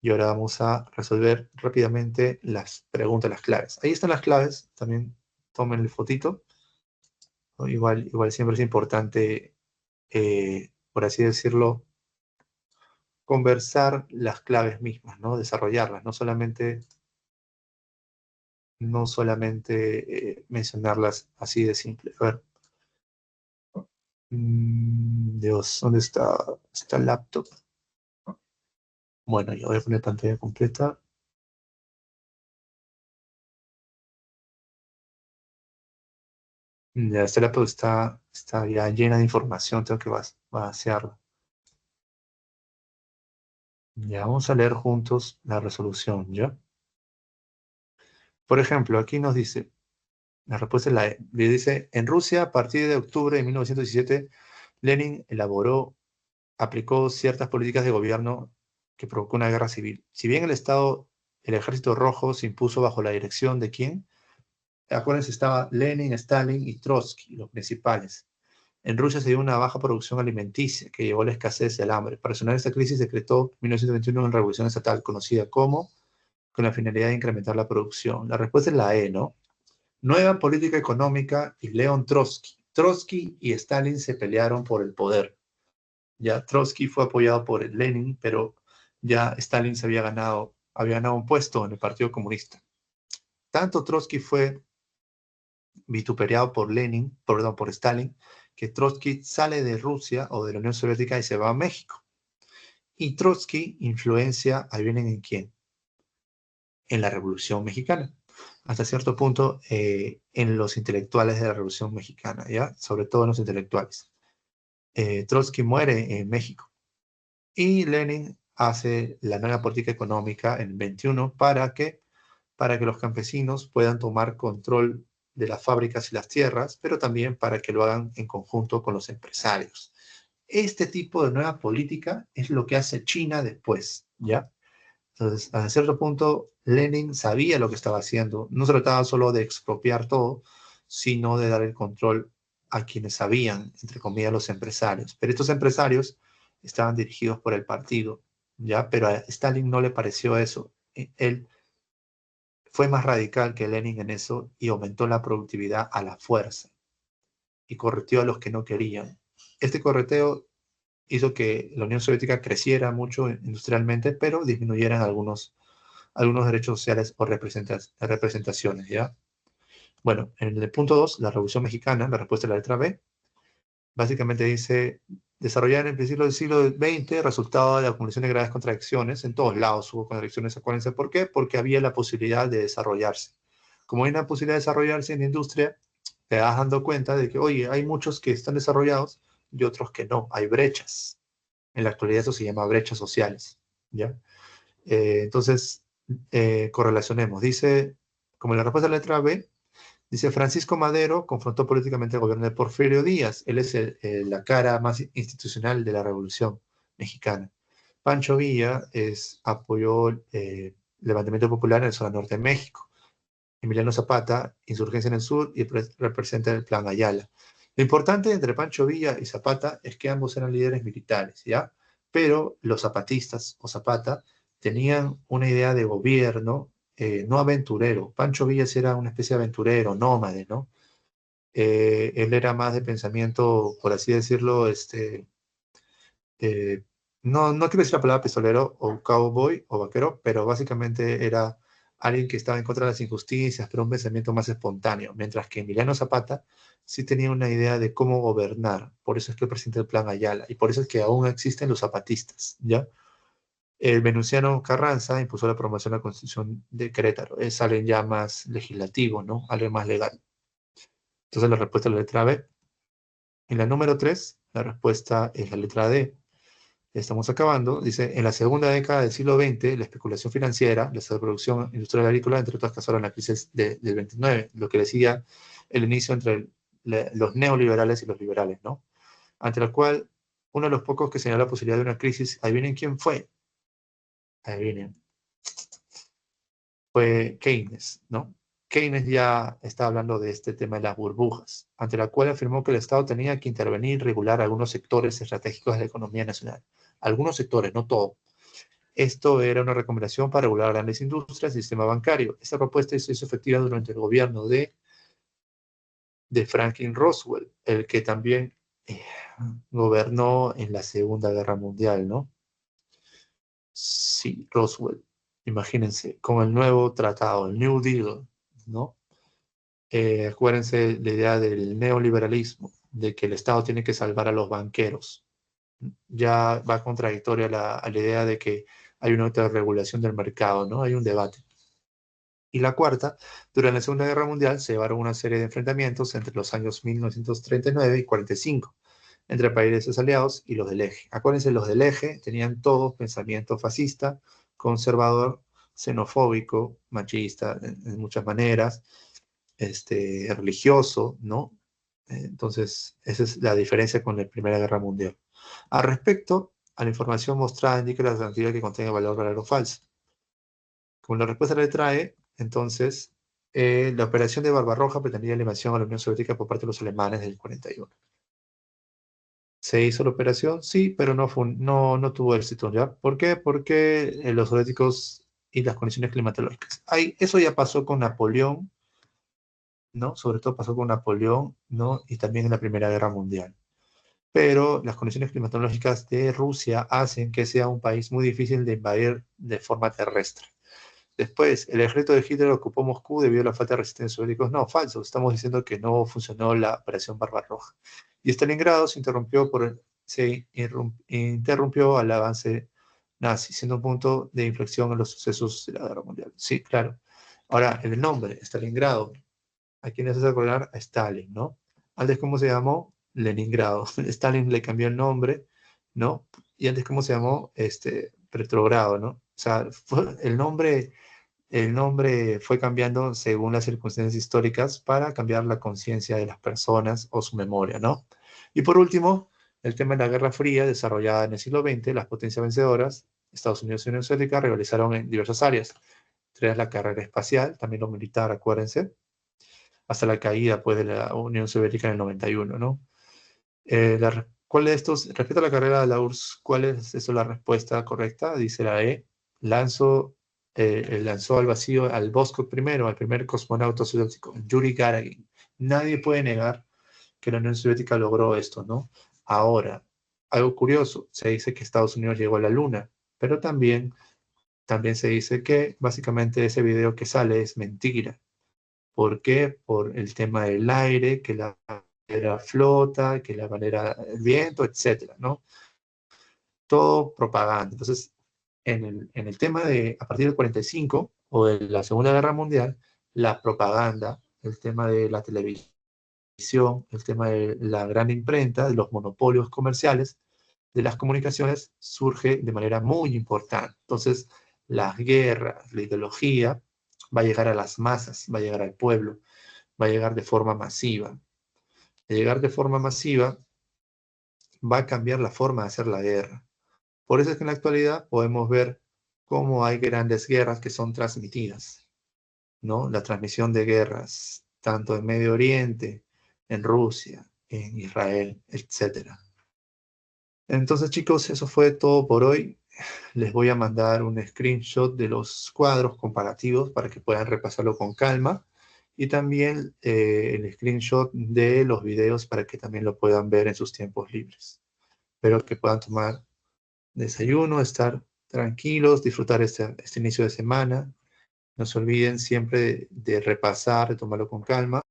Y ahora vamos a resolver rápidamente las preguntas, las claves. Ahí están las claves, también tomen el fotito. Igual siempre es importante, por así decirlo, conversar las claves mismas, ¿no? Desarrollarlas, no solamente mencionarlas así de simple. A ver. Dios, ¿dónde está el laptop? Bueno, yo voy a poner pantalla completa. Ya, este laptop está ya llena de información, tengo que vaciarlo. Ya, vamos a leer juntos la resolución, ¿ya? Por ejemplo, aquí nos dice, la respuesta es la E. Dice, en Rusia, a partir de octubre de 1917, Lenin aplicó ciertas políticas de gobierno que provocó una guerra civil. Si bien el ejército rojo se impuso bajo la dirección de ¿quién? Acuérdense, estaba Lenin, Stalin y Trotsky, los principales. En Rusia se dio una baja producción alimenticia que llevó a la escasez y al hambre. Para solucionar esta crisis decretó en 1921 una revolución estatal conocida como con la finalidad de incrementar la producción. La respuesta es la E, ¿no? Nueva política económica y León Trotsky. Trotsky y Stalin se pelearon por el poder. Ya Trotsky fue apoyado por Lenin, pero ya Stalin había ganado un puesto en el Partido Comunista. Tanto Trotsky fue vituperiado por Stalin, que Trotsky sale de Rusia o de la Unión Soviética y se va a México. Y Trotsky influencia, adivinen en quién, en la Revolución Mexicana. Hasta cierto punto en los intelectuales de la Revolución Mexicana, ¿ya? Sobre todo en los intelectuales. Trotsky muere en México y Lenin hace la nueva política económica en el 21 para que los campesinos puedan tomar control de las fábricas y las tierras, pero también para que lo hagan en conjunto con los empresarios. Este tipo de nueva política es lo que hace China después, ¿ya? Entonces, a cierto punto, Lenin sabía lo que estaba haciendo. No se trataba solo de expropiar todo, sino de dar el control a quienes sabían, entre comillas, los empresarios. Pero estos empresarios estaban dirigidos por el partido, ¿ya? Pero a Stalin no le pareció eso. Él fue más radical que Lenin en eso y aumentó la productividad a la fuerza y correteó a los que no querían. Este correteo hizo que la Unión Soviética creciera mucho industrialmente, pero disminuyeran algunos derechos sociales o representaciones, ¿ya? Bueno, en el punto 2, la Revolución Mexicana, la respuesta de la letra B, básicamente dice, desarrollar en el principio del siglo XX, resultado de la acumulación de graves contradicciones, en todos lados hubo contradicciones, acuérdense por qué, porque había la posibilidad de desarrollarse. Como hay una posibilidad de desarrollarse en la industria, te vas dando cuenta de que, oye, hay muchos que están desarrollados y otros que no, hay brechas. En la actualidad eso se llama brechas sociales, ¿ya? Entonces, correlacionemos. Dice, como en la respuesta de la letra B, dice Francisco Madero confrontó políticamente al gobierno de Porfirio Díaz. Él es la cara más institucional de la Revolución Mexicana. Pancho Villa apoyó el levantamiento popular en el zona norte de México. Emiliano Zapata, insurgencia en el sur y representa el Plan Ayala. Lo importante entre Pancho Villa y Zapata es que ambos eran líderes militares, ¿ya? Pero los zapatistas o Zapata tenían una idea de gobierno no aventurero. Pancho Villa era una especie de aventurero, nómade, ¿no? Él era más de pensamiento, por así decirlo, no quiero decir la palabra pistolero o cowboy o vaquero, pero básicamente era alguien que estaba en contra de las injusticias, pero un pensamiento más espontáneo, mientras que Emiliano Zapata sí tenía una idea de cómo gobernar. Por eso es que presenta el Plan Ayala y por eso es que aún existen los zapatistas, ¿ya? El Venustiano Carranza impuso la promoción de la Constitución de Querétaro. Es alguien ya más legislativo, ¿no? Alguien más legal. Entonces la respuesta es la letra B. En la número 3, la respuesta es la letra D. Estamos acabando. Dice, en la segunda década del siglo XX, la especulación financiera, la sobreproducción industrial agrícola, entre otras, causaron la crisis del 29, lo que decía el inicio entre los neoliberales y los liberales, ¿no? Ante la cual, uno de los pocos que señaló la posibilidad de una crisis, adivinen quién fue. Adivinen. Fue Keynes, ¿no? Keynes ya está hablando de este tema de las burbujas, ante la cual afirmó que el Estado tenía que intervenir y regular algunos sectores estratégicos de la economía nacional. Algunos sectores, no todo. Esto era una recomendación para regular grandes industrias y el sistema bancario. Esta propuesta se hizo efectiva durante el gobierno de Franklin Roosevelt, el que también gobernó en la Segunda Guerra Mundial, ¿no? Sí, Roosevelt. Imagínense, con el nuevo tratado, el New Deal, ¿no? Acuérdense la idea del neoliberalismo, de que el Estado tiene que salvar a los banqueros. Ya va contradictoria a la idea de que hay una autorregulación del mercado, ¿no? Hay un debate. Y la cuarta, durante la Segunda Guerra Mundial se llevaron una serie de enfrentamientos entre los años 1939 y 45, entre países aliados y los del eje. Acuérdense, los del eje tenían todos pensamiento fascista, conservador, xenofóbico, machista en muchas maneras, religioso, ¿no? Entonces, esa es la diferencia con la Primera Guerra Mundial. Al respecto, a la información mostrada indica la cantidad que contenga valor verdadero o falso. Como la respuesta le trae, entonces, la operación de Barbarroja pretendía la invasión a la Unión Soviética por parte de los alemanes del 41. ¿Se hizo la operación? Sí, pero no tuvo éxito, ¿ya? ¿Por qué? Porque los soviéticos y las condiciones climatológicas. Eso ya pasó con Napoleón, ¿no? Sobre todo pasó con Napoleón, ¿no? Y también en la Primera Guerra Mundial. Pero las condiciones climatológicas de Rusia hacen que sea un país muy difícil de invadir de forma terrestre. Después, el ejército de Hitler ocupó Moscú debido a la falta de resistencia soviéticos. No, falso. Estamos diciendo que no funcionó la operación Barbarroja. Y Stalingrado se interrumpió al avance nazi, siendo un punto de inflexión en los sucesos de la Guerra Mundial. Sí, claro. Ahora, el nombre, Stalingrado, ¿a quién hace acordar? A Stalin, ¿no? Antes, ¿cómo se llamó? Leningrado. Stalin le cambió el nombre, ¿no? Y antes, ¿cómo se llamó? Petrogrado, ¿no? O sea, el nombre fue cambiando según las circunstancias históricas para cambiar la conciencia de las personas o su memoria, ¿no? Y por último, el tema de la Guerra Fría, desarrollada en el siglo XX, las potencias vencedoras Estados Unidos y Unión Soviética rivalizaron en diversas áreas. Entre ellas la carrera espacial, también lo militar, acuérdense, hasta la caída pues, de la Unión Soviética en el 91, ¿no? ¿Cuál de estos, respecto a la carrera de la URSS, cuál es la respuesta correcta? Dice la E. Lanzó al vacío al Voskov primero, al primer cosmonauta soviético, Yuri Gagarin. Nadie puede negar que la Unión Soviética logró esto, ¿no? Ahora, algo curioso, se dice que Estados Unidos llegó a la Luna, pero también se dice que básicamente ese video que sale es mentira. ¿Por qué? Por el tema del aire, que la bandera flota, que la bandera, el viento, etcétera, ¿no? Todo propaganda. Entonces, en el tema de, a partir del 45 o de la Segunda Guerra Mundial, la propaganda, el tema de la televisión, el tema de la gran imprenta, de los monopolios comerciales, de las comunicaciones, surge de manera muy importante. Entonces, las guerras, la ideología, va a llegar a las masas, va a llegar al pueblo, va a llegar de forma masiva. De llegar de forma masiva, va a cambiar la forma de hacer la guerra. Por eso es que en la actualidad podemos ver cómo hay grandes guerras que son transmitidas, ¿no? La transmisión de guerras, tanto en Medio Oriente, en Rusia, en Israel, etc. Entonces, chicos, eso fue todo por hoy. Les voy a mandar un screenshot de los cuadros comparativos para que puedan repasarlo con calma. Y también el screenshot de los videos para que también lo puedan ver en sus tiempos libres. Espero que puedan tomar desayuno, estar tranquilos, disfrutar este inicio de semana. No se olviden siempre de repasar, de tomarlo con calma.